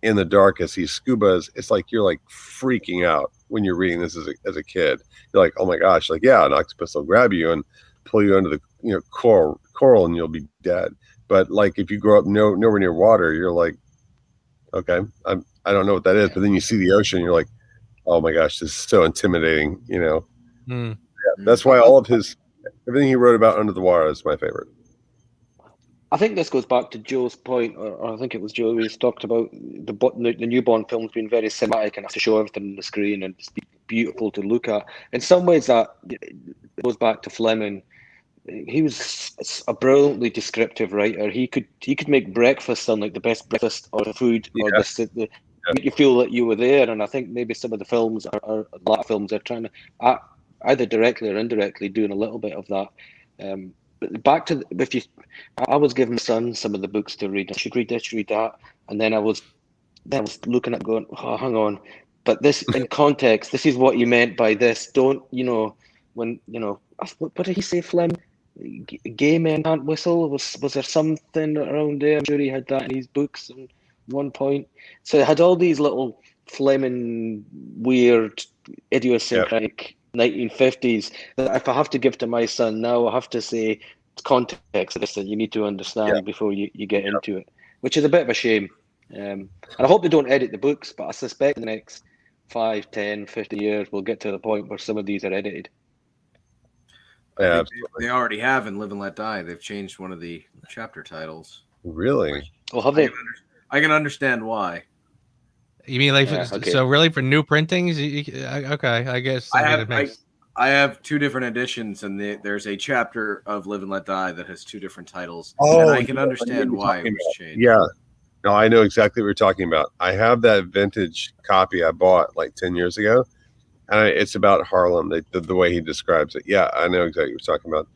in the dark as he scubas. It's like you're like freaking out when you're reading this as a kid. You're like, oh my gosh, like yeah, an octopus will grab you and pull you under the coral and you'll be dead. But like if you grow up nowhere near water, you're like, okay, I don't know what that is. But then you see the ocean, you're like, oh my gosh, this is so intimidating. Yeah, that's why all of everything he wrote about under the water is my favorite. I think this goes back to Joe's point, or I think it was Joe who talked about the new Bond films being very cinematic and have to show everything on the screen and it's beautiful to look at. In some ways, that goes back to Fleming. He was a brilliantly descriptive writer. He could make breakfast sound like the best breakfast or food, or make you feel that you were there. And I think maybe some of the films, or a lot of films, are trying to either directly or indirectly doing a little bit of that. But back to I was giving my son some of the books to read. I should read this, read that, and then I was looking at going, oh, hang on, but this in context, this is what you meant by this. Don't when what did he say, Flem? Gay men can't whistle. Was there something around there? I'm sure he had that in his books at one point. So it had all these little Fleming weird idiosyncratic 1950s that if I have to give to my son now, I have to say it's context of this that you need to understand before you get into it, which is a bit of a shame. And I hope they don't edit the books, but I suspect in the next 5, 10, 50 years we'll get to the point where some of these are edited. I think they already have in Live and Let Die. They've changed one of the chapter titles. Really? Well, have they? I can understand why. You mean like so? Really, for new printings? Okay, I guess. I have 2 different editions, and there's a chapter of Live and Let Die that has 2 different titles. Oh, and I can understand why it was changed. Yeah, no, I know exactly what you're talking about. I have that vintage copy I bought like 10 years ago, and it's about Harlem. The way he describes it. Yeah, I know exactly what you're talking about.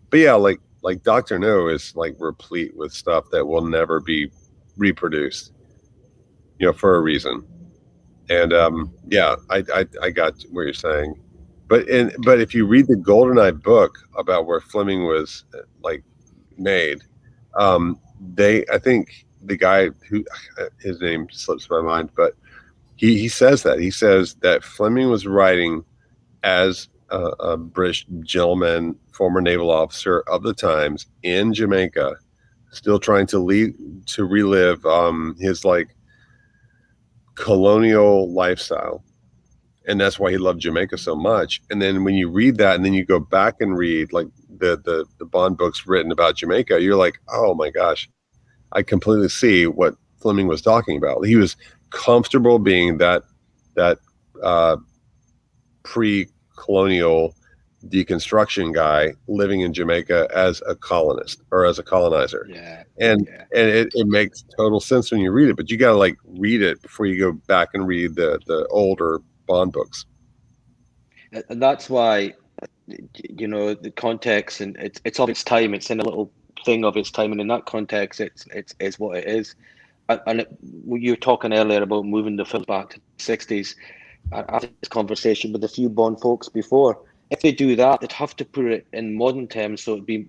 But yeah, like Dr. No is like replete with stuff that will never be reproduced. For a reason. And I got what you're saying. But if you read the GoldenEye book about where Fleming was like made, I think the guy who his name slips my mind, but he says that Fleming was writing as a British gentleman, former naval officer of the times in Jamaica, still trying to relive his like colonial lifestyle, and that's why he loved Jamaica so much. And then when you read that and then you go back and read like the Bond books written about Jamaica, you're like, oh my gosh, I completely see what Fleming was talking about. He was comfortable being that pre-colonial deconstruction guy living in Jamaica as a colonist or as a colonizer. And it makes total sense when you read it, but you got to like read it before you go back and read the older Bond books. And that's why, the context, and it's of its time. It's in a little thing of its time, and in that context, it's what it is. And you were talking earlier about moving the film back to the 60s. I had this conversation with a few Bond folks before, if they do that, they'd have to put it in modern terms, so it'd be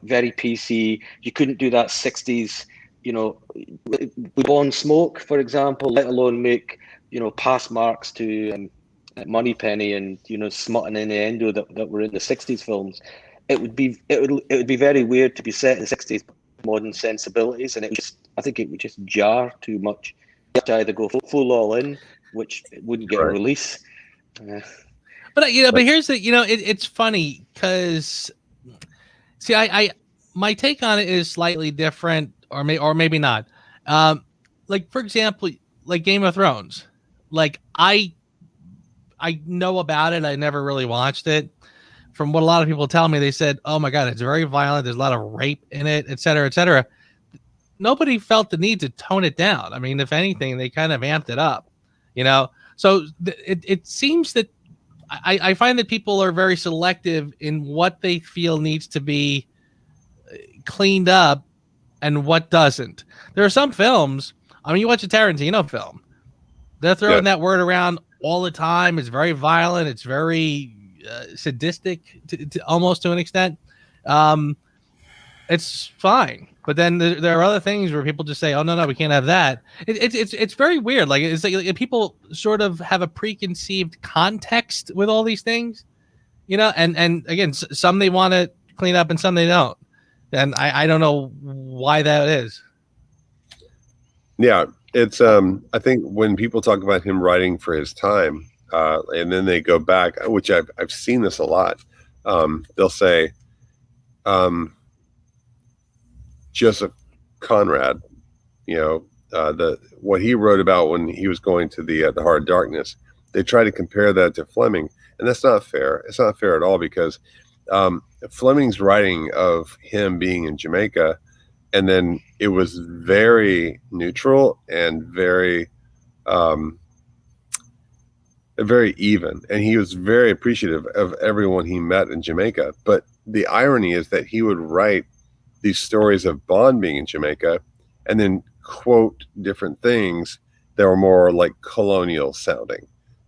very PC. You couldn't do that 60s, you know, with Bond Smoke, for example, let alone make, you know, pass marks to Moneypenny and, you know, smut and innuendo that were in the 60s films. It would be very weird to be set in the 60s modern sensibilities, and I think it would just jar too much. You have to either go full all in, which wouldn't get a release. But you know, but here's the, you know, it's funny because, see, I my take on it is slightly different, or maybe not. Like, for example, like Game of Thrones, like I know about it. I never really watched it. From what a lot of people tell me, they said, "Oh my God, it's very violent. There's a lot of rape in it, et cetera, et cetera." Nobody felt the need to tone it down. I mean, if anything, they kind of amped it up, you know. So it seems that I find that people are very selective in what they feel needs to be cleaned up and what doesn't. There are some films, I mean, you watch a Tarantino film, they're throwing that word around all the time. It's very violent. It's very sadistic to almost to an extent. It's fine. But then there are other things where people just say, "Oh no, we can't have that." It's very weird. Like, it's like people sort of have a preconceived context with all these things, you know. And again, some they want to clean up and some they don't. And I don't know why that is. Yeah, it's I think when people talk about him writing for his time, and then they go back, which I've seen this a lot. They'll say, Joseph Conrad, you know, what he wrote about when he was going to the Heart of Darkness. They try to compare that to Fleming, and that's not fair. It's not fair at all, because Fleming's writing of him being in Jamaica, and then it was very neutral and very even, and he was very appreciative of everyone he met in Jamaica. But the irony is that he would write these stories of Bond being in Jamaica and then quote different things that were more like colonial sounding.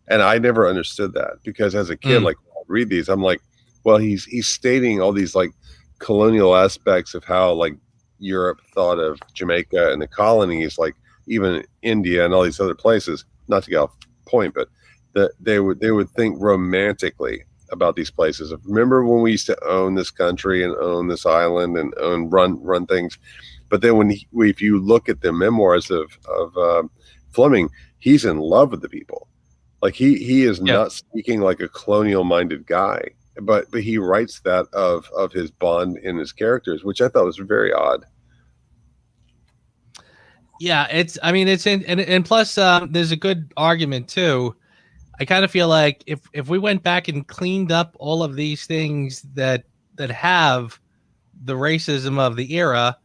And I never understood that, because as a kid, like, I'll read these, I'm like, well, he's stating all these like colonial aspects of how like Europe thought of Jamaica and the colonies, like even India and all these other places, not to get off point, but that they would think romantically about these places. Remember when we used to own this country and own this island and run things? But then if you look at the memoirs of Fleming, he's in love with the people. Like he is not speaking like a colonial minded guy, but he writes that of his Bond in his characters, which I thought was very odd. Yeah, and plus there's a good argument too. I kind of feel like if we went back and cleaned up all of these things that have the racism of the era,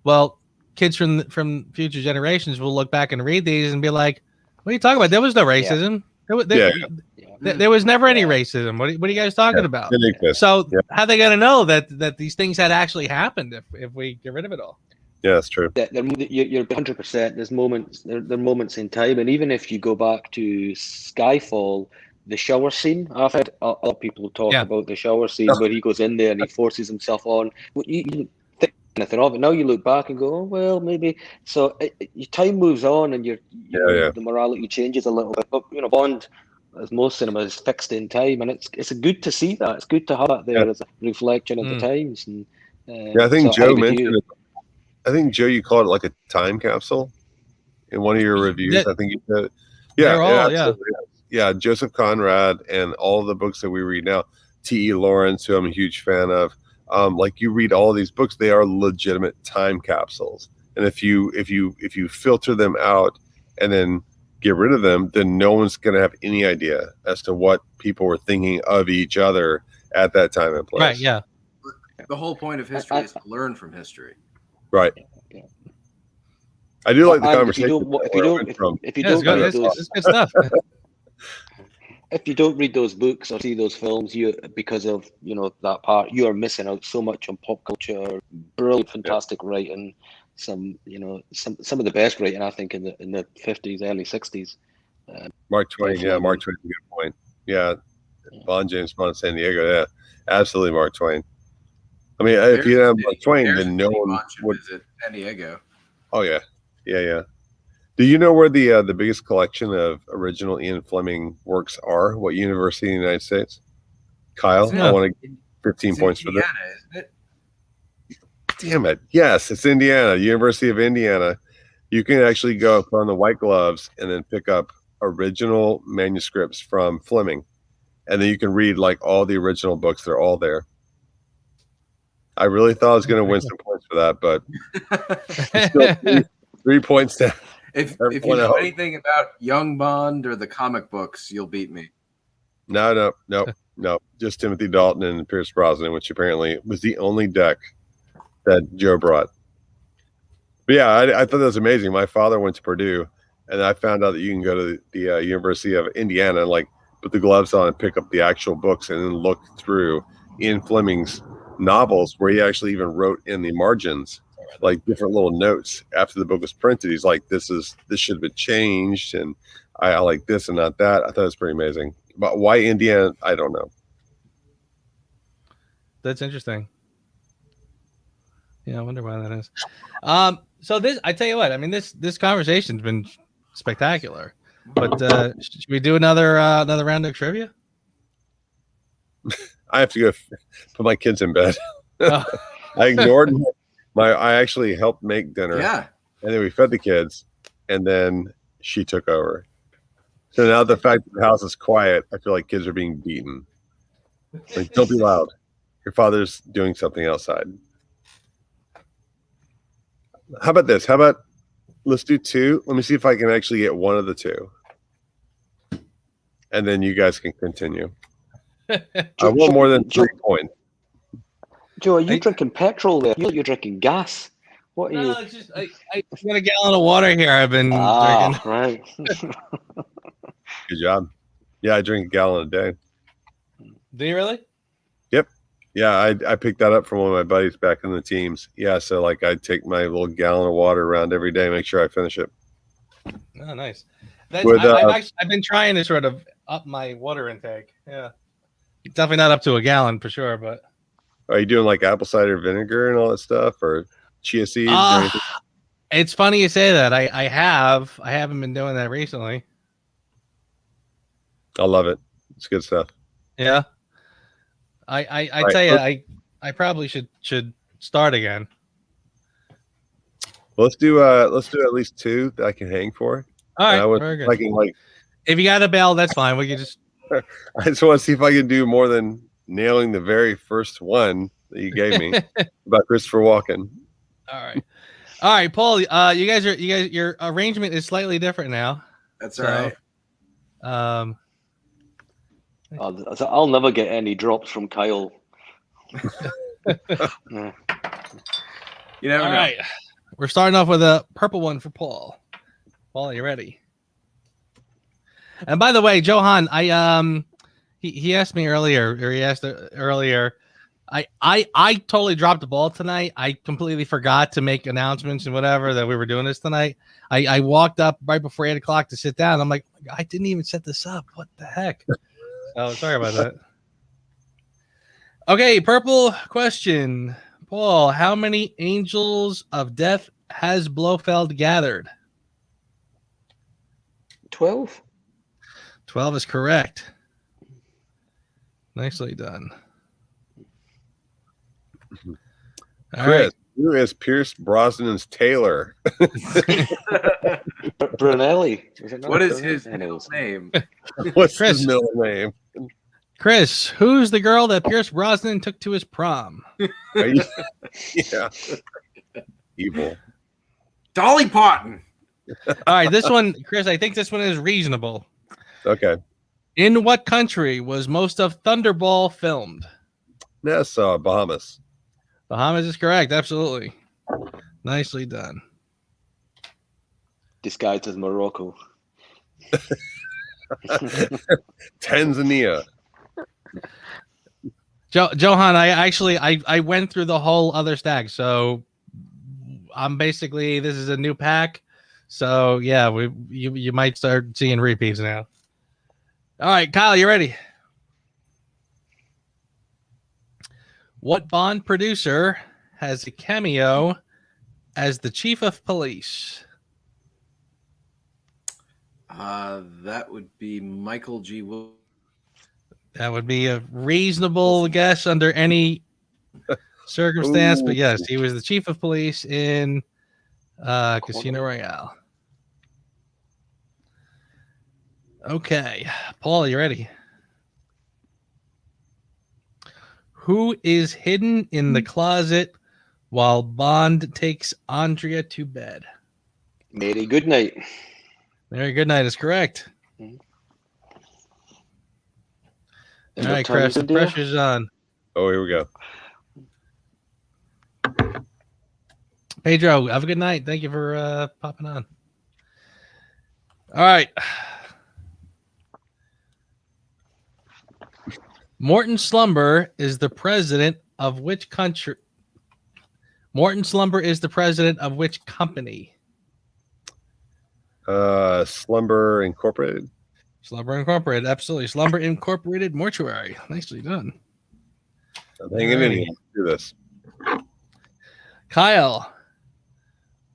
well, kids from future generations will look back and read these and be like, "What are you talking about? There was no racism. There was never any racism. What are you guys talking about?" So how are they going to know that these things had actually happened if we get rid of it all? Yeah, that's true. You're 100%. There's moments. There are moments in time, and even if you go back to Skyfall, the shower scene. I've heard a lot of people talk about the shower scene where he goes in there and he forces himself on. You think anything of it. Now you look back and go, "Oh well, maybe." So your time moves on, and the morality changes a little bit. But you know, Bond, as most cinema, is fixed in time, and it's good to see that. It's good to have that there as a reflection of the times. And I think Joe mentioned it. I think, Joe, you called it like a time capsule in one of your reviews. I think you said, Joseph Conrad and all the books that we read now, T.E. Lawrence, who I'm a huge fan of. Like, you read all of these books, they are legitimate time capsules. And if you filter them out and then get rid of them, then no one's going to have any idea as to what people were thinking of each other at that time and place. Right. Yeah. The whole point of history is to learn from history. Right. I do like the conversation. If you don't read those books or see those films, because of that part, you are missing out so much on pop culture. Brilliant, fantastic writing. Some of the best writing, I think, in the 50s, early 60s. Mark Twain. Mark Twain's a good point. Yeah. James Bond, San Diego. Yeah, absolutely, Mark Twain. I mean, if you didn't have Mark Twain, then no one would visit San Diego. Oh yeah, yeah. Do you know where the biggest collection of original Ian Fleming works are? What university in the United States? Kyle, Yeah. I want to give 15 points for that. Isn't it? Damn it! Yes, it's Indiana, University of Indiana. You can actually go put on the white gloves and then pick up original manuscripts from Fleming, and then you can read like all the original books. They're all there. I really thought I was going to win some points for that, but still 3 points down. If you know anything about Young Bond or the comic books, you'll beat me. No. Just Timothy Dalton and Pierce Brosnan, which apparently was the only deck that Joe brought. But yeah, I thought that was amazing. My father went to Purdue, and I found out that you can go to the University of Indiana and like put the gloves on and pick up the actual books and then look through Ian Fleming's novels, where he actually even wrote in the margins like different little notes after the book was printed. He's like, this should have been changed, and I like this and not that. I thought it was pretty amazing. But why Indiana, I don't know. That's interesting. Yeah, I wonder why that is. So this, I tell you what, I mean, this conversation's been spectacular. But should we do another round of trivia? I have to go put my kids in bed. Oh. I ignored I actually helped make dinner. Yeah. And then we fed the kids, and then she took over. So now the fact that the house is quiet, I feel like kids are being beaten. Like, don't be loud. Your father's doing something outside. How about this? How about let's do two? Let me see if I can actually get one of the two. And then you guys can continue. I want more than 3 points. Joe, are you drinking petrol there? You're drinking gas. What are you? No, it's just I got a gallon of water here. I've been drinking. Right. Good job. Yeah, I drink a gallon a day. Do you really? Yep. Yeah, I picked that up from one of my buddies back in the teams. Yeah, so like I take my little gallon of water around every day, make sure I finish it. Oh, nice. I've been trying to sort of up my water intake. Yeah, definitely not up to a gallon for sure. But are you doing like apple cider vinegar and all that stuff, or chia seeds? Or anything? It's funny you say that. I haven't been doing that recently. I love it. It's good stuff. Yeah. I tell you, I probably should start again. Let's do at least two that I can hang for. All right, very good. I can, like, if you got a bell, that's fine. We can just. I just want to see if I can do more than nailing the very first one that you gave me about Christopher Walken. All right, Paul. Your arrangement is slightly different now. That's all right. I'll never get any drops from Kyle. You never know. Right. We're starting off with a purple one for Paul. Paul, are you ready? And by the way, Johan, he asked me earlier, or he asked earlier. I totally dropped the ball tonight. I completely forgot to make announcements and whatever that we were doing this tonight. I walked up right before 8 o'clock to sit down. I'm like, I didn't even set this up. What the heck? Oh, sorry about that. Okay, purple question. Paul, how many angels of death has Blofeld gathered? 12. 12 is correct. Nicely done. All Chris, right. who is Pierce Brosnan's tailor? Brunelli. What is his middle name? What's Chris. his middle name? Chris, who's the girl that Pierce Brosnan took to his prom? Yeah. Evil. Dolly Parton. All right, this one, Chris, I think this one is reasonable. Okay. In what country was most of Thunderball filmed? Nassau, Bahamas. Bahamas is correct. Absolutely. Nicely done. Disguised as Morocco. Tanzania. Johan, I went through the whole other stack, so I'm basically, this is a new pack. So yeah, you might start seeing repeats now. All right, Kyle, you ready? What Bond producer has a cameo as the chief of police? That would be Michael G. That would be a reasonable guess under any circumstance, but yes, he was the chief of police in Casino Royale. Okay, Paul, you ready? Who is hidden in the closet while Bond takes Andrea to bed? Mary Goodnight. Mary Goodnight is correct. Mhm. All right, Chris, the pressure's on. Oh, here we go. Pedro, have a good night. Thank you for popping on. All right. Morton Slumber is the president of which country? Morton Slumber is the president of which company? Slumber Incorporated. Slumber Incorporated, absolutely. Slumber Incorporated Mortuary. Nicely done. I'm hanging in here. Let's do this. Kyle,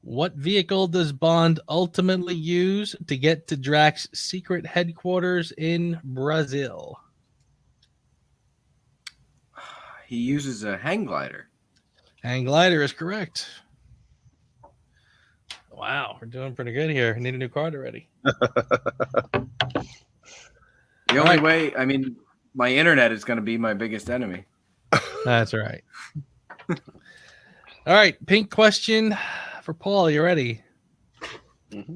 what vehicle does Bond ultimately use to get to Drax's secret headquarters in Brazil? He uses a hang glider. Hang glider is correct. Wow, we're doing pretty good here. Need a new card already. The only way, I mean, my internet is going to be my biggest enemy. That's right. All right, pink question for Paul. You ready? Mm-hmm.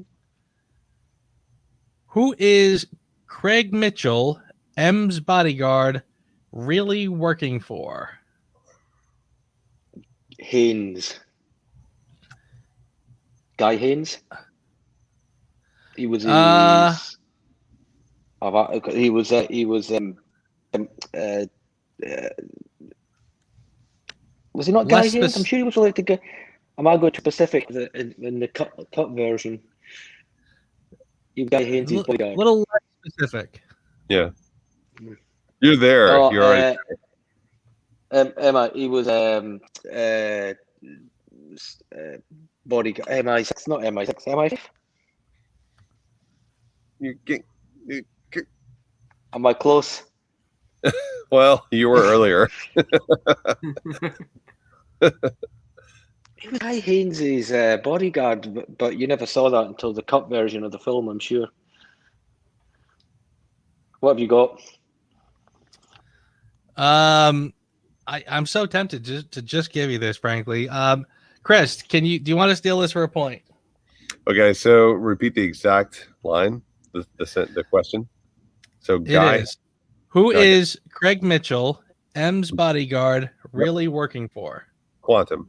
Who is Craig Mitchell, M's bodyguard, really working for? Haynes. Guy Haynes. He was. He was. Was he not Guy Haynes? I'm sure he was related to. Am I going to Pacific in the cut version? You Guy Haynes' bodyguard. Little less specific. Yeah. You're there. Oh, You're already. Emma, he was bodyguard. MI6, not MI6. MI5. Am I close? Well, you were earlier. He was Guy Haynes' bodyguard, but you never saw that until the cut version of the film, I'm sure. What have you got? I'm so tempted to just give you this, frankly. Chris, do you want to steal this for a point? Okay, so repeat the exact line, the question. So Guy, who is Craig Mitchell, M's bodyguard, really working for? Quantum.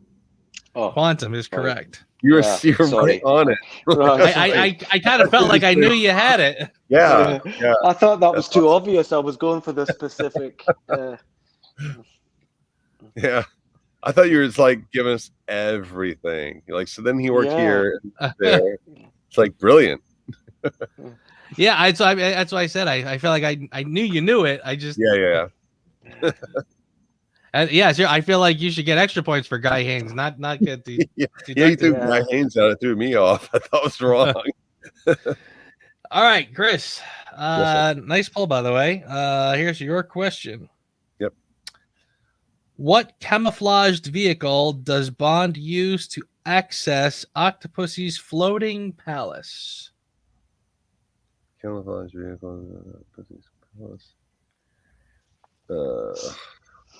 Oh, Quantum is correct. You're right on it. I kind of felt like I knew you had it. Yeah. I thought that was too obvious. I was going for the specific. Yeah. I thought you were just like giving us everything. Like, so then he worked here and there. It's like brilliant. Yeah, that's why I said I feel like I knew you knew it. I just Yeah. Sure. I feel like you should get extra points for Guy Haynes, not get the. You threw Guy Haynes out. It threw me off. I thought it was wrong. All right, Chris. Yes, nice pull, by the way. Here's your question. Yep. What camouflaged vehicle does Bond use to access Octopuses' floating palace? Camouflage vehicle.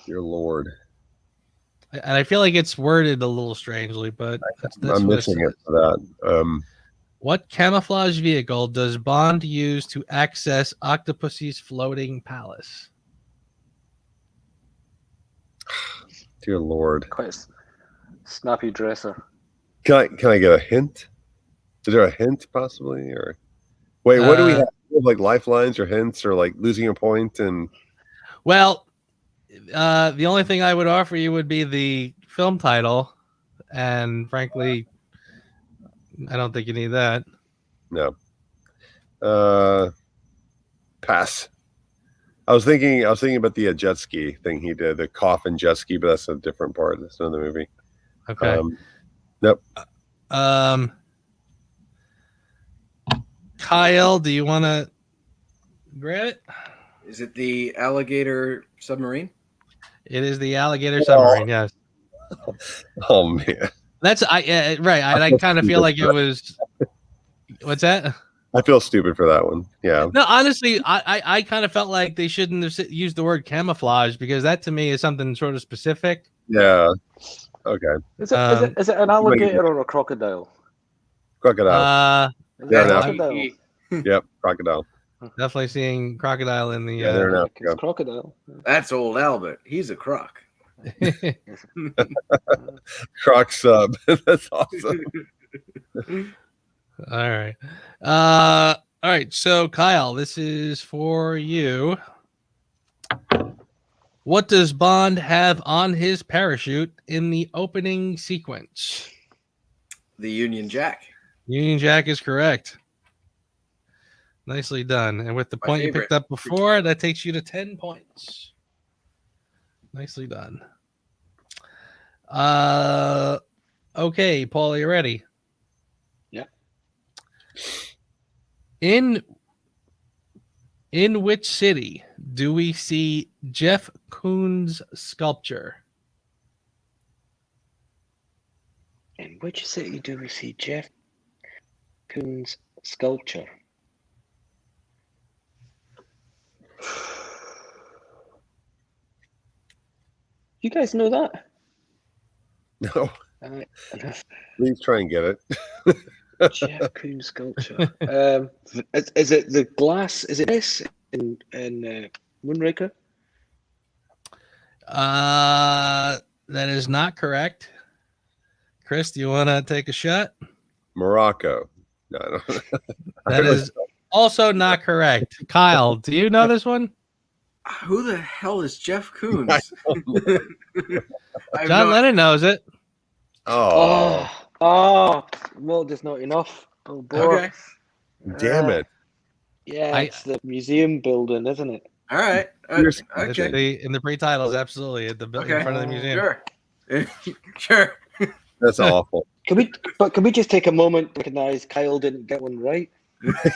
Dear Lord. And I feel like it's worded a little strangely, but that's I'm missing it for that. What camouflage vehicle does Bond use to access Octopuses' floating palace? Dear Lord. Quite a snappy dresser. Can I get a hint? Is there a hint possibly? Or wait, what do we have? Like lifelines or hints or like losing a point? And well, the only thing I would offer you would be the film title, and frankly, I don't think you need that. No. Pass. I was thinking about the jet ski thing he did, the coffin jet ski, but that's a different part. That's another movie. Okay. Nope. Kyle, do you want to grab it? Is it the alligator submarine? It is the alligator submarine. Yes. Oh man, That's right. I kind of feel like it was. What's that? I feel stupid for that one. Yeah. No, honestly, I kind of felt like they shouldn't have used the word camouflage because that to me is something sort of specific. Yeah. Okay. Is it an alligator or a crocodile? Crocodile. Is Yeah, it a no. crocodile? Yep. Crocodile. Definitely seeing crocodile in the. Yeah, there now. It's crocodile. That's old Albert. He's a croc. Croc sub. That's awesome. All right. All right. So, Kyle, this is for you. What does Bond have on his parachute in the opening sequence? The Union Jack. Union Jack is correct. Nicely done. And with the point you picked up before, that takes you to 10 points. Nicely done. Okay, Paul, are you ready? Yeah. In which city do we see Jeff Koons' sculpture? In which city do we see Jeff Koons' sculpture? You guys know that? No. Please try and get it. Jeff Koons' sculpture. Is it the glass? Is it this in Moonraker? That is not correct. Chris, do you want to take a shot? Morocco. No, I don't. That is also not correct. Kyle, do you know this one? Who the hell is Jeff Koons? John Lennon knows it. Oh, Well, there's not enough. Oh boy. Okay. damn it. Yeah, it's the museum building, isn't it? All right. Okay. In the pre-titles, absolutely at the in front of the museum. Sure. Sure. That's awful. Can we just take a moment to recognize Kyle didn't get one right?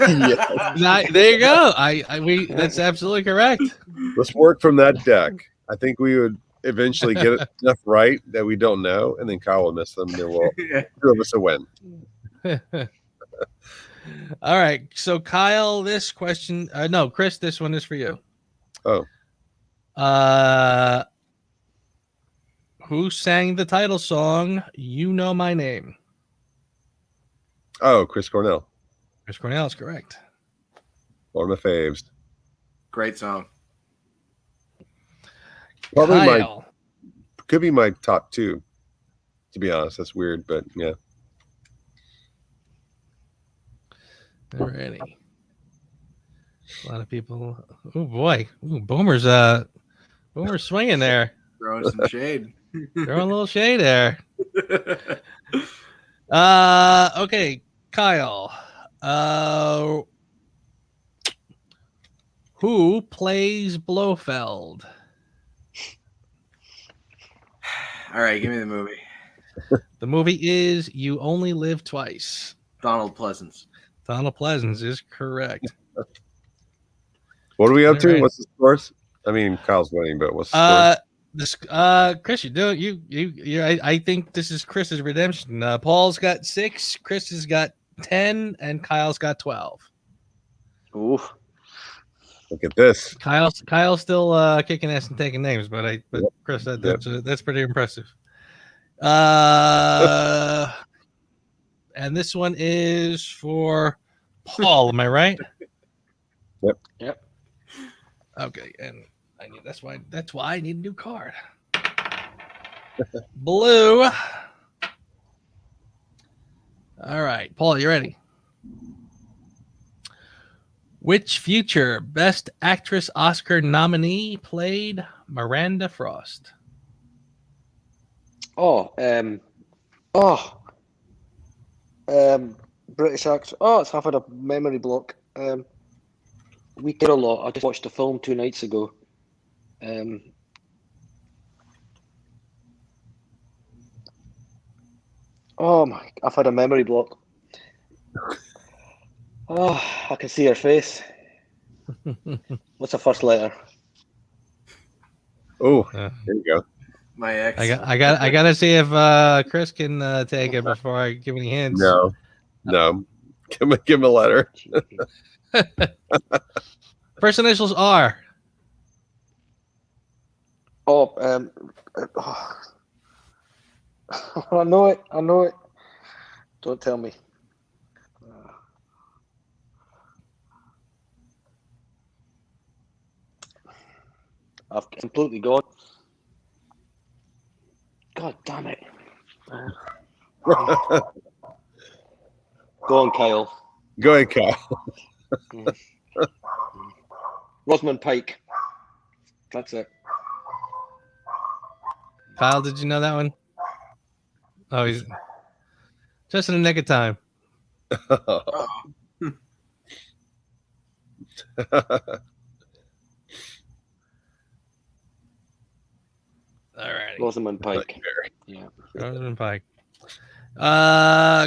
Yeah. There you go. That's absolutely correct. Let's work from that deck. I think we would eventually get enough right that we don't know, and then Kyle will miss them. Then we'll two of us will win. All right. So Kyle, this question, no, Chris, this one is for you. Oh. Who sang the title song, You Know My Name? Oh, Chris Cornell. Chris Cornell is correct. One of my faves. Great song. Probably Kyle. could be my top two, to be honest. That's weird, but yeah. Alrighty. A lot of people. Oh boy. Ooh, Boomer's swinging there. Throwing some shade. Throwing a little shade there. Okay, Kyle. Who plays Blofeld? All right, give me the movie. The movie is You Only Live Twice. Donald Pleasance. Donald Pleasance is correct. What are we up to? All right. What's the scores? I mean, Kyle's winning, but what's the score? Chris, I think this is Chris's redemption. Paul's got 6, Chris has got 10, and Kyle's got 12. Oof. Look at this. Kyle's still kicking ass and taking names, but Chris, that's pretty impressive. And this one is for Paul. Am I right? Yep. Okay, and that's why I need a new card. Blue. All right, Paul, you ready? Which future Best Actress Oscar nominee played Miranda Frost? British actor. Oh, it's having a memory block. we did a lot. I just watched a film 2 nights ago. Oh my! I've had a memory block. Oh, I can see her face. What's the first letter? Oh, there you go. My ex. I gotta see if Chris can take it before I give any hints. No. Give him a letter. First initials are. Oh, I know it. Don't tell me. I've completely gone. God damn it. Go on, Kyle. Go ahead, Kyle. Rosamund Pike. That's it. Kyle, did you know that one? Oh, he's just in the nick of time. All right. Rosamund Pike. Yeah. Rosamund Pike.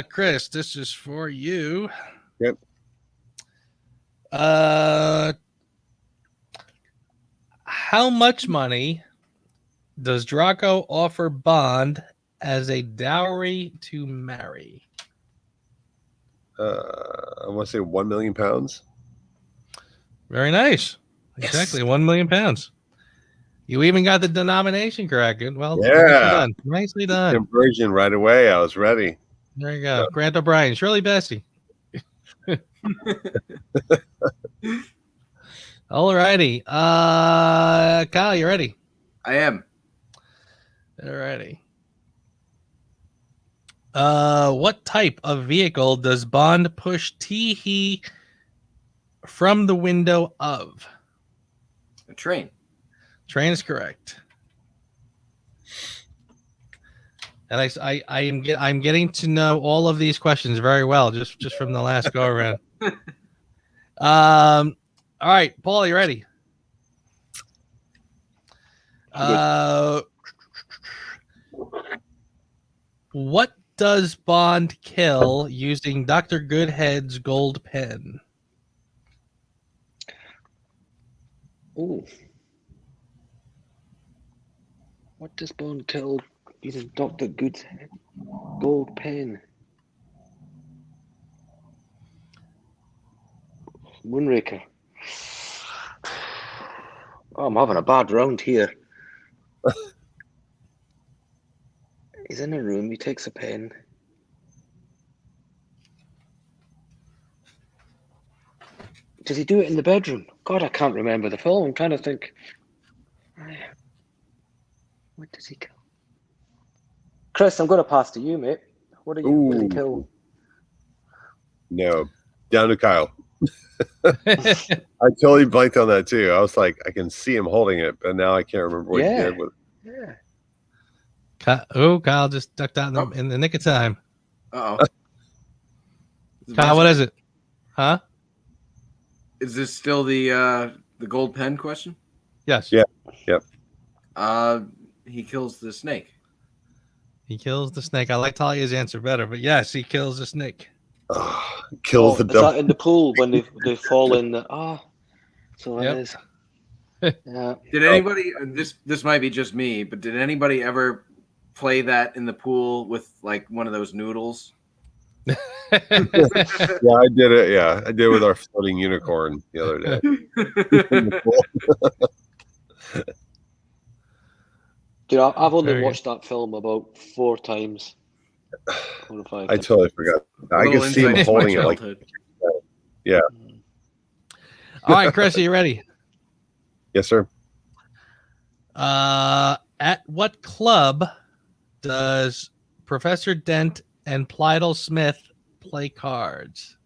Chris, this is for you. Yep. How much money does Draco offer Bond as a dowry to marry? I want to say 1 million pounds. Very nice. Yes. Exactly, 1 million pounds. You even got the denomination correct. Well, Yeah. nicely done. Nicely done. Conversion right away. I was ready. There you go. Grant O'Brien, Shirley Bassey. All righty. Kyle, you ready? I am. All righty. What type of vehicle does Bond push Tee-hee from the window of? A train. Train is correct. And I'm getting to know all of these questions very well just from the last go around. All right, Paul, you ready? What does Bond kill using Dr. Goodhead's gold pen? Oh. What does Bond kill using Dr. Good's gold pen? Moonraker. Oh, I'm having a bad round here. He's in a room, he takes a pen. Does he do it in the bedroom? God, I can't remember the film. I'm trying to think. What does he kill? Chris, I'm going to pass to you, mate. What does he kill? No. Down to Kyle. I totally blanked on that too. I was like, I can see him holding it, but now I can't remember what he did with it. Yeah. Kyle just ducked out in the nick of time. Uh-oh. Kyle, what is it? Huh? Is this still the gold pen question? Yes. Yeah. Yep. He kills the snake. He kills the snake. I like Talia's answer better, but yes, he kills the snake. Kills the is that in the pool when they fall in the so Yep. it is. Yeah. Did anybody this might be just me, but did anybody ever play that in the pool with like one of those noodles? Yeah, I did it. Yeah, I did with our floating unicorn the other day. You know, I've only watched that film about 4 times. 4 or 5 I totally forgot. I can see him holding it like. Yeah. All right, Chris, are you ready? Yes, sir. At what club does Professor Dent and Plydell Smith play cards?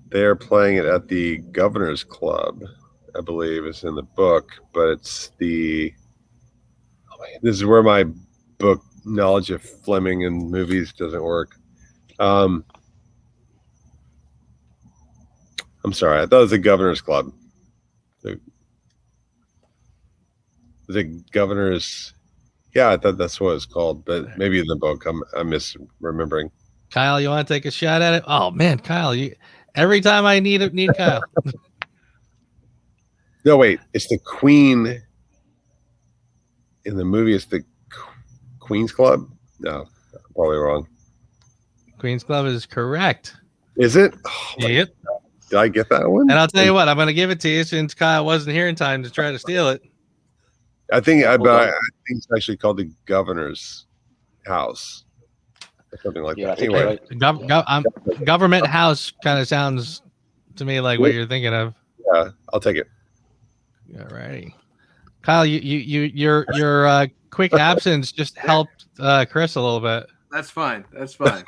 They're playing it at the Governor's Club, I believe, is in the book, but it's the. This is where my book knowledge of Fleming and movies doesn't work. I'm sorry. I thought it was the Governor's Club. The Governor's. Yeah, I thought that's what it's called, but maybe in the book I'm misremembering. Kyle, you want to take a shot at it? Oh man, Kyle, every time I need Kyle. No, wait, it's the Queen. In the movie, it's the Queen's Club. No, I'm probably wrong. Queen's Club is correct. Is it? Oh, Yep. God. Did I get that one? And I'll tell you what, I'm going to give it to you since Kyle wasn't here in time to try to steal it. I think it's actually called the Governor's House, or something like that. Anyway, right. Government House kind of sounds to me like what you're thinking of. Yeah, I'll take it. All righty, Kyle, your quick absence just helped Chris a little bit. That's fine. That's fine.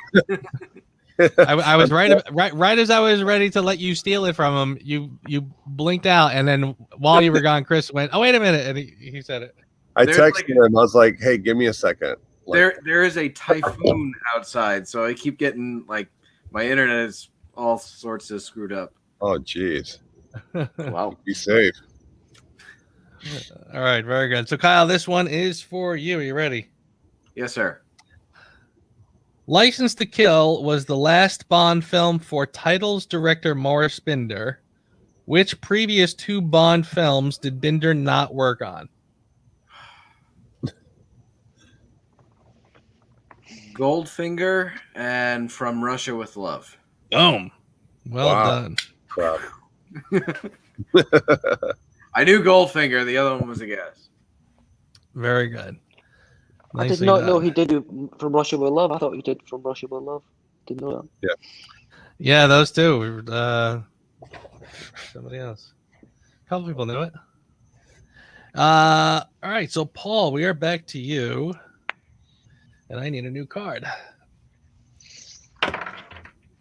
I was right as I was ready to let you steal it from him. You blinked out, and then while you were gone, Chris went, "Oh, wait a minute," and he said it. I texted him. I was like, "Hey, give me a second." There is a typhoon outside, so I keep getting my internet is all sorts of screwed up. Oh, jeez. Wow. Be safe. All right, very good. So, Kyle, this one is for you. Are you ready? Yes, sir. License to Kill was the last Bond film for titles director Morris Binder. Which previous 2 Bond films did Binder not work on? Goldfinger and From Russia with Love. Boom. Well done. Wow. I knew Goldfinger. The other one was a guess. Very good. I did not know he did From Russia with Love. I thought he did From Russia with Love. Didn't know that. Yeah. Yeah, those two. Somebody else. A couple people knew it. All right, so Paul, we are back to you. And I need a new card.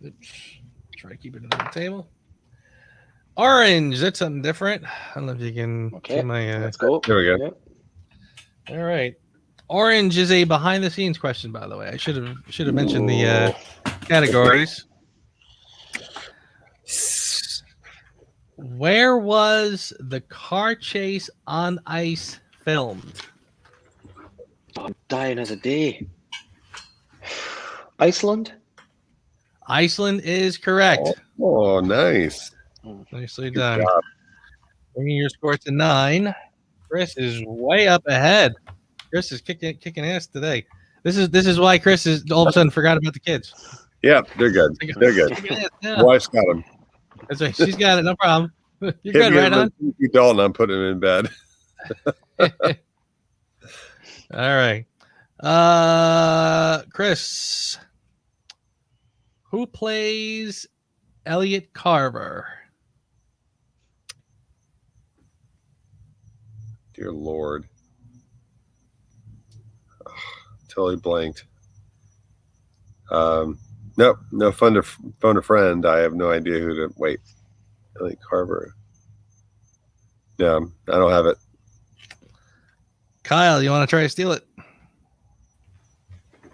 Oops. Try to keep it under the table. Orange. That's something different. I don't know if you can see my. Let's go. There we go. Yeah. All right. Orange is a behind-the-scenes question, by the way. I should have mentioned the categories. Where was the car chase on ice filmed? I'm dying as a day. Iceland? Iceland is correct. Oh, nice. Nicely done. Bringing your score to 9. Chris is way up ahead. Chris is kicking ass today. This is why Chris is all of a sudden forgot about the kids. Yeah, they're good. They're good. Yeah. Wife's got them. That's right. She's got it. No problem. You're good, right on? Dalton, I'm putting him in bed. All right. Chris, who plays Elliot Carver? Dear Lord. Totally blanked. Nope, no phone a friend. I have no idea who to wait. Elliot Carver. No, I don't have it. Kyle, you want to try to steal it?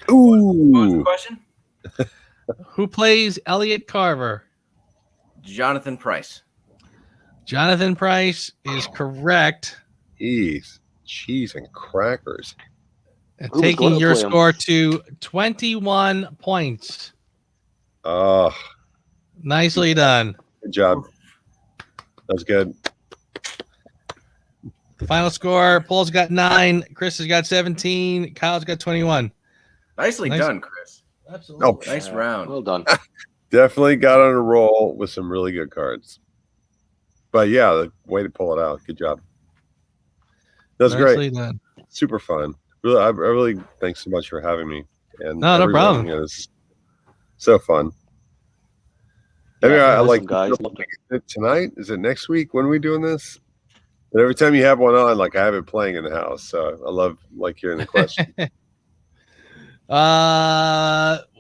What was the Ooh. question? Who plays Elliot Carver? Jonathan Pryce. Jonathan Pryce is correct. Cheese and crackers. And Who was taking gonna your play him? score to 21 points. Oh, Nicely done. good job. That was good. The final score, Paul's got 9, Chris has got 17, Kyle's got 21. Nicely Nice. done, Chris. Absolutely. Oh, Nice round. Well done. definitely got on a roll with some really good cards. But yeah, the way to pull it out. Good job. That was Nicely great. done. Super fun. Really, I really thanks so much for having me. And No, no everyone. problem. You know, this is so fun. I mean, Yeah, I like awesome, guys. Loved it. is it tonight. Is it next week? When are we doing this? And every time you have one on, like I have it playing in the house. So I love like hearing the question.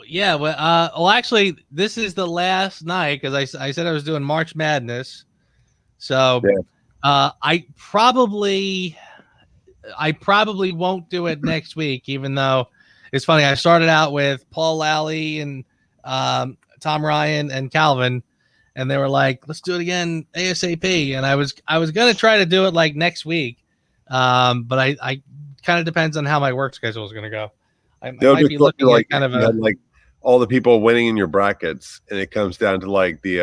Yeah, well, actually, this is the last night because I said I was doing March Madness. So Yeah. I probably won't do it next week, even though it's funny. I started out with Paul Lally and Tom Ryan and Calvin, and they were like, "Let's do it again ASAP." And I was gonna try to do it like next week, but I kind of depends on how my work schedule is gonna go. I might be looking at kind of you had, like all the people winning in your brackets, and it comes down to like the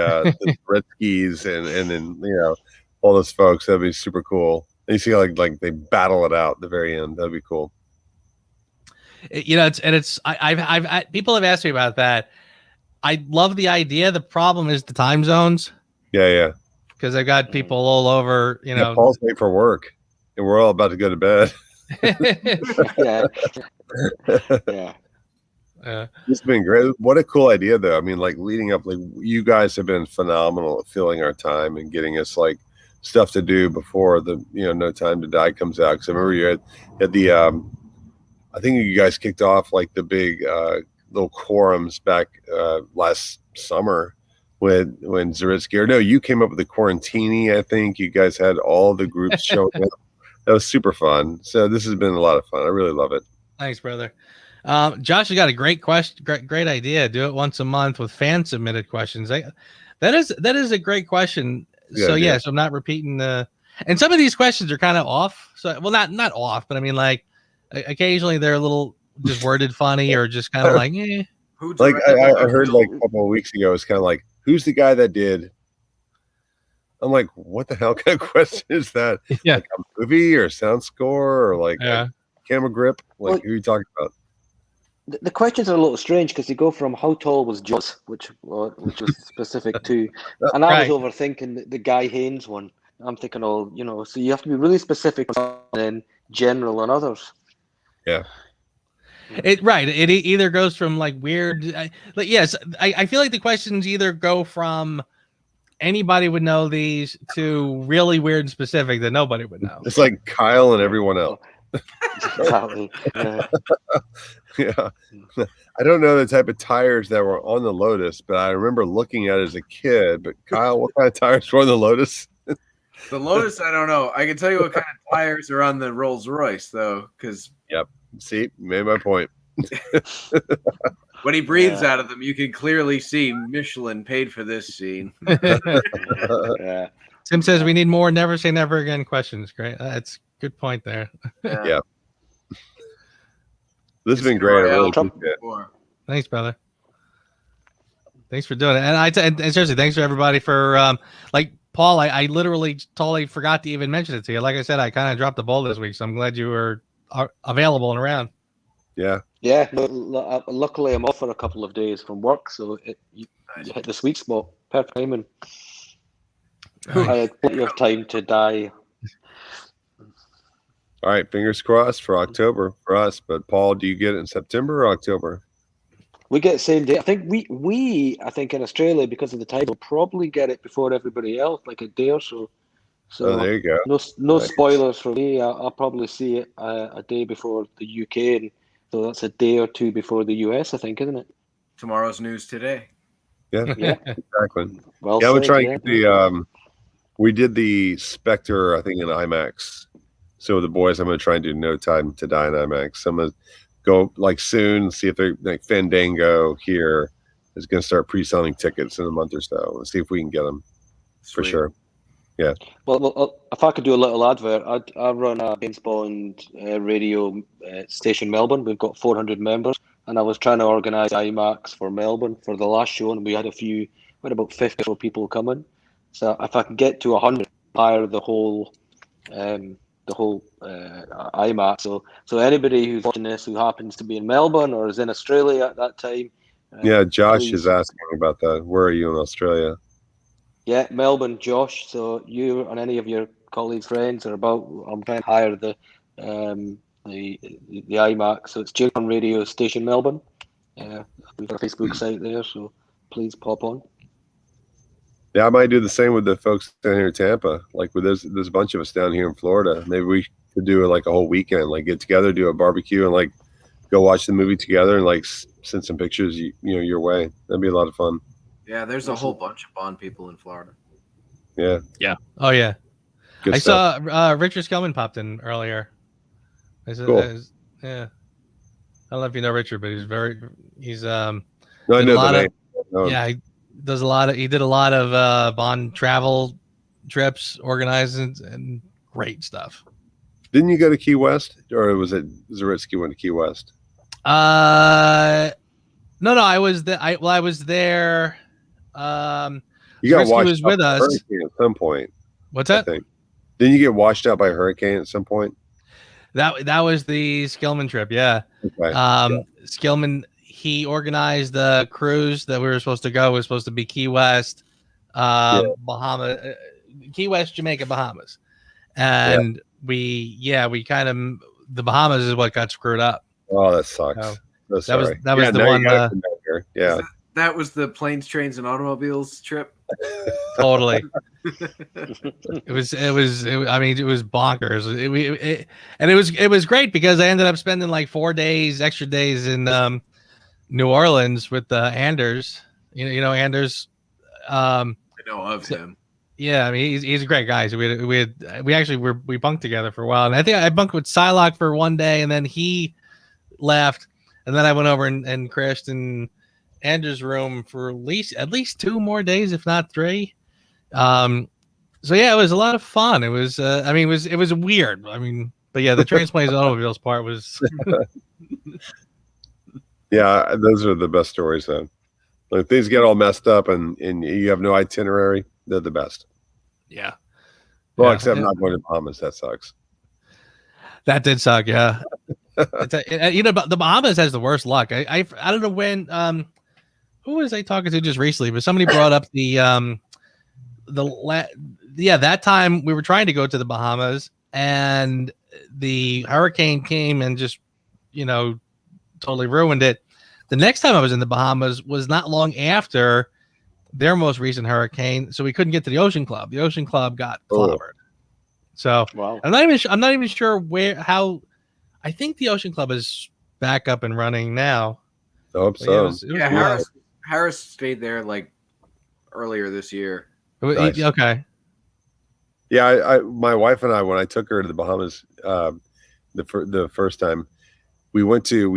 Redskis and then all those folks. That'd be super cool. And you see like they battle it out at the very end. That'd be cool. I've people have asked me about that. I love the idea. The problem is the time zones. Yeah. Because I've got people all over. Paul's late for work, and we're all about to go to bed. Yeah. It's been great. What a cool idea, though. I mean, like leading up, like you guys have been phenomenal at filling our time and getting us like stuff to do before the No Time to Die comes out. Because I remember you had the I think you guys kicked off like the big little quorums back last summer when Zaritsky, or no, you came up with the Quarantini. I think you guys had all the groups showing up. That was super fun. So this has been a lot of fun. I really love it. Thanks, brother. Josh has got a great question, great idea. Do it once a month with fan submitted questions. That is a great question. So I'm not repeating and some of these questions are kind of off. So not off, but I mean like occasionally they're a little just worded funny or just kind of like Like I heard like a couple of weeks ago, it's kind of like, who's the guy that did? I'm like, what the hell kind of question is that? Yeah, like a movie or sound score or like camera grip? Like who are you talking about? The questions are a little strange because they go from how tall was Jaws, which was specific to, and I was overthinking the Guy Haynes one. I'm thinking so you have to be really specific and then general on others. Yeah. It either goes from like weird, I feel like the questions either go from anybody would know these to really weird and specific that nobody would know. It's like Kyle and everyone else. Exactly. Yeah. I don't know the type of tires that were on the Lotus, but I remember looking at it as a kid. But Kyle, what kind of tires were on the Lotus? The Lotus, I don't know. I can tell you what kind of tires are on the Rolls Royce, though, because see, made my point. When he breathes out of them, you can clearly see Michelin paid for this scene. Tim says we need more never say never again questions. Great. That's a good point there. Yeah. This has been great. I really appreciate it. Thanks, brother. Thanks for doing it. And seriously, thanks for everybody for like Paul, I literally totally forgot to even mention it to you. Like I said, I kind of dropped the ball this week, so I'm glad you were available and around. Yeah. Yeah. Luckily, I'm off for a couple of days from work, so you hit the sweet spot. Perfect timing. I had plenty of time to die. All right, fingers crossed for October for us. But Paul, do you get it in September or October? We get the same day. I think we I think in Australia, because of the time, will probably get it before everybody else, like a day or so. So there you go. No spoilers for me. I'll probably see it a day before the UK, and so that's a day or two before the US, I think, isn't it? Tomorrow's news today. Yeah, exactly. Well, I'm gonna try and get the. We did the Spectre, I think, in IMAX. So the boys, I'm gonna try and do No Time to Die in IMAX. I'm gonna go like soon, see if they're like Fandango here is gonna start pre-selling tickets in a month or so. Let's see if we can get them for sure. Yeah. Well, if I could do a little advert, I'd run a James Bond radio station Melbourne. We've got 400 members, and I was trying to organise IMAX for Melbourne for the last show, and we had about 50 people coming. So if I can get to 100, hire the whole IMAX. So anybody who's watching this who happens to be in Melbourne or is in Australia at that time. Yeah, Josh is asking about that. Where are you in Australia? Yeah, Melbourne, Josh. So you and any of your colleagues, friends are about. I'm trying to hire the IMAX. So it's James Bond Radio Station Melbourne. We've got a Facebook site there, so please pop on. Yeah, I might do the same with the folks down here in Tampa. Like with there's a bunch of us down here in Florida. Maybe we could do like a whole weekend, like get together, do a barbecue, and like go watch the movie together, and like send some pictures, your way. That'd be a lot of fun. Yeah, there's a whole bunch of Bond people in Florida. Yeah. Yeah. Oh yeah. Good I stuff. saw Richard Skellman popped in earlier. Cool. Yeah. I don't know if you know Richard, but he's no, I know the name. Yeah, does a lot of. He did a lot of Bond travel trips, organizing, and great stuff. Didn't you go to Key West, or was it Zaritsky went to Key West? No, I was there. I was there. You got Zaritsky washed was out with by a us. hurricane at some point. What's I that? think. Didn't you get washed out by a hurricane at some point? That was the Skillman trip. Yeah. Okay. Skillman, he organized the cruise that we were supposed to go. It was supposed to be Key West, Bahama, Key West, Jamaica, Bahamas, and we kind of the Bahamas is what got screwed up. Oh, that sucks. So that was the now one. You gotta come down here. Yeah. That was the planes, trains, and automobiles trip. Totally. It was I mean, it was bonkers. It was great because I ended up spending like 4 days, extra days in New Orleans with Anders. You know Anders. I know of him. Yeah, I mean he's a great guy. So we bunked together for a while, and I think I bunked with Psylocke for 1 day, and then he left, and then I went over and crashed in Andrew's room for at least 2 more days, if not 3. So yeah, it was a lot of fun. It was it was weird. I mean, but yeah, the transplanes and automobiles part was Yeah, those are the best stories though. Like things get all messed up and you have no itinerary, they're the best. yeah. Well, Yeah. except not going to Bahamas, that sucks. That did suck, yeah. But the Bahamas has the worst luck. I don't know when who was I talking to just recently, but somebody brought up that time we were trying to go to the Bahamas and the hurricane came and just totally ruined it. The next time I was in the Bahamas was not long after their most recent hurricane, so we couldn't get to the Ocean Club. The Ocean Club got clobbered. So wow. I'm not even sure how. I think the Ocean Club is back up and running now. I hope so. Yeah, it was Harris stayed there like earlier this year. Nice. Okay. Yeah, my wife and I, when I took her to the Bahamas the first time, we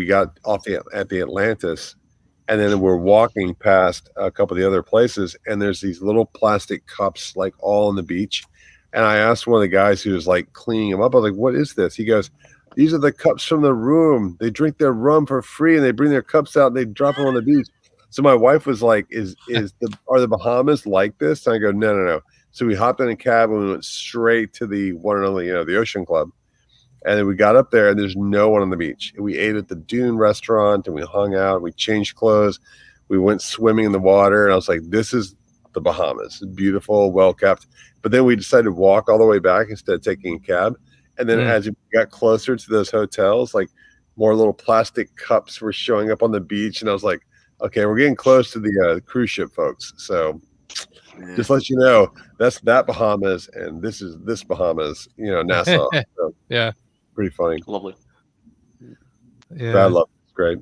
got off at the Atlantis, and then we're walking past a couple of the other places, and there's these little plastic cups like all on the beach. And I asked one of the guys who was like cleaning them up, I was like, what is this? He goes, these are the cups from the room. They drink their rum for free and they bring their cups out and they drop them on the beach. So my wife was like, are the Bahamas like this? And I go, no. So we hopped in a cab and we went straight to the one and only, the Ocean Club. And then we got up there and there's no one on the beach. We ate at the Dune restaurant and we hung out. We changed clothes. We went swimming in the water. And I was like, this is the Bahamas. It's beautiful, well kept. But then we decided to walk all the way back instead of taking a cab. And then as we got closer to those hotels, like more little plastic cups were showing up on the beach. And I was like, okay, we're getting close to the cruise ship folks. So just let you know, that's that Bahamas. And this is this Bahamas, Nassau. So, yeah. Pretty funny. Lovely. Yeah. I love it. It's great.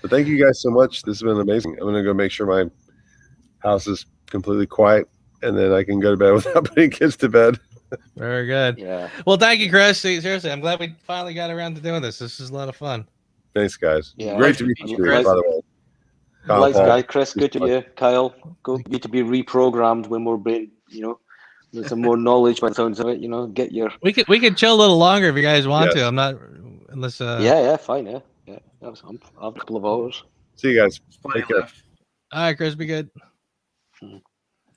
But thank you guys so much. This has been amazing. I'm going to go make sure my house is completely quiet and then I can go to bed without putting kids to bed. Very good. Yeah. Well, thank you, Chris. Seriously, I'm glad we finally got around to doing this. This is a lot of fun. Thanks, guys. Yeah. Great to meet you, Chris. by the way. Nice guy, Chris. Good to you, Kyle. Good to be reprogrammed when we're being, there's some more knowledge by the sounds of it. Get your. We could chill a little longer if you guys want to. I'm not unless. Yeah, fine. Yeah. I'll have a couple of hours. See you guys. Plenty Take care. left. All right, Chris, be good.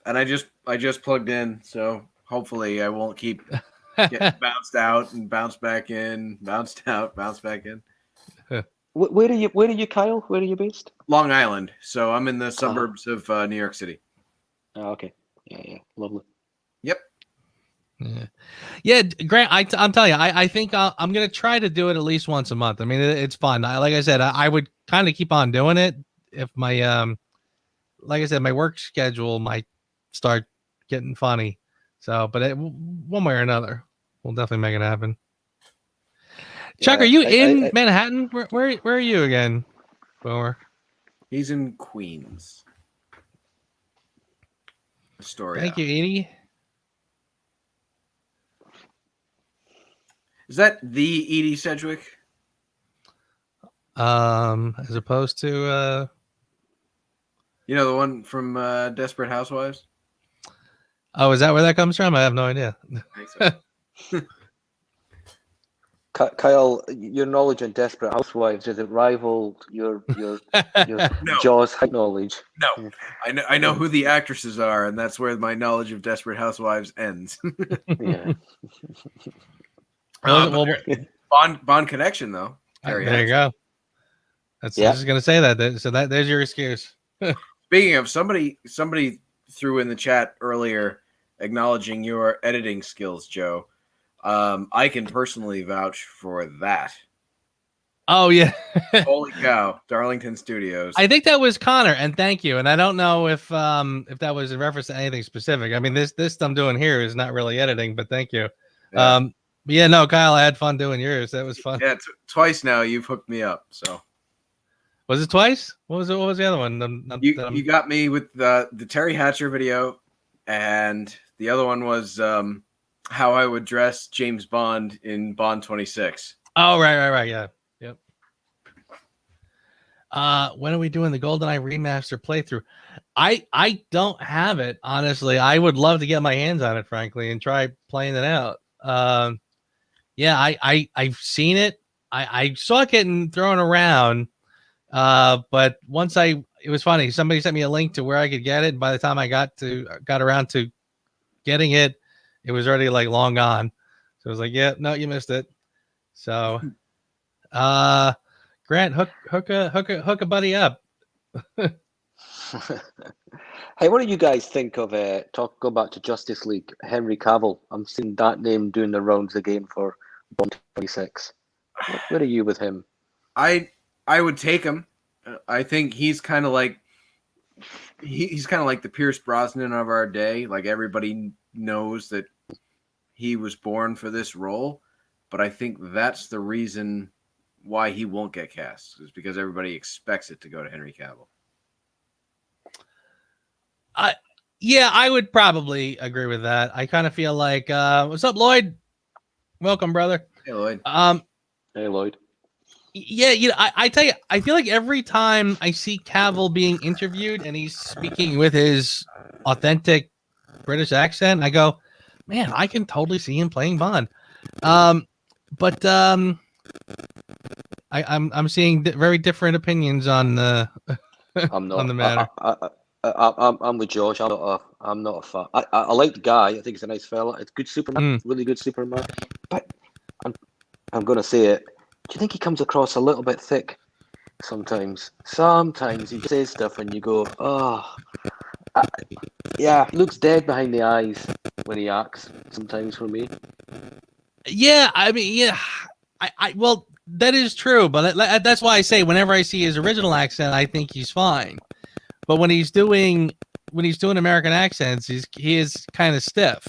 And I just plugged in, so hopefully I won't keep getting bounced out and bounced back in, bounced out, bounced back in. Where are you, Kyle? Where are you based? Long Island. So I'm in the suburbs of New York City. Oh, okay. Yeah. Lovely. Yep. Yeah, Grant. I'm telling you, I think I'm gonna try to do it at least once a month. I mean, it's fun. Like I said, I would kind of keep on doing it if my like I said, my work schedule might start getting funny. So, but one way or another, we'll definitely make it happen. Chuck, are you in Manhattan? Where are you again, Boomer? He's in Queens. Astoria. Thank you, Edie. Is that the Edie Sedgwick? As opposed to You know the one from Desperate Housewives? Oh, is that where that comes from? I have no idea. I think so. Kyle, your knowledge on Desperate Housewives, does it rival your No. Jaws height knowledge? No, I know who the actresses are, and that's where my knowledge of Desperate Housewives ends. Yeah. Bond Connection, though. Very There you handsome. go. That's Yeah. I was just gonna say that. So there's your excuse. Speaking of, somebody threw in the chat earlier acknowledging your editing skills, Joe. I can personally vouch for that. Oh yeah. Holy cow, Darlington Studios. I think that was Connor, and thank you. And I don't know if that was in reference to anything specific. I mean, this I'm doing here is not really editing, but thank you. Yeah. But yeah, no, Kyle, I had fun doing yours. That was fun. Yeah, twice now you've hooked me up. So Was it twice? What was the other one? you got me with the Terry Hatcher video, and the other one was how I would dress James Bond in Bond 26. Oh, right. Yeah. Yep. When are we doing the GoldenEye remaster playthrough? I don't have it, honestly. I would love to get my hands on it, frankly, and try playing it out. Yeah, I've seen it. I saw it getting thrown around. But once it was funny. Somebody sent me a link to where I could get it. And by the time I got around to getting it, it was already like long gone. So I was like, yeah, no, you missed it. So, Grant, hook a buddy up. Hey, what do you guys think of go back to Justice League, Henry Cavill? I'm seeing that name doing the rounds again for Bond 26. Where are you with him? I would take him. I think he's kind of like the Pierce Brosnan of our day. Like, everybody knows that he was born for this role, but I think that's the reason why he won't get cast, is because everybody expects it to go to Henry Cavill. Yeah, I would probably agree with that. I kind of feel like, what's up, Lloyd? Welcome, brother. Hey, Lloyd. Hey, Lloyd. Yeah, I tell you, I feel like every time I see Cavill being interviewed and he's speaking with his authentic British accent, I go, man, I can totally see him playing Bond. But I'm seeing very different opinions on the I'm not on the matter. I'm with Josh. I'm not a fan. I like the guy. I think he's a nice fella. It's good Superman, really good Superman. But I'm gonna say it. Do you think he comes across a little bit thick sometimes? Sometimes he says stuff and you go, oh, yeah, he looks dead behind the eyes when he acts. Sometimes for me. Yeah, I mean, yeah, I well, that is true, but that's why I say whenever I see his original accent, I think he's fine. But when he's doing American accents, he is kind of stiff.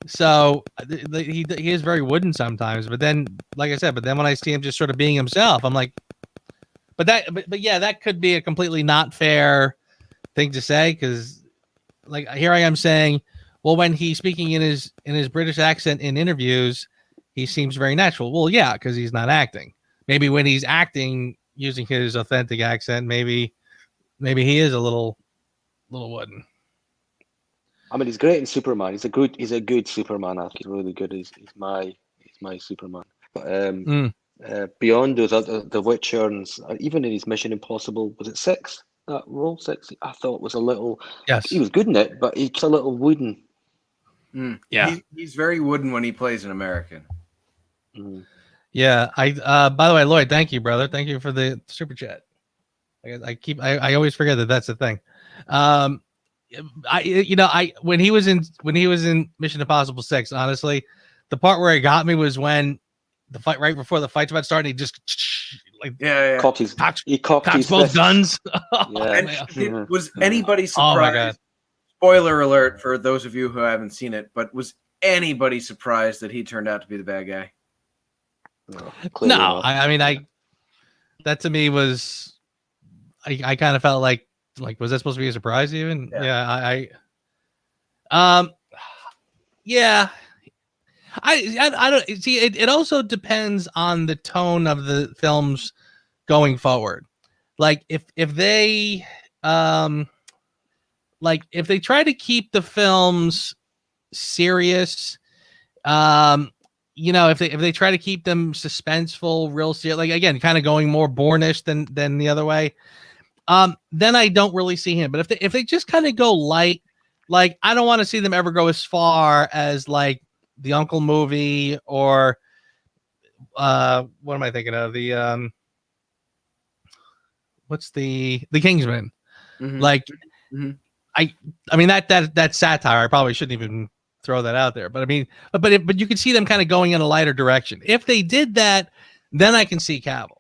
So he is very wooden sometimes. But then, like I said, when I see him just sort of being himself, I'm like, but yeah, that could be a completely not fair thing to say, because like here I am saying, well, when he's speaking in his British accent in interviews, he seems very natural. Well, yeah, because he's not acting. Maybe when he's acting using his authentic accent, maybe he is a little wooden. I mean, he's great in Superman. He's a good Superman actor. He's really good. He's my Superman. But beyond those other, The Witcher, and even in his Mission Impossible, was it 6? That role 6, I thought was a little. Yes, he was good in it, but he's a little wooden. Yeah, he's very wooden when he plays an American. Yeah, by the way, Lloyd, thank you, brother. Thank you for the super chat. I always forget that that's the thing. When he was in Mission Impossible 6, honestly, the part where it got me was when the fight, right before the fight's about starting, he just like cocked his both guns. Was anybody surprised? Spoiler alert for those of you who haven't seen it, but was anybody surprised that he turned out to be the bad guy? No, I mean, that to me was, I kind of felt like was that supposed to be a surprise even? Yeah, I don't see it also depends on the tone of the films going forward. Like if they like if they try to keep the films serious, if they try to keep them suspenseful, real serious, like again, kind of going more Bourne-ish than the other way, then I don't really see him. But if they just kind of go light, like I don't want to see them ever go as far as like the Uncle movie or what am I thinking of? The what's the Kingsman? Mhm. Like Mhm. I mean that satire. I probably shouldn't even throw that out there. But I mean, but you can see them kind of going in a lighter direction. If they did that, then I can see Cavill.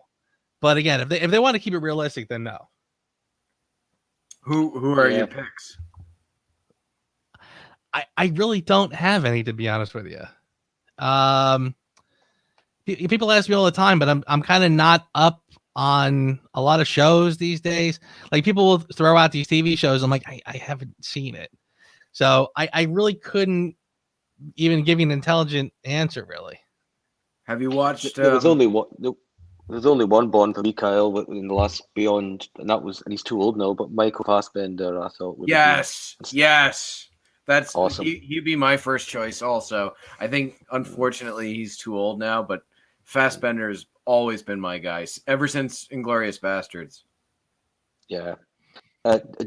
But again, if they want to keep it realistic, then no. Who are Yeah. your picks? I really don't have any, to be honest with you. People ask me all the time, but I'm kind of not up on a lot of shows these days. Like people will throw out these TV shows. I'm like, I haven't seen it. So I really couldn't even give you an intelligent answer, really. Have you watched? There was only one. There was only one Bond for me, Kyle, in the last Beyond, and he's too old now. But Michael Fassbender, I thought would have Yes. That's awesome. He'd be my first choice. Also, I think unfortunately he's too old now, but Fassbender's always been my guy ever since Inglourious Bastards. Yeah.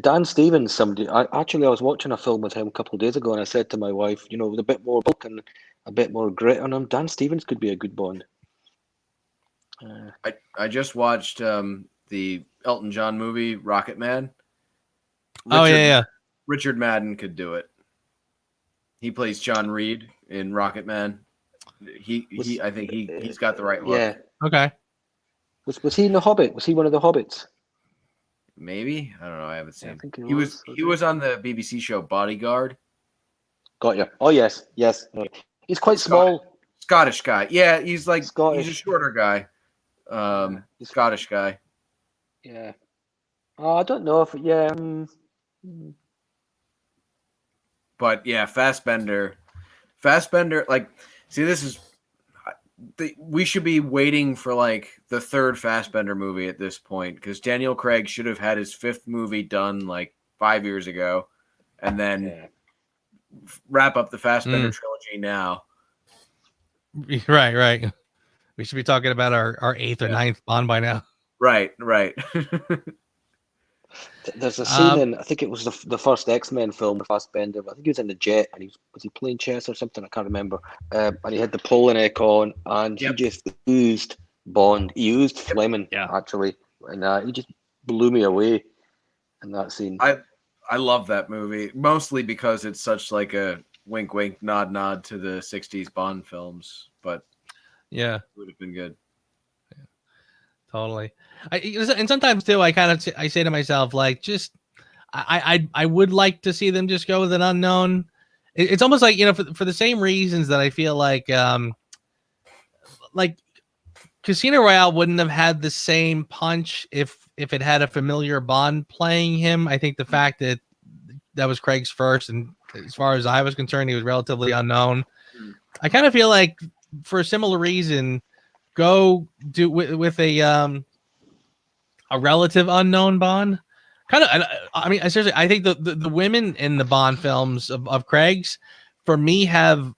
Dan Stevens, somebody. I was watching a film with him a couple of days ago, and I said to my wife, with a bit more bulk and a bit more grit on him, Dan Stevens could be a good Bond. I just watched the Elton John movie Rocket Man. Richard Madden could do it. He plays John Reed in Rocket Man. I think he's got the right look. Yeah. Okay. Was he in The Hobbit? Was he one of the Hobbits? Maybe, I don't know. I haven't seen him. I think He was on the BBC show Bodyguard. Got you. Oh yes. He's quite small. Scottish guy. Yeah, he's like Scottish. He's a shorter guy. Scottish guy. Yeah. I don't know if But yeah, Fassbender. Like, see, this is. We should be waiting for like the third Fassbender movie at this point, because Daniel Craig should have had his fifth movie done like 5 years ago, and then wrap up the Fassbender trilogy now. Right. We should be talking about our eighth or ninth Bond by now. Right. There's a scene in, I think it was the first X-Men film with Fassbender. I think he was in the jet, and was he playing chess or something? I can't remember. And he had the polling neck on, and he just oozed Bond. He oozed Fleming, actually, and he just blew me away in that scene. I love that movie, mostly because it's such like a wink, wink, nod, nod to the '60s Bond films. But yeah, it would have been good. Yeah, totally. And sometimes too, I say to myself, like, just I would like to see them just go with an unknown. It's almost like, for the same reasons that I feel like Casino Royale wouldn't have had the same punch if it had a familiar Bond playing him. I think the fact that was Craig's first, and as far as I was concerned, he was relatively unknown. I kind of feel like for a similar reason, go do with a relative unknown Bond. I mean, seriously, I think the women in the Bond films of Craig's, for me, have,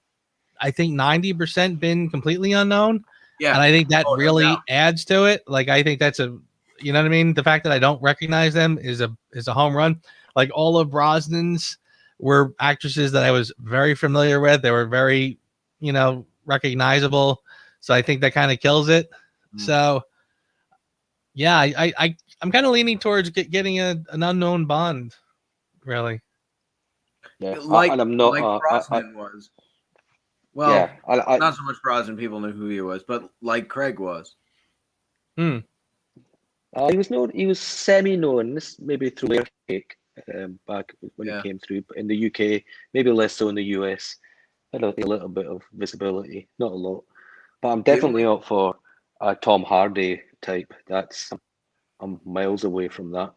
I think, 90% been completely unknown. Yeah. And I think that really adds to it. Like, I think that's you know what I mean? The fact that I don't recognize them is a home run. Like, all of Brosnan's were actresses that I was very familiar with. They were very, recognizable. So I think that kind of kills it. So yeah, I'm kind of leaning towards getting an unknown Bond, really. Yeah, and I'm not. Like Brosnan was. Well, yeah, not so much Brosnan. People knew who he was, but like Craig was. He was known. He was semi-known. This maybe through Layer Cake back when he came through, but in the UK, maybe less so in the US. Had a little bit of visibility, not a lot. But I'm definitely not for a Tom Hardy type. I'm miles away from that.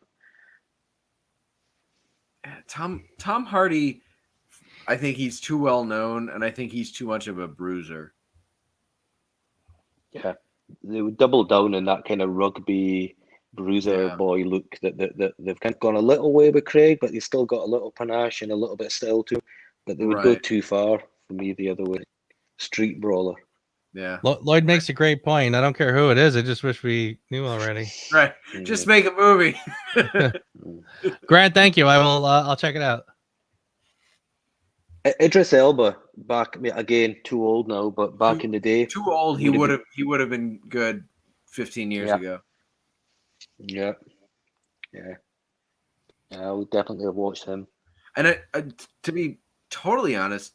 Tom Hardy, I think he's too well known, and I think he's too much of a bruiser. Yeah, they would double down in that kind of rugby bruiser Yeah. boy look that they've kind of gone a little way with Craig, but he's still got a little panache and a little bit of style to him. But they would go Right. too far for me the other way. Street brawler. Yeah. Lloyd makes a great point. I don't care who it is. I just wish we knew already. Right. Just make a movie. Grant, thank you. I will. I'll check it out. Idris Elba, back again, too old now, but back in the day, Too old. He would have been good 15 years ago. Yeah. I would definitely have watched him. And to be totally honest,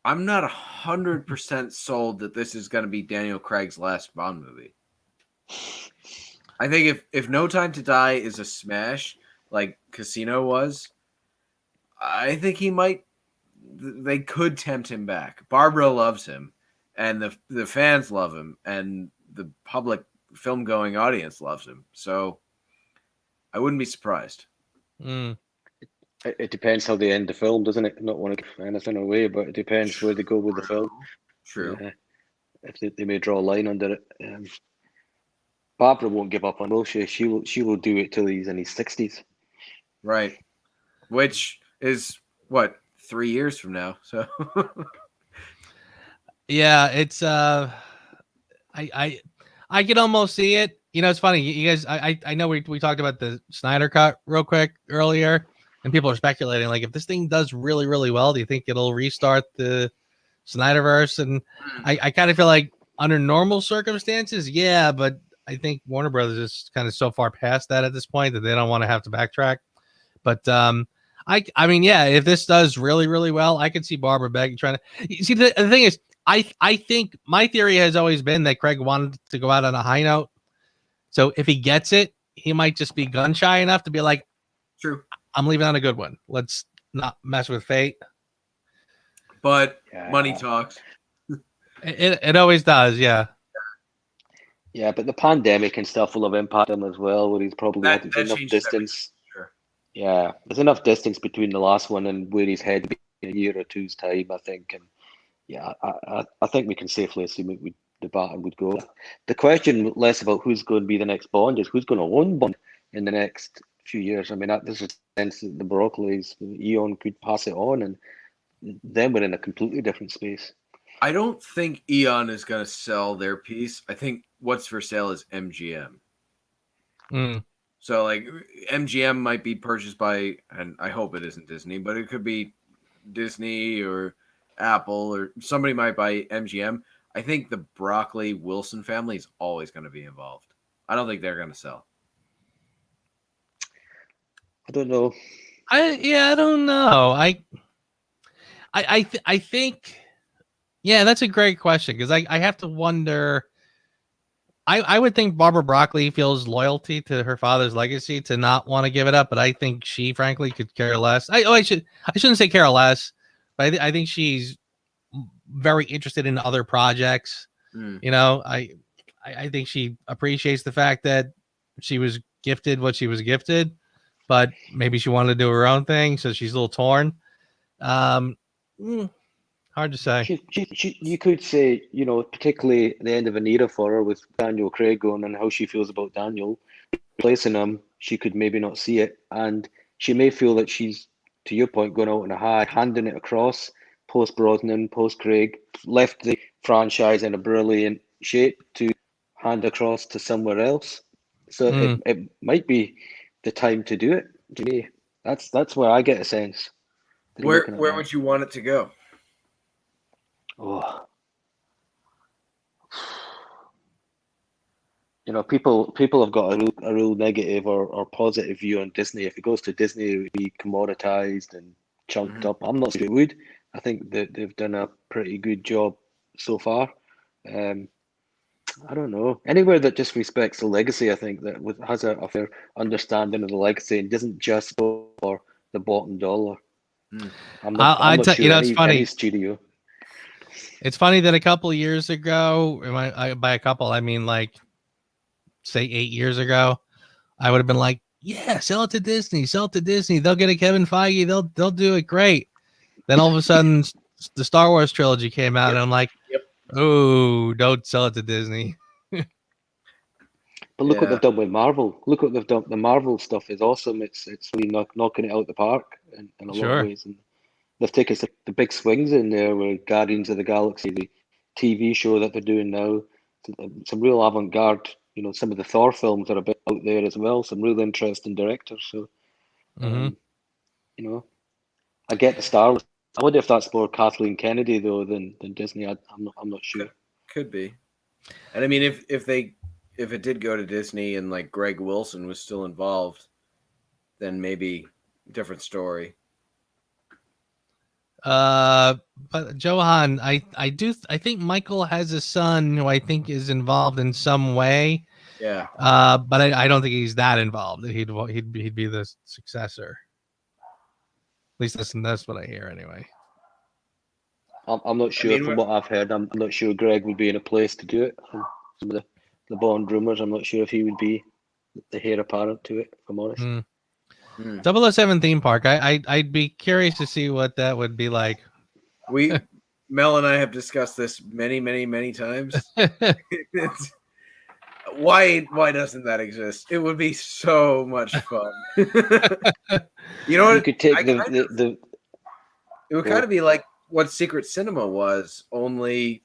I'm not 100% sold that this is going to be Daniel Craig's last Bond movie. I think if No Time to Die is a smash, like Casino was, I think he might. They could tempt him back. Barbara loves him, and the fans love him, and the public film-going audience loves him. So I wouldn't be surprised. It depends how they end the film, doesn't it? Not want to give anything away, but it depends where they go with the film. True. If they may draw a line under it. Barbara won't give up on, will she? She will do it till he's in his 60s. Right. Which is what, 3 years from now. So yeah, it's I can almost see it. You know, it's funny. You guys, I know we talked about the Snyder Cut real quick earlier, and people are speculating like if this thing does really, really well, do you think it'll restart the Snyderverse? And I kind of feel like under normal circumstances, yeah, but I think Warner Brothers is kind of so far past that at this point that they don't want to have to backtrack. But I mean, yeah, if this does really, really well, I could see Barbara begging, trying to. You see, the thing is, I think my theory has always been that Craig wanted to go out on a high note. So if he gets it, he might just be gun shy enough to be like, true, I'm leaving on a good one. Let's not mess with fate. But money talks. It always does, yeah. Yeah, but the pandemic and stuff will have impacted him as well, where he's probably had enough distance. Sure. Yeah, there's enough distance between the last one and where he's headed in a year or two's time, I think. And yeah, I think we can safely assume the baton would go. The question less about who's going to be the next Bond is who's going to own Bond in the next few years. I mean, there's a sense that the Broccoli's, Eon could pass it on, and then we're in a completely different space. I don't think Eon is going to sell their piece. I think what's for sale is MGM. So, like, MGM might be purchased by, and I hope it isn't Disney, but it could be Disney or Apple, or somebody might buy MGM. I think the Broccoli Wilson family is always going to be involved. I don't think they're going to sell. I don't know. I don't know. I think, yeah, that's a great question, because I have to wonder. I would think Barbara Broccoli feels loyalty to her father's legacy to not want to give it up, but I think she, frankly, could care less. I shouldn't say care less, but I think she's very interested in other projects. You know, I think she appreciates the fact that she was gifted what she was gifted, but maybe she wanted to do her own thing, so she's a little torn. Hard to say. You could say, you know, particularly the end of an era for her with Daniel Craig going and how she feels about Daniel replacing him. She could maybe not see it, and she may feel that she's, to your point, going out on a high, handing it across post Brosnan, post Craig, left the franchise in a brilliant shape to hand across to somewhere else. So it might be the time to do it. To me, that's where I get a sense. Where would you want it to go? Oh, you know, people have got a real negative or positive view on Disney. If it goes to Disney, it would be commoditized and chunked up. I'm not sure it would. I think that they've done a pretty good job so far. I don't know. Anywhere that just respects the legacy, I think that has a fair understanding of the legacy and doesn't just go for the bottom dollar. I'm not sure you know, it's funny. Any studio. It's funny that a couple of years ago, by a couple, I mean like, say 8 years ago, I would have been like, yeah, sell it to Disney. They'll get a Kevin Feige. They'll do it great. Then all of a sudden, the Star Wars trilogy came out, and I'm like, oh, don't sell it to Disney. But look what Yeah. they've done with Marvel. Look what they've done. The Marvel stuff is awesome. It's really knocking it out the park in a lot Sure. of ways. And they've taken the big swings in there with Guardians of the Galaxy, the TV show that they're doing now. Some real avant-garde. Some of the Thor films are a bit out there as well. Some real interesting directors. So, Mhm. I get the Star Wars. I wonder if that's more Kathleen Kennedy though than Disney. I'm not sure. Could be. And I mean, if it did go to Disney and like Greg Wilson was still involved, then maybe different story. But Johan, I think Michael has a son who I think is involved in some way. Yeah. But I don't think he's that involved. He'd be the successor. At least that's what I hear anyway. I'm not sure. From what I've heard, I'm not sure Greg would be in a place to do it. From some of the Bond rumors, I'm not sure if he would be the heir apparent to it, if I'm honest. 007 theme park. I'd be curious to see what that would be like. Mel and I have discussed this many times. Why doesn't that exist? It would be so much fun. You know what? You could take it would kind of be like what Secret Cinema was, only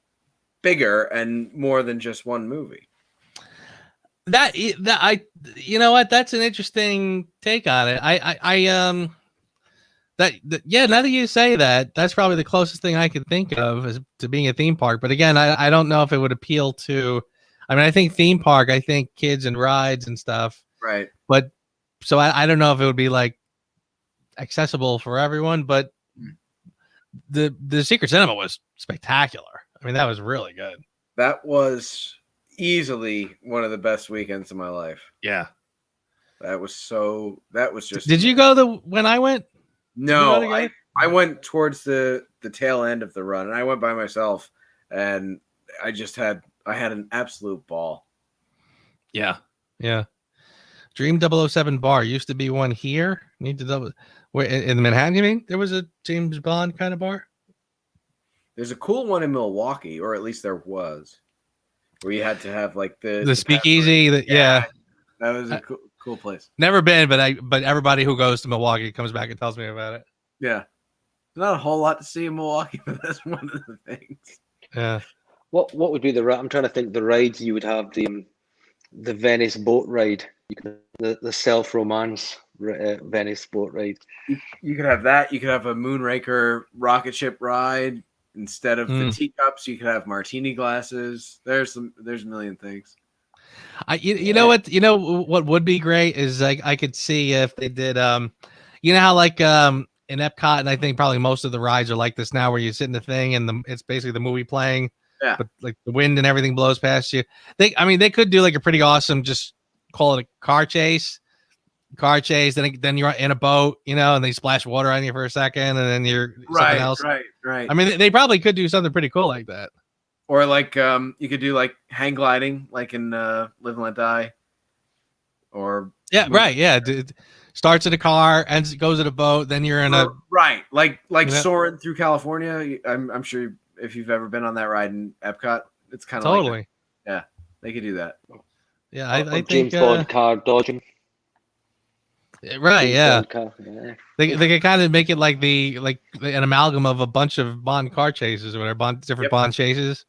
bigger and more than just one movie. You know what? That's an interesting take on it. Yeah. Now that you say that, that's probably the closest thing I could think of as to being a theme park. But again, I don't know if it would appeal to. I mean, I think theme park. I think kids and rides and stuff. Right. But so I don't know if it would be like accessible for everyone. But the Secret Cinema was spectacular. I mean, that was really good. That was easily one of the best weekends of my life. Yeah. That was just. Did you go when I went? No, I went towards the tail end of the run, and I went by myself, and I had an absolute ball. Yeah. Yeah. Dream 007 bar used to be one here. Need to in Manhattan, you mean? There was a James Bond kind of bar? There's a cool one in Milwaukee, or at least there was, where you had to have like the speakeasy. Yeah. That was a cool place. Never been, but everybody who goes to Milwaukee comes back and tells me about it. Yeah. There's not a whole lot to see in Milwaukee, but that's one of the things. Yeah. What would be I'm trying to think the rides you would have. The Venice boat ride, the self-romance Venice boat ride. You could have that. You could have a Moonraker rocket ship ride instead of the teacups. You could have martini glasses. There's a million things. You know what would be great is like I could see if they did you know how like in Epcot, and I think probably most of the rides are like this now, where you sit in the thing and it's basically the movie playing. Yeah. But like the wind and everything blows past you. They could do like a pretty awesome, just call it a car chase. Then you're in a boat, and they splash water on you for a second, and then you're something else. Right. I mean, they probably could do something pretty cool like that. Or like you could do like hang gliding, like in Live and Let Die. Or right. Yeah. Starts in a car, goes in a boat, then you're in a like soaring through California. I'm sure if you've ever been on that ride in Epcot, it's kind of totally. Like yeah, they could do that. Yeah, I think James Bond car dodging. Right. James Yeah. They could kind of make it like an amalgam of a bunch of Bond car chases or whatever, different Bond chases.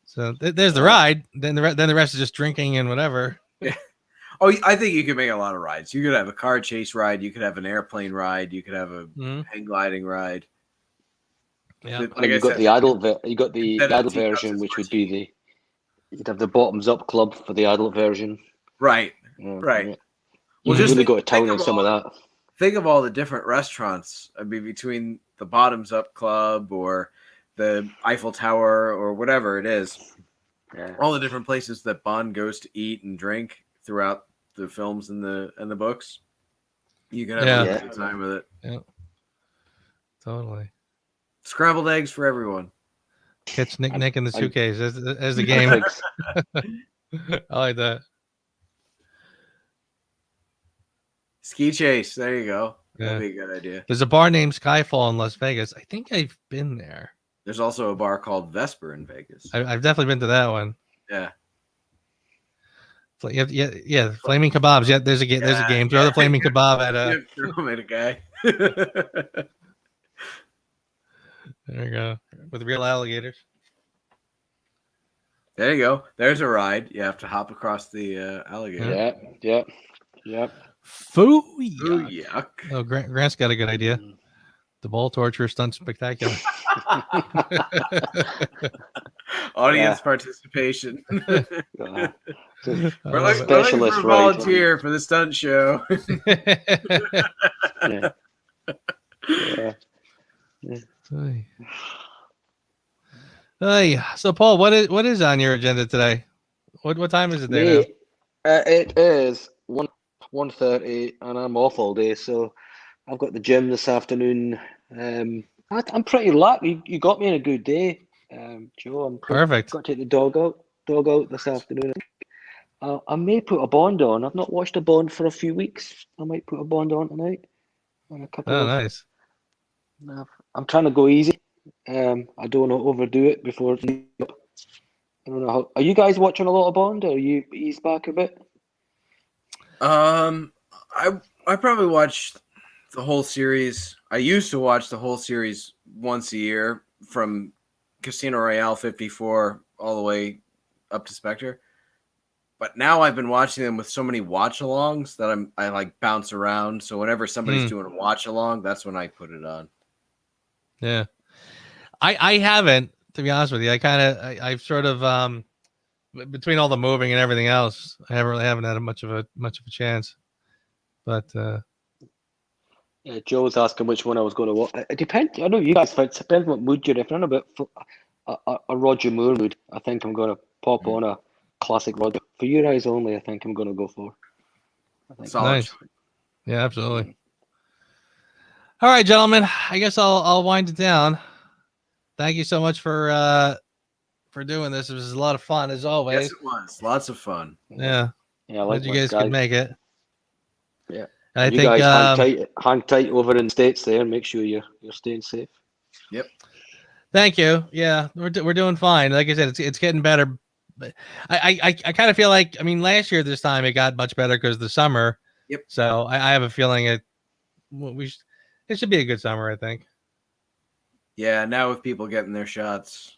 So there's the ride. Then the rest is just drinking and whatever. Yeah. Oh, I think you could make a lot of rides. You could have a car chase ride. You could have an airplane ride. You could have a hang gliding ride. Yeah, like you got the adult version, which would be you'd have the bottoms up club for the adult version. Right. Right. Well, just really go to town on some of that. Think of all the different restaurants. I mean, between the bottoms up club or the Eiffel Tower or whatever it is, all the different places that Bond goes to eat and drink throughout the films and the books. You can have a good time with it. Yeah. Totally. Scrambled eggs for everyone. Catch Nick in the suitcase as the game. I like that. Ski chase. There you go. Yeah. That'd be a good idea. There's a bar named Skyfall in Las Vegas. I think I've been there. There's also a bar called Vesper in Vegas. I've definitely been to that one. Yeah. Yeah, flaming kebabs. Yeah, there's a game. There's a game. Throw the flaming kebab at Throw him at a guy. There you go. With real alligators. There you go. There's a ride. You have to hop across the alligator. Yeah. Foo. Ooh, yuck. Oh, Grant's got a good idea. The ball torture stunt spectacular. Audience participation. Yeah. We're looking for a volunteer for the stunt show. Hey, so Paul, what is on your agenda today? What time is it there now? It is 1:30 and I'm off all day, so I've got the gym this afternoon. I'm pretty lucky. You got me in a good day, Joe. Perfect. Got to take the dog out this afternoon. I may put a Bond on. I've not watched a Bond for a few weeks. I might put a Bond on tonight. Nice. I'm trying to go easy. I don't want to overdo it before. I don't know how. Are you guys watching a lot of Bond, or are you ease back a bit? I probably watched the whole series. I used to watch the whole series once a year from Casino Royale 54 all the way up to Spectre. But now I've been watching them with so many watch-alongs that I like bounce around. So whenever somebody's doing a watch-along, that's when I put it on. Yeah. I haven't, to be honest with you. I've sort of between all the moving and everything else, I haven't had much of a chance. But Joe was asking which one I was going to watch. It depends. I know you guys. It depends what mood you're in. If you're in a bit a Roger Moore mood, I think I'm going to pop on a classic Roger. For your eyes only, I think I'm going to go for. Nice. Yeah, absolutely. All right, gentlemen. I guess I'll wind it down. Thank you so much for doing this. It was a lot of fun as always. Yes, it was. Lots of fun. Yeah. Glad you guys could make it. Yeah. I you think guys hang tight over in the States there and make sure you're staying safe. Yep. Thank you. Yeah, we're doing fine. Like I said, it's getting better. But I kind of feel like, I mean, last year this time it got much better because of the summer. Yep. So I have a feeling it should be a good summer, I think. Yeah, now with people getting their shots.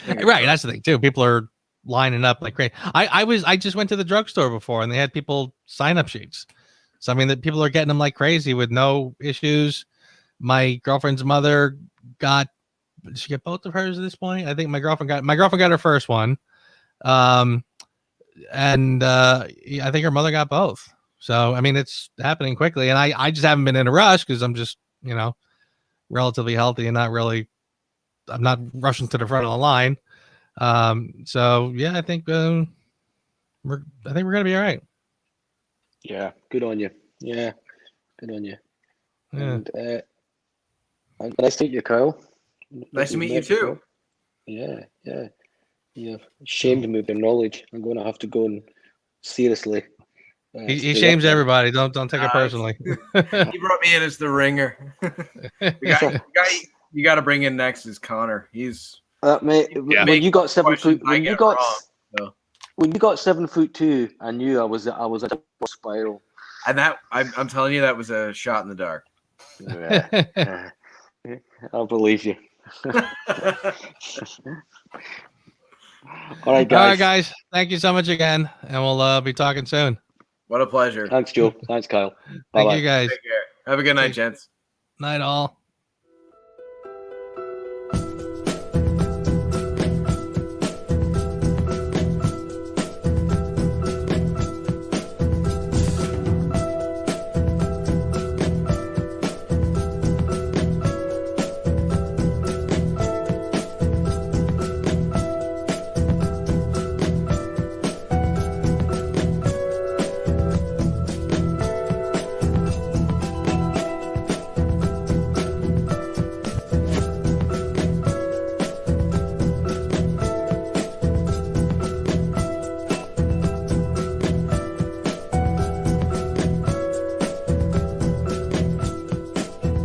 Right, that's the thing too. People are lining up like crazy. I just went to the drugstore before and they had people sign up sheets. So I mean that people are getting them like crazy with no issues. My girlfriend's mother did she get both of hers at this point? I think my girlfriend got her first one. And I think her mother got both. So I mean it's happening quickly. And I just haven't been in a rush because I'm just, relatively healthy and I'm not rushing to the front of the line. So yeah, I think we're gonna be all right. Yeah, good on you. Yeah, good on you. Yeah. And nice to meet you, Kyle. Nice to meet you too. Yeah. You shamed me with your knowledge. I'm going to have to go and seriously. He shames everybody. Don't take it personally. He brought me in as the ringer. You got to bring in next is Connor. He's mate. When you got 7 foot, when you got 7'2", I knew I was a spiral. And that I'm telling you, that was a shot in the dark. Yeah. I'll believe you. All right, guys. Thank you so much again, and we'll be talking soon. What a pleasure. Thanks, Joe. Thanks, Kyle. Thank you, guys. Take care. Have a good night, gents. Night, all.